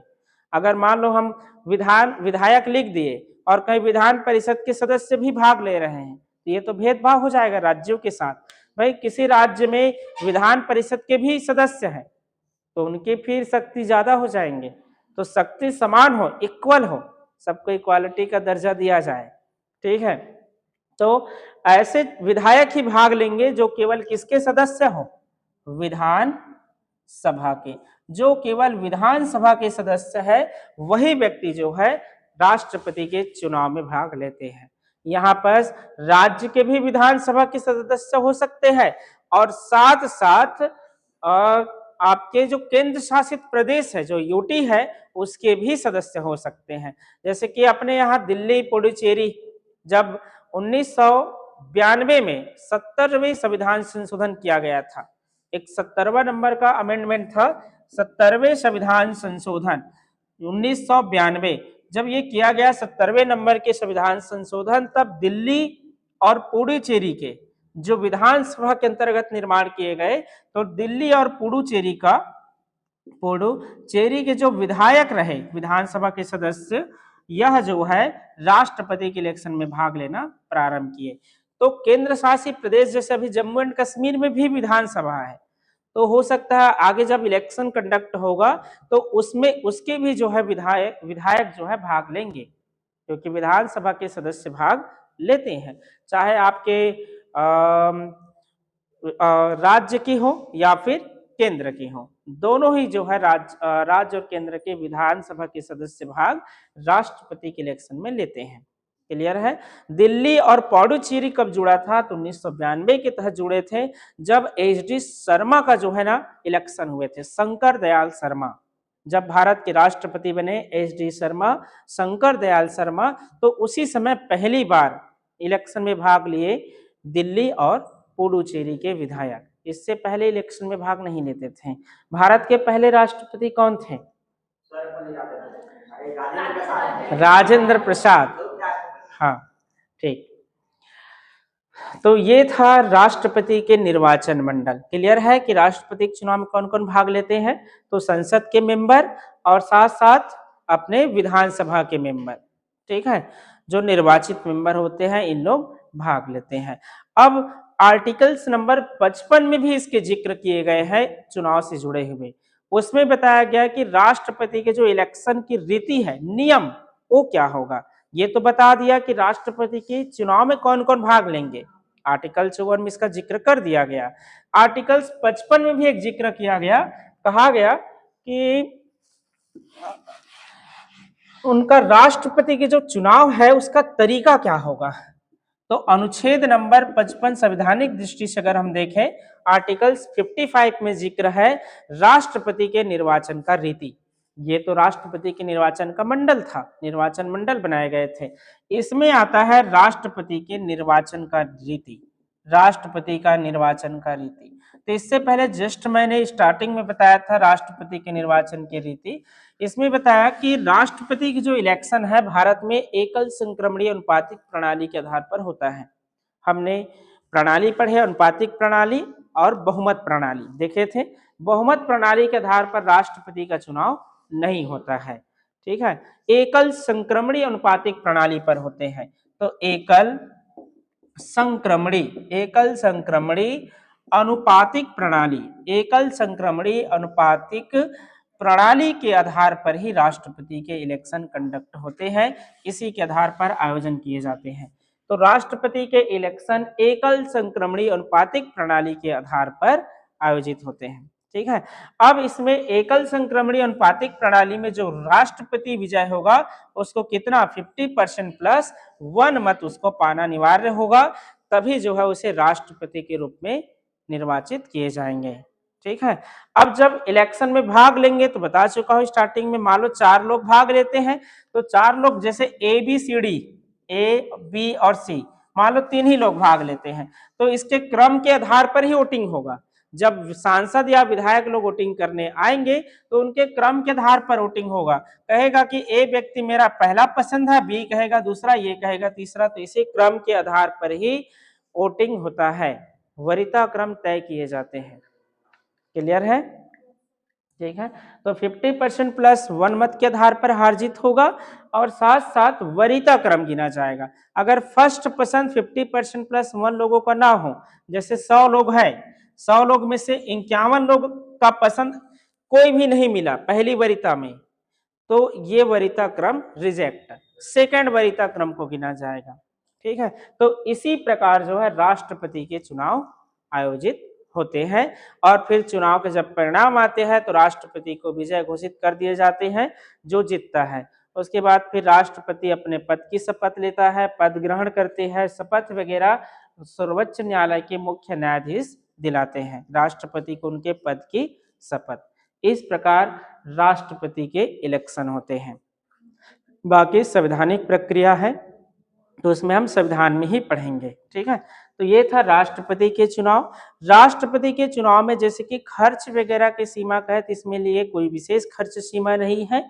अगर मान लो हम विधायक लिख दिए और कहीं विधान परिषद के सदस्य भी भाग ले रहे हैं, तो ये तो भेदभाव हो जाएगा राज्यों के साथ। भाई किसी राज्य में विधान परिषद के भी सदस्य हैं तो उनकी फिर शक्ति ज्यादा हो जाएंगे, तो शक्ति समान हो, इक्वल हो, सबको इक्वालिटी का दर्जा दिया जाए, ठीक है। तो ऐसे विधायक ही भाग लेंगे जो केवल किसके सदस्य हो? विधान सभा के। जो केवल विधानसभा के सदस्य है वही व्यक्ति जो है राष्ट्रपति के चुनाव में भाग लेते हैं। यहाँ पर राज्य के भी विधानसभा के सदस्य हो सकते हैं और साथ साथ आपके जो केंद्र शासित प्रदेश है जो यूटी है उसके भी सदस्य हो सकते हैं। जैसे कि अपने यहाँ दिल्ली पुडुचेरी जब 1992 में 70वें संविधान संशोधन किया गया था, एक 70वां नंबर का अमेंडमेंट था, 70वें संविधान संशोधन 1992 जब ये किया गया 70वें नंबर के संविधान संशोधन, तब दिल्ली और पुडुचेरी के जो विधानसभा के अंतर्गत निर्माण किए गए, तो दिल्ली और पुडुचेरी के जो विधायक रहे विधानसभा के सदस्य, यह जो है राष्ट्रपति के इलेक्शन में भाग लेना प्रारंभ किए। तो केंद्र शासित प्रदेश जैसे अभी जम्मू एंड कश्मीर में भी विधानसभा है, तो हो सकता है आगे जब इलेक्शन कंडक्ट होगा तो उसमें उसके भी जो है विधायक जो है भाग लेंगे, क्योंकि विधानसभा के सदस्य भाग लेते हैं, चाहे आपके राज्य की हो या फिर केंद्र की हो, दोनों ही जो है राज्य और केंद्र के विधानसभा के सदस्य भाग राष्ट्रपति के इलेक्शन में लेते हैं। क्लियर है। दिल्ली और पुडुचेरी कब जुड़ा था, तो 1992 के तहत जुड़े थे, जब एच.डी. शर्मा का जो है ना इलेक्शन हुए थे। शंकर दयाल शर्मा जब भारत के राष्ट्रपति बने, एच.डी. शर्मा, शंकर दयाल शर्मा, तो उसी समय पहली बार इलेक्शन में भाग लिए दिल्ली और पुडुचेरी के विधायक। इससे पहले इलेक्शन में भाग नहीं लेते थे। भारत के पहले राष्ट्रपति कौन थे? राजेंद्र प्रसाद। हाँ, ठीक। तो ये था राष्ट्रपति के निर्वाचन मंडल। क्लियर है कि राष्ट्रपति के चुनाव में कौन कौन भाग लेते हैं, तो संसद के मेंबर और साथ साथ अपने विधानसभा के मेंबर, ठीक है, जो निर्वाचित मेंबर होते हैं इन लोग भाग लेते हैं। अब आर्टिकल्स नंबर 55 में भी इसके जिक्र किए गए हैं चुनाव से जुड़े हुए। उसमें बताया गया कि राष्ट्रपति के जो इलेक्शन की रीति है, नियम, वो क्या होगा। ये तो बता दिया कि राष्ट्रपति के चुनाव में कौन कौन भाग लेंगे, आर्टिकल 54 में इसका जिक्र कर दिया गया। आर्टिकल 55 में भी एक जिक्र किया गया, कहा गया कि उनका राष्ट्रपति के जो चुनाव है उसका तरीका क्या होगा। तो अनुच्छेद नंबर 55 संवैधानिक दृष्टि से अगर हम देखें, आर्टिकल्स 55 में जिक्र है राष्ट्रपति के निर्वाचन का रीति। ये तो राष्ट्रपति के निर्वाचन का मंडल था, निर्वाचन मंडल बनाए गए थे। इसमें आता है राष्ट्रपति के निर्वाचन का रीति, राष्ट्रपति का निर्वाचन का रीति। तो इससे पहले जस्ट मैंने स्टार्टिंग में बताया था राष्ट्रपति के निर्वाचन की रीति। इसमें बताया कि राष्ट्रपति की जो इलेक्शन है भारत में एकल संक्रमणीय अनुपातिक प्रणाली के आधार पर होता है। हमने प्रणाली पढ़े, अनुपातिक प्रणाली और बहुमत प्रणाली देखे थे। बहुमत प्रणाली के आधार पर राष्ट्रपति का चुनाव नहीं होता है, ठीक है, एकल संक्रमणीय अनुपातिक प्रणाली पर होते हैं। तो एकल संक्रमणी अनुपातिक प्रणाली, एकल संक्रमणी अनुपातिक प्रणाली के आधार पर ही राष्ट्रपति के इलेक्शन कंडक्ट होते हैं, इसी के आधार पर आयोजन किए जाते हैं। तो राष्ट्रपति के इलेक्शन एकल संक्रमणी अनुपातिक प्रणाली के आधार पर आयोजित होते हैं, ठीक है। अब इसमें एकल संक्रमणी अनुपातिक प्रणाली में जो राष्ट्रपति विजय होगा उसको कितना 50% प्लस 1 मत उसको पाना अनिवार्य होगा, तभी जो है उसे राष्ट्रपति के रूप में निर्वाचित किए जाएंगे, ठीक है। अब जब इलेक्शन में भाग लेंगे तो बता चुका हूं स्टार्टिंग में, मान लो 4 लोग भाग लेते हैं, तो 4 लोग जैसे A B C D, A B और सी, मान लो 3 ही लोग भाग लेते हैं, तो इसके क्रम के आधार पर ही वोटिंग होगा। जब सांसद या विधायक लोग वोटिंग करने आएंगे तो उनके क्रम के आधार पर वोटिंग होगा। कहेगा कि ए व्यक्ति मेरा पहला पसंद है, बी कहेगा दूसरा, ये कहेगा तीसरा, तो इसी क्रम के आधार पर ही वोटिंग होता है, वरीयता क्रम तय किए जाते हैं। क्लियर है, ठीक है। तो 50% प्लस 1 मत के आधार पर हार जीत होगा और साथ साथ वरीयता क्रम गिना जाएगा। अगर फर्स्ट पसंद 50% प्लस 1 लोगों का ना हो, जैसे 100 लोग हैं, 100 लोग में से 51 लोग का पसंद कोई भी नहीं मिला पहली वरीयता में, तो ये वरीयता क्रम रिजेक्ट, सेकंड वरीयता क्रम को गिना जाएगा, ठीक है। तो इसी प्रकार जो है राष्ट्रपति के चुनाव आयोजित होते हैं और फिर चुनाव के जब परिणाम आते हैं तो राष्ट्रपति को विजय घोषित कर दिए जाते हैं जो जीतता है। उसके बाद फिर राष्ट्रपति अपने पद की शपथ लेता है, पद ग्रहण करते हैं, शपथ वगैरह सर्वोच्च न्यायालय के मुख्य न्यायाधीश दिलाते हैं राष्ट्रपति को उनके पद की शपथ। इस प्रकार राष्ट्रपति के इलेक्शन होते हैं। बाकी संवैधानिक प्रक्रिया है तो उसमें हम संविधान में ही पढ़ेंगे, ठीक है। तो ये था राष्ट्रपति के चुनाव। राष्ट्रपति के चुनाव में जैसे कि खर्च वगैरह की सीमा का है, तो इसमें लिए कोई विशेष खर्च सीमा नहीं है,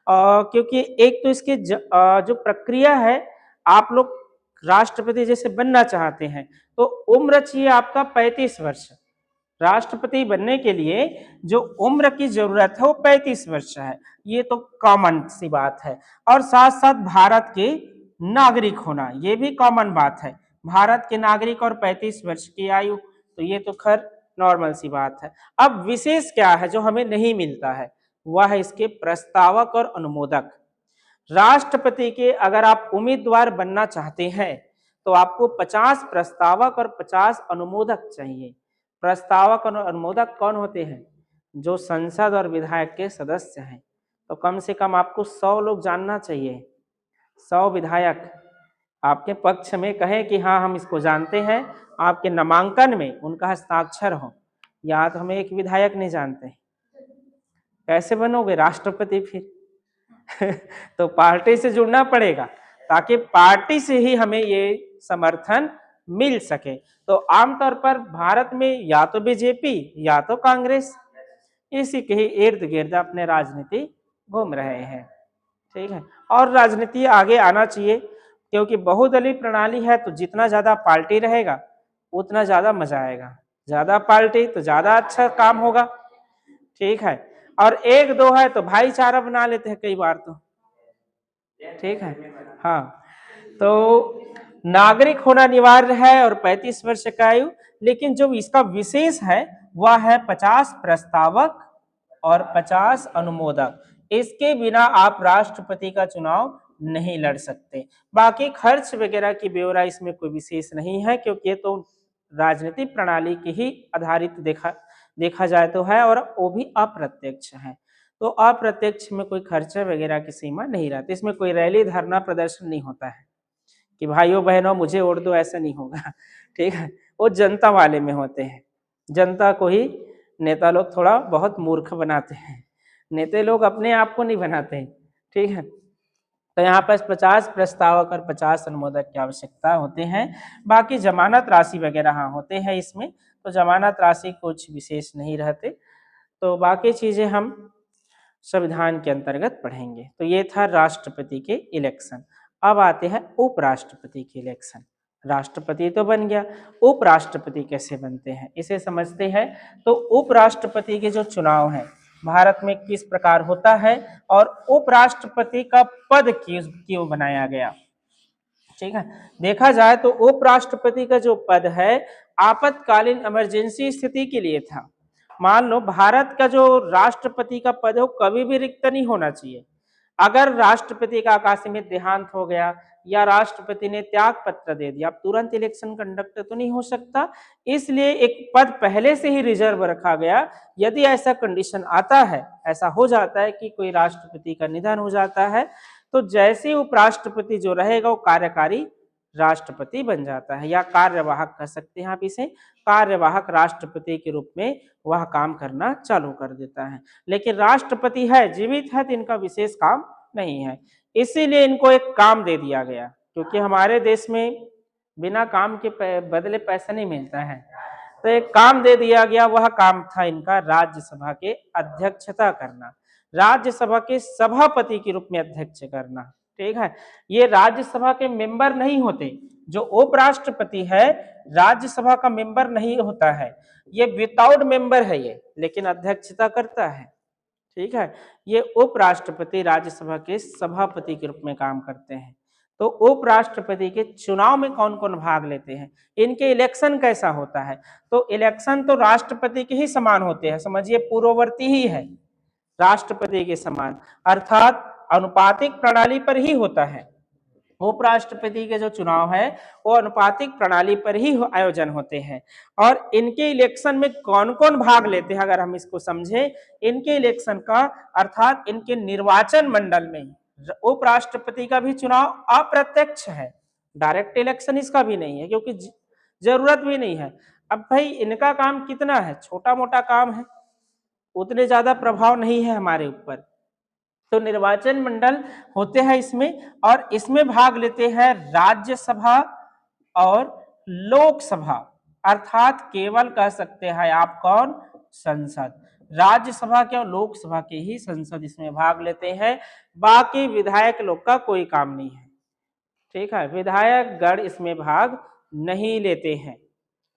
क्योंकि एक तो इसके जो प्रक्रिया है, आप लोग राष्ट्रपति जैसे बनना चाहते हैं तो उम्र चाहिए आपका 35 वर्ष। राष्ट्रपति बनने के लिए जो उम्र की जरूरत है वो 35 वर्ष है, ये तो कॉमन सी बात है। और साथ साथ भारत के नागरिक होना, ये भी कॉमन बात है, भारत के नागरिक और 35 वर्ष की आयु, तो ये तो खैर नॉर्मल सी बात है। अब विशेष क्या है जो हमें नहीं मिलता है, वह है इसके प्रस्तावक और अनुमोदक। राष्ट्रपति के अगर आप उम्मीदवार बनना चाहते हैं तो आपको 50 प्रस्तावक और 50 अनुमोदक चाहिए। प्रस्तावक और अनुमोदक कौन होते हैं? जो संसद और विधायक के सदस्य हैं। तो कम से कम आपको 100 लोग जानना चाहिए, 100 विधायक आपके पक्ष में कहें कि हाँ हम इसको जानते हैं, आपके नामांकन में उनका हस्ताक्षर हो। या तो हमें एक विधायक नहीं जानते, कैसे बनोगे राष्ट्रपति फिर? तो पार्टी से जुड़ना पड़ेगा ताकि पार्टी से ही हमें ये समर्थन मिल सके। तो आमतौर पर भारत में या तो बीजेपी या तो कांग्रेस, इसी के ही इर्द गिर्द अपने राजनीति घूम रहे हैं, ठीक है। और राजनीति आगे आना चाहिए, क्योंकि बहुदलीय प्रणाली है तो जितना ज्यादा पार्टी रहेगा उतना ज्यादा मजा आएगा, ज्यादा पार्टी तो ज्यादा अच्छा काम होगा, ठीक है। और एक दो है तो भाईचारा बना लेते हैं कई बार तो, ठीक है। हाँ, तो नागरिक होना अनिवार्य है और 35 वर्ष का आयु, लेकिन जो इसका विशेष है वह है 50 प्रस्तावक और 50 अनुमोदक। इसके बिना आप राष्ट्रपति का चुनाव नहीं लड़ सकते। बाकी खर्च वगैरह की ब्यौरा इसमें कोई विशेष नहीं है, क्योंकि ये तो राजनीतिक प्रणाली की ही आधारित देखा जाए तो है, और वो भी अप्रत्यक्ष है। तो अप्रत्यक्ष में कोई खर्चा वगैरह की सीमा नहीं रहती, इसमें कोई रैली धरना प्रदर्शन नहीं होता है कि भाइयों बहनों मुझे वोट दो, ऐसा नहीं होगा, ठीक है। वो जनता वाले में होते हैं, जनता को ही नेता लोग थोड़ा बहुत मूर्ख बनाते हैं, नेता लोग अपने आप को नहीं बनाते हैं, ठीक है। तो यहाँ पर 50 प्रस्तावक और 50 अनुमोदक की आवश्यकता होते हैं। बाकी जमानत राशि वगैरह हाँ होते हैं इसमें, तो जमानत राशि कुछ विशेष नहीं रहते। तो बाकी चीजें हम संविधान के अंतर्गत पढ़ेंगे। तो ये था राष्ट्रपति के इलेक्शन। अब आते हैं उपराष्ट्रपति के इलेक्शन। राष्ट्रपति तो बन गया, उपराष्ट्रपति कैसे बनते हैं इसे समझते हैं। तो उपराष्ट्रपति के जो चुनाव है भारत में किस प्रकार होता है और उपराष्ट्रपति का पद क्यों बनाया गया, ठीक है। देखा जाए तो उपराष्ट्रपति का जो पद है आपातकालीन इमरजेंसी स्थिति के लिए था। मान लो भारत का जो राष्ट्रपति का पद है वो कभी भी रिक्त नहीं होना चाहिए। अगर राष्ट्रपति का आकाश में देहांत हो गया या राष्ट्रपति ने त्याग पत्र दे दिया, अब तुरंत इलेक्शन कंडक्ट तो नहीं हो सकता, इसलिए एक पद पहले से ही रिजर्व रखा गया। यदि ऐसा कंडीशन आता है, ऐसा हो जाता है कि कोई राष्ट्रपति का निधन हो जाता है, तो जैसे उपराष्ट्रपति जो रहेगा वो कार्यकारी राष्ट्रपति बन जाता है, या कार्यवाहक कह सकते हैं आप इसे, कार्यवाहक राष्ट्रपति के रूप में वह काम करना चालू कर देता है। लेकिन राष्ट्रपति है, जीवित है, तो इनका विशेष काम नहीं है, इसीलिए इनको एक काम दे दिया गया, क्योंकि हमारे देश में बिना काम के बदले पैसा नहीं मिलता है। तो एक काम दे दिया गया, वह काम था इनका राज्यसभा के अध्यक्षता करना, राज्यसभा के सभापति के रूप में अध्यक्ष करना, ठीक है। ये राज्यसभा के मेंबर नहीं होते, जो उपराष्ट्रपति है राज्यसभा का मेंबर नहीं होता है, ये विदाउट मेंबर है ये, लेकिन अध्यक्षता करता है, ठीक है। ये उपराष्ट्रपति राज्यसभा के सभापति के रूप में काम करते हैं। तो उपराष्ट्रपति के चुनाव में कौन कौन भाग लेते हैं, इनके इलेक्शन कैसा होता है? तो इलेक्शन तो राष्ट्रपति के ही समान होते हैं, समझिए पूर्ववर्ती ही है राष्ट्रपति के समान, अर्थात अनुपातिक प्रणाली पर ही होता है। उपराष्ट्रपति के जो चुनाव है वो अनुपातिक प्रणाली पर ही आयोजन होते हैं। और इनके इलेक्शन में कौन कौन भाग लेते हैं, अगर हम इसको समझे, इनके इलेक्शन का अर्थात इनके निर्वाचन मंडल में उपराष्ट्रपति का भी चुनाव अप्रत्यक्ष है, डायरेक्ट इलेक्शन इसका भी नहीं है, क्योंकि जरूरत भी नहीं है। अब भाई इनका काम कितना है, छोटा मोटा काम है, उतने ज्यादा प्रभाव नहीं है हमारे ऊपर। तो निर्वाचन मंडल होते हैं इसमें, और इसमें भाग लेते हैं राज्यसभा और लोकसभा, अर्थात केवल कह सकते हैं आप कौन, संसद। राज्यसभा के और लोकसभा के ही संसद इसमें भाग लेते हैं, बाकी विधायक लोग का कोई काम नहीं है। ठीक है, विधायक गण इसमें भाग नहीं लेते हैं।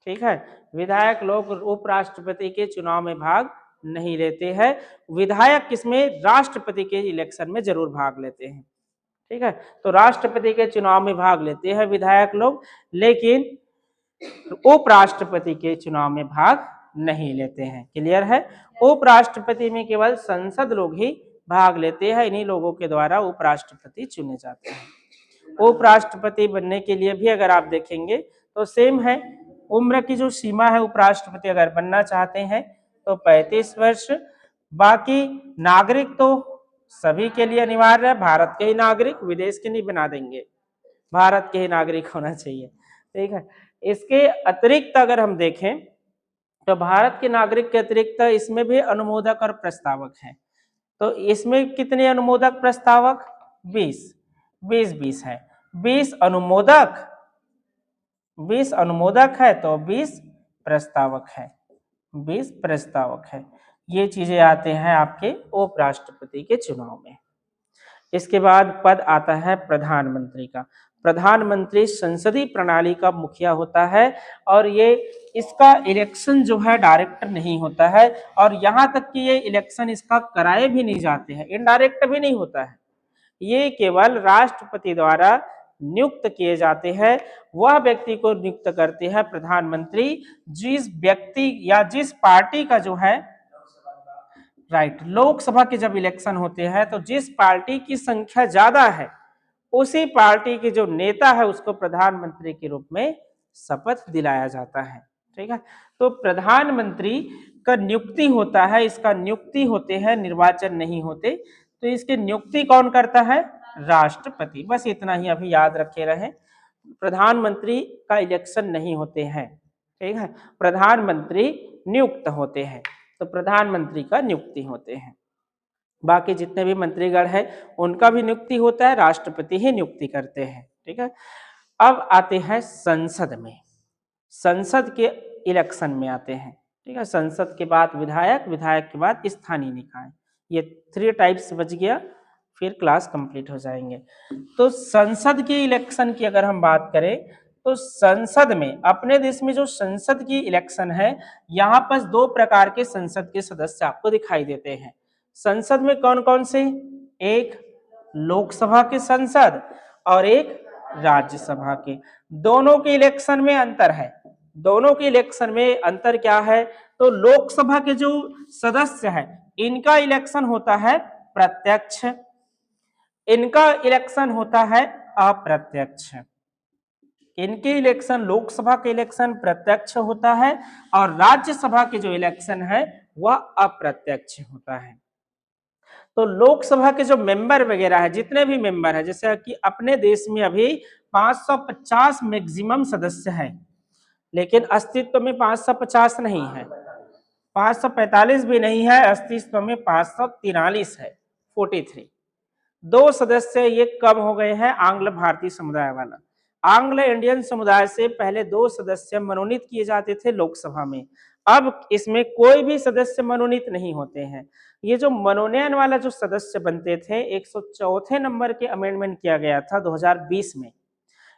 ठीक है, विधायक लोग उपराष्ट्रपति के चुनाव में भाग नहीं लेते हैं, विधायक किसमें, राष्ट्रपति के इलेक्शन में जरूर भाग लेते हैं। ठीक है, तो राष्ट्रपति के चुनाव में भाग लेते हैं विधायक लोग, लेकिन उपराष्ट्रपति के चुनाव में भाग नहीं लेते हैं। क्लियर है, उपराष्ट्रपति में केवल संसद लोग ही भाग लेते हैं, इन्हीं लोगों के द्वारा उपराष्ट्रपति चुने जाते हैं। उपराष्ट्रपति बनने के लिए भी अगर आप देखेंगे तो सेम है, उम्र की जो सीमा है, उपराष्ट्रपति अगर बनना चाहते हैं तो 35 वर्ष, बाकी नागरिक तो सभी के लिए अनिवार्य है, भारत के ही नागरिक, विदेश के नहीं बना देंगे, भारत के ही नागरिक होना चाहिए। ठीक है, इसके अतिरिक्त अगर हम देखें तो भारत के नागरिक के अतिरिक्त इसमें भी अनुमोदक और प्रस्तावक हैं। तो इसमें कितने अनुमोदक प्रस्तावक, 20 है, 20 अनुमोदक, 20 अनुमोदक है तो 20 प्रस्तावक है, 20 प्रस्तावक है। ये चीजें आते हैं आपके उपराष्ट्रपति के चुनाव में। इसके बाद पद आता है प्रधानमंत्री का। प्रधानमंत्री संसदीय प्रणाली का मुखिया होता है, और ये इसका इलेक्शन जो है डायरेक्ट नहीं होता है, और यहाँ तक कि ये इलेक्शन इसका कराए भी नहीं जाते हैं, इनडायरेक्ट भी नहीं होता है, ये केवल राष्ट्रपति द्वारा नियुक्त किए जाते हैं। वह व्यक्ति को नियुक्त करते हैं प्रधानमंत्री जिस व्यक्ति या जिस पार्टी का जो है, राइट, लोकसभा के जब इलेक्शन होते हैं तो जिस पार्टी की संख्या ज्यादा है उसी पार्टी के जो नेता है उसको प्रधानमंत्री के रूप में शपथ दिलाया जाता है। ठीक है, तो प्रधानमंत्री का नियुक्ति होता है, इसका नियुक्ति होते हैं, निर्वाचन नहीं होते। तो इसकी नियुक्ति कौन करता है, राष्ट्रपति। बस इतना ही अभी याद रखे रहे, प्रधानमंत्री का इलेक्शन नहीं होते हैं। ठीक है, प्रधानमंत्री नियुक्त होते हैं, तो प्रधानमंत्री का नियुक्ति होते हैं। बाकी जितने भी मंत्रीगण हैं उनका भी नियुक्ति होता है, राष्ट्रपति ही नियुक्ति करते हैं। ठीक है, अब आते हैं संसद में, संसद के इलेक्शन में आते हैं। ठीक है, संसद के बाद विधायक, विधायक के बाद स्थानीय निकाय, ये 3 टाइप्स बच गया, फिर क्लास कंप्लीट हो जाएंगे। तो संसद के इलेक्शन की अगर हम बात करें तो संसद में, अपने देश में जो संसद की इलेक्शन है, यहाँ पर 2 प्रकार के संसद के सदस्य आपको दिखाई देते हैं। संसद में कौन कौन से, एक लोकसभा के सांसद और एक राज्यसभा के, दोनों के इलेक्शन में अंतर है। दोनों के इलेक्शन में अंतर क्या है, तो लोकसभा के जो सदस्य है इनका इलेक्शन होता है प्रत्यक्ष, इनका इलेक्शन होता है अप्रत्यक्ष। इनके इलेक्शन, लोकसभा के इलेक्शन प्रत्यक्ष होता है और राज्यसभा के जो इलेक्शन है वह अप्रत्यक्ष होता है। तो लोकसभा के जो मेंबर वगैरह है, जितने भी मेंबर है, जैसे कि अपने देश में अभी 550 मैक्सिमम सदस्य है, लेकिन अस्तित्व में 550 नहीं है, 545 भी नहीं है, अस्तित्व में 543 है, 43। 2 सदस्य ये कम हो गए हैं, आंग्ल भारतीय समुदाय वाला। आंग्ल इंडियन समुदाय से पहले 2 सदस्य मनोनीत किए जाते थे लोकसभा में, अब इसमें कोई भी सदस्य मनोनीत नहीं होते हैं। ये जो मनोनयन वाला जो सदस्य बनते थे, 104 नंबर के अमेंडमेंट किया गया था 2020 में,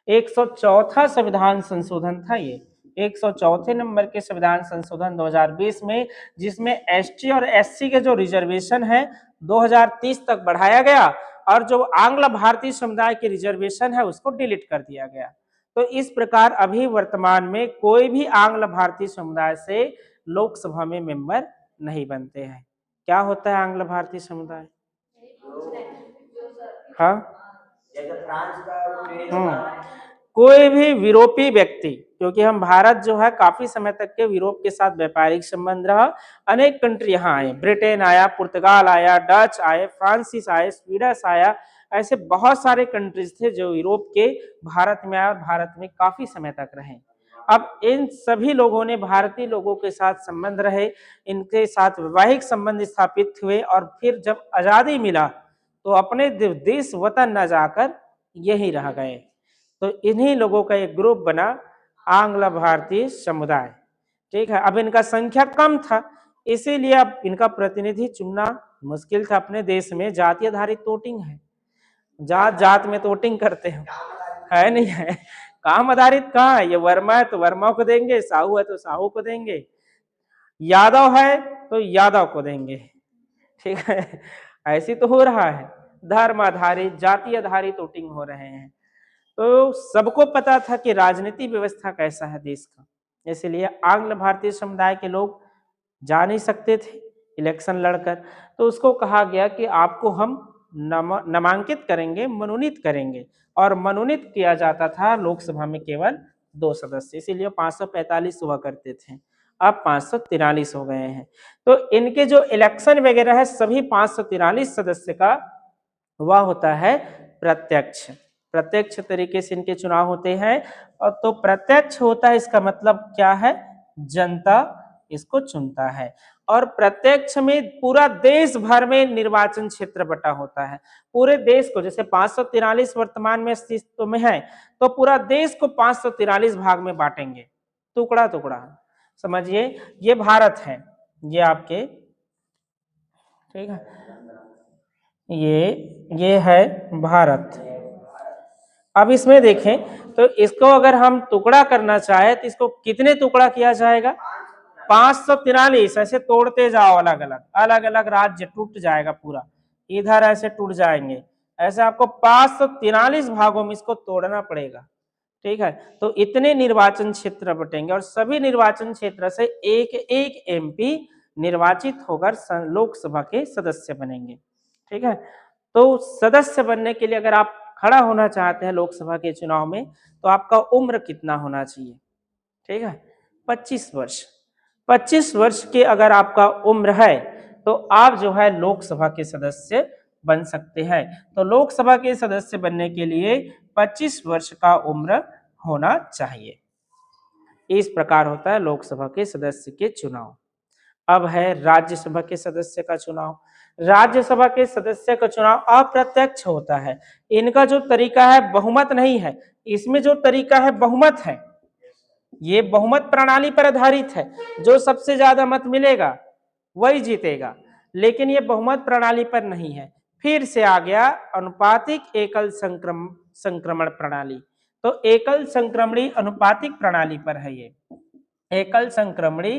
104वां संविधान संशोधन था ये, 104 नंबर के संविधान संशोधन 2020 में, जिसमें एसटी और एससी के जो रिजर्वेशन है 2030 तक बढ़ाया गया, और जो आंग्ल भारतीय समुदाय के रिजर्वेशन है उसको डिलीट कर दिया गया। तो इस प्रकार अभी वर्तमान में कोई भी आंग्ल भारतीय समुदाय से लोकसभा में मेंबर नहीं बनते हैं। क्या होता है आंग्ल भारतीय समुदाय, हाँ, कोई भी यूरोपीय व्यक्ति, क्योंकि हम भारत जो है काफी समय तक के यूरोप के साथ व्यापारिक संबंध रहा, अनेक कंट्री यहाँ आए, ब्रिटेन आया, पुर्तगाल आया, डच आए, फ्रांसीस आए, स्वीडिश आया, ऐसे बहुत सारे कंट्रीज थे जो यूरोप के भारत में आए और भारत में काफी समय तक रहे। अब इन सभी लोगों ने भारतीय लोगों के साथ संबंध रहे, इनके साथ वैवाहिक संबंध स्थापित हुए और फिर जब आजादी मिला तो अपने देश वतन न जाकर यही रह गए। तो इन्हीं लोगों का एक ग्रुप बना आंग्ल भारतीय समुदाय। ठीक है, अब इनका संख्या कम था, इसीलिए अब इनका प्रतिनिधि चुनना मुश्किल था। अपने देश में जाति आधारित वोटिंग है, जात जात में तो वोटिंग करते हैं, है नहीं है। काम आधारित कहाँ है, ये वर्मा है तो वर्मा को देंगे, साहू है तो साहू को देंगे, यादव है तो यादव को देंगे। ठीक है, ऐसी तो हो रहा है, धर्म आधारित जाति आधारित वोटिंग हो रहे हैं। तो सबको पता था कि राजनीति व्यवस्था कैसा है देश का, इसलिए आंग्ल भारतीय समुदाय के लोग जा नहीं सकते थे इलेक्शन लड़कर। तो उसको कहा गया कि आपको हम नामांकित करेंगे, मनोनीत करेंगे, और मनोनीत किया जाता था लोकसभा में केवल 2 सदस्य, इसीलिए 545 हुआ करते थे, अब 543 हो गए हैं। तो इनके जो इलेक्शन वगैरह है सभी 543 सदस्य का वह होता है प्रत्यक्ष, प्रत्यक्ष तरीके से इनके चुनाव होते हैं। और तो प्रत्यक्ष होता है, इसका मतलब क्या है, जनता इसको चुनता है। और प्रत्यक्ष में पूरा देश भर में निर्वाचन क्षेत्र बटा होता है, पूरे देश को, जैसे 543 वर्तमान में अस्तित्व में है, तो पूरा देश को 543 भाग में बांटेंगे, टुकड़ा टुकड़ा। समझिए, ये भारत है, ये आपके, ठीक है, ये है भारत। अब इसमें देखें तो इसको अगर हम टुकड़ा करना चाहे तो इसको कितने टुकड़ा किया जाएगा, 543। ऐसे तोड़ते जाओ, अलग अलग अलग अलग राज्य टूट जाएगा पूरा, इधर ऐसे टूट जाएंगे, ऐसे आपको 543 भागों में इसको तोड़ना पड़ेगा। ठीक है, तो इतने निर्वाचन क्षेत्र बटेंगे और सभी निर्वाचन क्षेत्र से एक एक एमपी निर्वाचित होकर लोकसभा के सदस्य बनेंगे। ठीक है, तो सदस्य बनने के लिए अगर आप खड़ा होना चाहते हैं लोकसभा के चुनाव में तो आपका उम्र कितना होना चाहिए, ठीक है, 25 वर्ष। 25 वर्ष के अगर आपका उम्र है तो आप जो है लोकसभा के सदस्य बन सकते हैं। तो लोकसभा के सदस्य बनने के लिए 25 वर्ष का उम्र होना चाहिए। इस प्रकार होता है लोकसभा के सदस्य के चुनाव। अब है राज्यसभा के सदस्य का चुनाव। राज्यसभा के सदस्य का चुनाव अप्रत्यक्ष होता है। इनका जो तरीका है बहुमत नहीं है, इसमें जो तरीका है बहुमत है, ये बहुमत प्रणाली पर आधारित है, जो सबसे ज्यादा मत मिलेगा वही जीतेगा, लेकिन ये बहुमत प्रणाली पर नहीं है। फिर से आ गया अनुपातिक एकल संक्रमण प्रणाली। तो एकल संक्रमणी अनुपातिक प्रणाली पर है, ये एकल संक्रमणी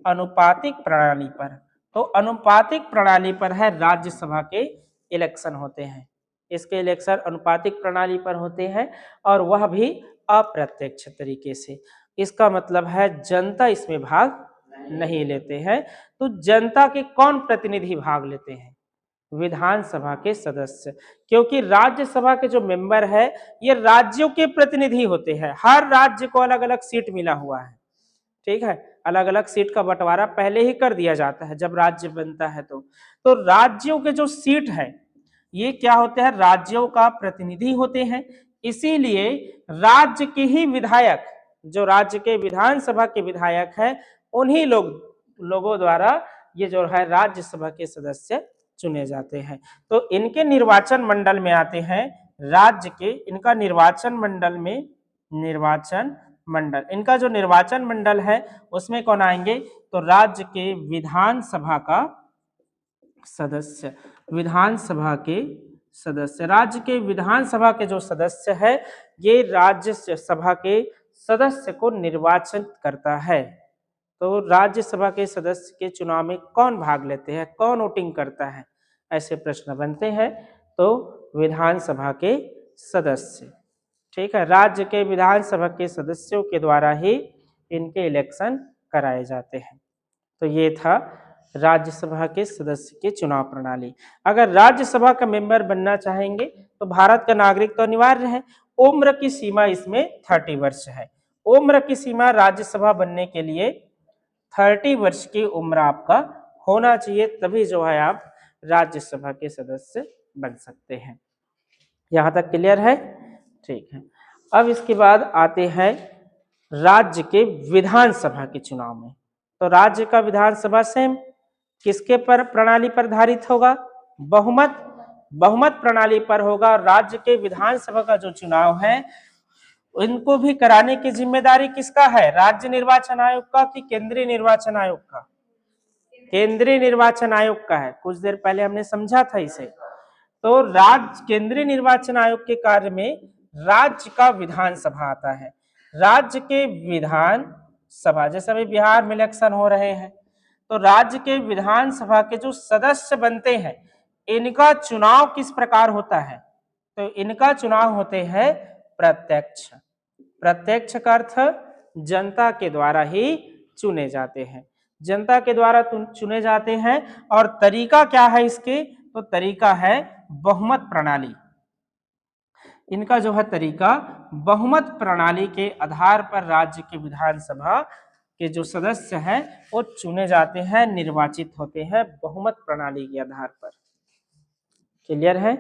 अनुपातिक प्रणाली पर। तो अनुपातिक प्रणाली पर है राज्यसभा के इलेक्शन होते हैं, इसके इलेक्शन अनुपातिक प्रणाली पर होते हैं और वह भी अप्रत्यक्ष तरीके से। इसका मतलब है जनता इसमें भाग नहीं लेते हैं। तो जनता के कौन प्रतिनिधि भाग लेते हैं, विधानसभा के सदस्य, क्योंकि राज्यसभा के जो मेंबर है ये राज्यों के प्रतिनिधि होते हैं। हर राज्य को अलग अलग सीट मिला हुआ है, ठीक है, अलग अलग सीट का बंटवारा पहले ही कर दिया जाता है जब राज्य बनता है। तो राज्यों के जो सीट है ये क्या होते हैं, राज्यों का प्रतिनिधि होते हैं। इसीलिए राज्य के ही विधायक, जो राज्य के विधानसभा के विधायक हैं, उन्हीं लोगों द्वारा ये जो है राज्यसभा के सदस्य चुने जाते हैं। तो इनके निर्वाचन मंडल में आते हैं राज्य के, इनका निर्वाचन मंडल में, निर्वाचन मंडल, इनका जो निर्वाचन मंडल है उसमें कौन आएंगे, तो राज्य के विधानसभा का सदस्य, विधानसभा के सदस्य, राज्य के विधानसभा के जो सदस्य है ये राज्य सभा के सदस्य को निर्वाचित करता है। तो राज्यसभा के सदस्य के चुनाव में कौन भाग लेते हैं, कौन वोटिंग करता है, ऐसे प्रश्न बनते हैं। तो विधानसभा के सदस्य, ठीक है, राज्य के विधानसभा के सदस्यों के द्वारा ही इनके इलेक्शन कराए जाते हैं। तो ये था राज्यसभा के सदस्य की चुनाव प्रणाली। अगर राज्यसभा का मेंबर बनना चाहेंगे तो भारत का नागरिक तो अनिवार्य है। उम्र की सीमा इसमें 30 वर्ष है। उम्र की सीमा राज्यसभा बनने के लिए 30 वर्ष की उम्र आपका होना चाहिए, तभी जो है आप राज्यसभा के सदस्य बन सकते हैं। यहाँ तक क्लियर है? ठीक है। अब इसके बाद आते हैं राज्य के विधानसभा के चुनाव में। तो राज्य का विधानसभा सेम किसके पर प्रणाली पर आधारित होगा? बहुमत बहुमत प्रणाली पर होगा। राज्य के विधानसभा का जो चुनाव है इनको भी कराने की जिम्मेदारी किसका है? राज्य निर्वाचन आयोग का कि केंद्रीय निर्वाचन आयोग का? केंद्रीय निर्वाचन आयोग का है। कुछ देर पहले हमने समझा था इसे। तो राज्य केंद्रीय निर्वाचन आयोग के कार्य में राज्य का विधानसभा आता है। राज्य के विधान सभा, जैसे अभी बिहार में इलेक्शन हो रहे हैं, तो राज्य के विधानसभा के जो सदस्य बनते हैं इनका चुनाव किस प्रकार होता है? तो इनका चुनाव होते हैं प्रत्यक्ष। प्रत्यक्ष का अर्थ जनता के द्वारा ही चुने जाते हैं। जनता के द्वारा चुने जाते हैं। और तरीका क्या है इसके? तो तरीका है बहुमत प्रणाली। इनका जो है तरीका बहुमत प्रणाली के आधार पर राज्य के विधानसभा के जो सदस्य हैं वो चुने जाते हैं, निर्वाचित होते हैं बहुमत प्रणाली के आधार पर। क्लियर है?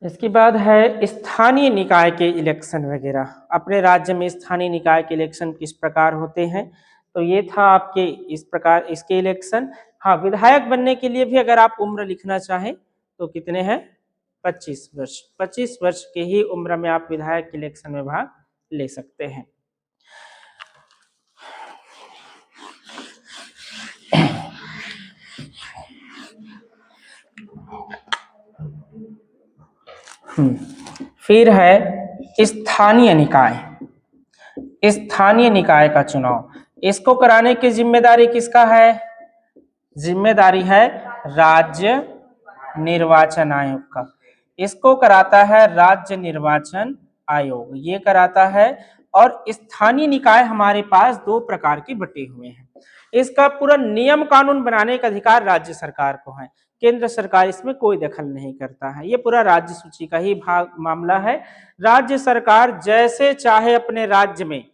इसके बाद है स्थानीय निकाय के इलेक्शन वगैरह। अपने राज्य में स्थानीय निकाय के इलेक्शन किस प्रकार होते हैं? तो ये था आपके इस प्रकार इसके इलेक्शन। हाँ, विधायक बनने के लिए भी अगर आप उम्र लिखना चाहें तो कितने हैं? 25 वर्ष। 25 वर्ष की ही उम्र में आप विधायक के इलेक्शन में भाग ले सकते हैं। फिर है स्थानीय निकाय। स्थानीय निकाय का चुनाव, इसको कराने की जिम्मेदारी किसका है? जिम्मेदारी है राज्य निर्वाचन आयोग का। इसको कराता है राज्य निर्वाचन आयोग, ये कराता है। और स्थानीय निकाय हमारे पास दो प्रकार के बटे हुए हैं। इसका पूरा नियम कानून बनाने का अधिकार राज्य सरकार को है। केंद्र सरकार इसमें कोई दखल नहीं करता है। ये पूरा राज्य सूची का ही भाग मामला है। राज्य सरकार जैसे चाहे अपने राज्य में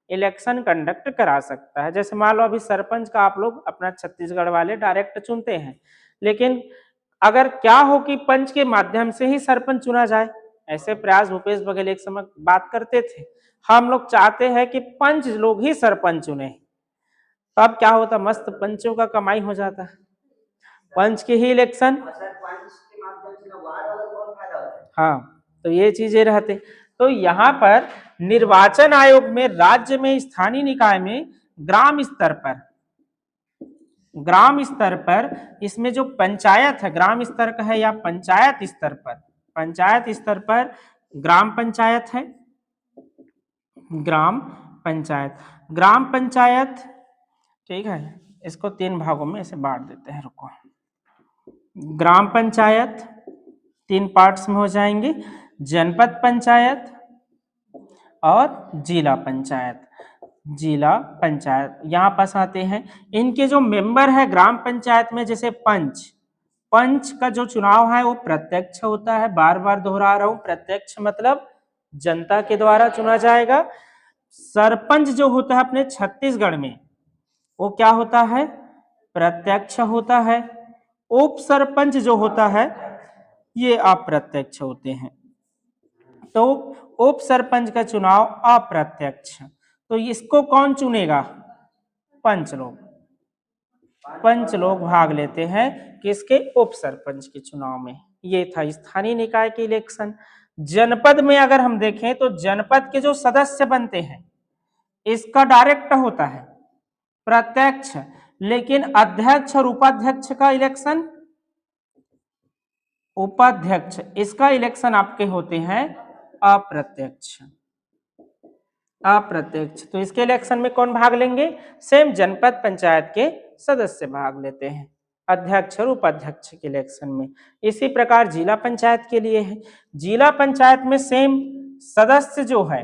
इलेक्शन कंडक्ट करा सकता है। जैसे मान लो अभी सरपंच का आप लोग अपना छत्तीसगढ़ वाले डायरेक्ट चुनते हैं, लेकिन अगर क्या हो कि पंच के माध्यम से ही सरपंच चुना जाए, ऐसे प्रयास भूपेश बघेल एक समय बात करते थे। हम लोग चाहते हैं कि पंच लोग ही सरपंच चुने, तो अब क्या होता? मस्त पंचों का कमाई हो जाता है। पंच के ही इलेक्शन, हाँ, तो ये चीजें रहते। तो यहाँ पर निर्वाचन आयोग में राज्य में स्थानीय निकाय में ग्राम स्तर पर इसमें जो पंचायत है, ग्राम स्तर का है या पंचायत स्तर पर, पंचायत स्तर पर ग्राम पंचायत है। ग्राम पंचायत, ठीक है, इसको 3 भागों में ऐसे बांट देते हैं। रुको, ग्राम पंचायत 3 पार्ट्स में हो जाएंगे, जनपद पंचायत और जिला पंचायत। यहाँ पास आते हैं। इनके जो मेंबर है ग्राम पंचायत में, जैसे पंच का जो चुनाव है वो प्रत्यक्ष होता है। बार बार दोहरा रहा हूं, प्रत्यक्ष मतलब जनता के द्वारा चुना जाएगा। सरपंच जो होता है अपने छत्तीसगढ़ में, वो क्या होता है? प्रत्यक्ष होता है। उप सरपंच जो होता है ये अप्रत्यक्ष होते हैं। तो उप सरपंच का चुनाव अप्रत्यक्ष। तो इसको कौन चुनेगा? पंच लोग भाग लेते हैं किसके? उप सरपंच के चुनाव में। ये था स्थानीय निकाय के इलेक्शन। जनपद में अगर हम देखें तो जनपद के जो सदस्य बनते हैं इसका डायरेक्ट होता है प्रत्यक्ष, लेकिन अध्यक्ष और उपाध्यक्ष का इलेक्शन, उपाध्यक्ष इसका इलेक्शन आपके होते हैं अप्रत्यक्ष। तो इसके इलेक्शन में कौन भाग लेंगे? सेम जनपद पंचायत के सदस्य भाग लेते हैं अध्यक्ष और उपाध्यक्ष के इलेक्शन में। इसी प्रकार जिला पंचायत के लिए है। जिला पंचायत में सेम सदस्य जो है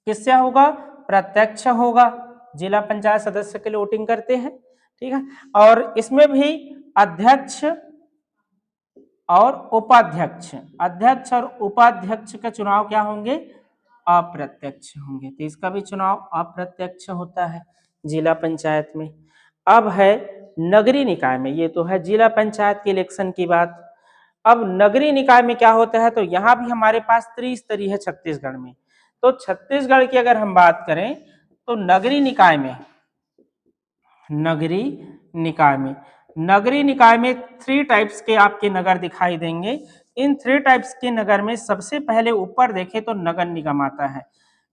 किससे होगा? प्रत्यक्ष होगा। जिला पंचायत सदस्य के लिए वोटिंग करते हैं, ठीक है। और इसमें भी अध्यक्ष और उपाध्यक्ष, अध्यक्ष और उपाध्यक्ष का चुनाव क्या होंगे? अप्रत्यक्ष होंगे। तो इसका भी चुनाव अप्रत्यक्ष होता है जिला पंचायत में। अब है नगरीय निकाय में। ये तो है जिला पंचायत के इलेक्शन की बात। अब नगरीय निकाय में क्या होता है, तो यहाँ भी हमारे पास त्रिस्तरीय है छत्तीसगढ़ में। तो छत्तीसगढ़ की अगर हम बात करें तो नगरीय निकाय में, नगरीय निकाय में 3 टाइप्स के आपके नगर दिखाई देंगे। इन 3 टाइप्स के नगर में सबसे पहले ऊपर देखें तो नगर निगम आता है।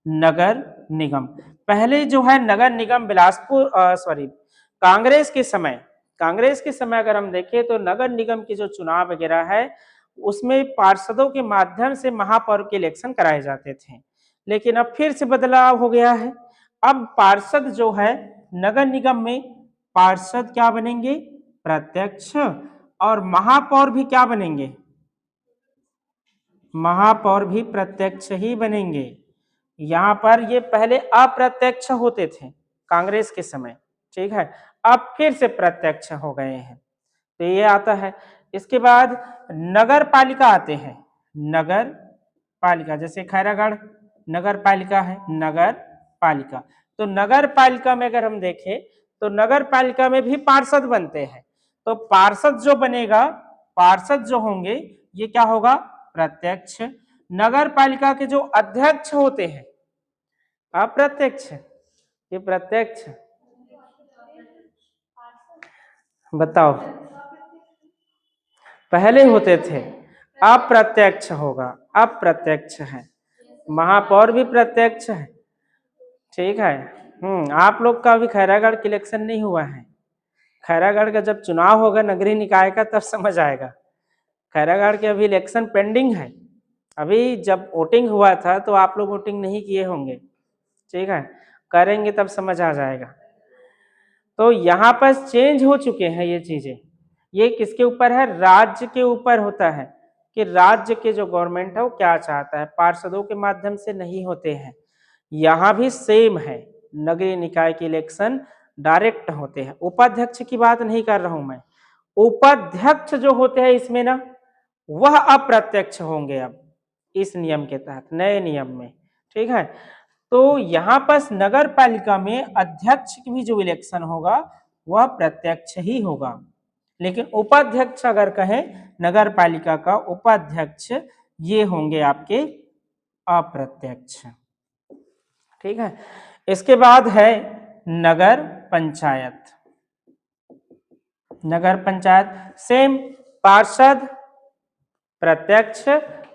नगर निगम पहले जो है नगर निगम बिलासपुर कांग्रेस के समय अगर हम देखें तो नगर निगम के जो चुनाव वगैरह है उसमें पार्षदों के माध्यम से महापौर के इलेक्शन कराए जाते थे, लेकिन अब फिर से बदलाव हो गया है। अब पार्षद जो है नगर निगम में पार्षद क्या बनेंगे, प्रत्यक्ष, और महापौर भी क्या बनेंगे, महापौर भी प्रत्यक्ष ही बनेंगे। यहाँ पर ये पहले अप्रत्यक्ष होते थे कांग्रेस के समय, ठीक है, अब फिर से प्रत्यक्ष हो गए हैं। तो ये आता है। इसके बाद नगर पालिका आते हैं। नगर पालिका जैसे खैरागढ़ नगर पालिका है, नगर पालिका। तो नगर पालिका में अगर हम देखें तो नगर पालिका में भी पार्षद बनते हैं। तो पार्षद जो बनेगा, पार्षद जो होंगे ये क्या होगा, प्रत्यक्ष। नगर पालिका के जो अध्यक्ष होते हैं अप्रत्यक्ष, ये प्रत्यक्ष, बताओ पहले होते थे, अप्रत्यक्ष होगा, अप्रत्यक्ष है। महापौर भी प्रत्यक्ष है, ठीक है। आप लोग का अभी खैरागढ़ का इलेक्शन नहीं हुआ है। खैरागढ़ का जब चुनाव होगा नगरीय निकाय का तब समझ आएगा। खैरागढ़ के अभी इलेक्शन पेंडिंग है। अभी जब वोटिंग हुआ था तो आप लोग वोटिंग नहीं किए होंगे, ठीक है, करेंगे तब समझ आ जाएगा। तो यहाँ पर चेंज हो चुके हैं ये चीजें। ये किसके ऊपर है, राज्य के ऊपर होता है कि राज्य के जो गवर्नमेंट है वो क्या चाहता है, पार्षदों के माध्यम से नहीं होते हैं। यहाँ भी सेम है, नगरीय निकाय के इलेक्शन डायरेक्ट होते हैं। उपाध्यक्ष की बात नहीं कर रहा हूं मैं, उपाध्यक्ष जो होते हैं इसमें ना वह अप्रत्यक्ष होंगे अब इस नियम के तहत, नए नियम में, ठीक है। तो यहाँ पर नगर पालिका में अध्यक्ष की भी जो इलेक्शन होगा वह प्रत्यक्ष ही होगा, लेकिन उपाध्यक्ष अगर कहें नगर पालिका का उपाध्यक्ष ये होंगे आपके अप्रत्यक्ष, ठीक है। इसके बाद है नगर पंचायत। नगर पंचायत सेम, पार्षद प्रत्यक्ष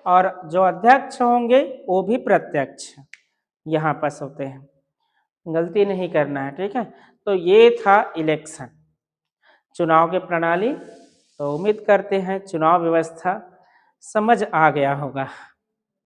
और जो अध्यक्ष होंगे वो भी प्रत्यक्ष यहाँ पर होते हैं, गलती नहीं करना है, ठीक है। तो ये था इलेक्शन, चुनाव के प्रणाली। तो उम्मीद करते हैं चुनाव व्यवस्था समझ आ गया होगा।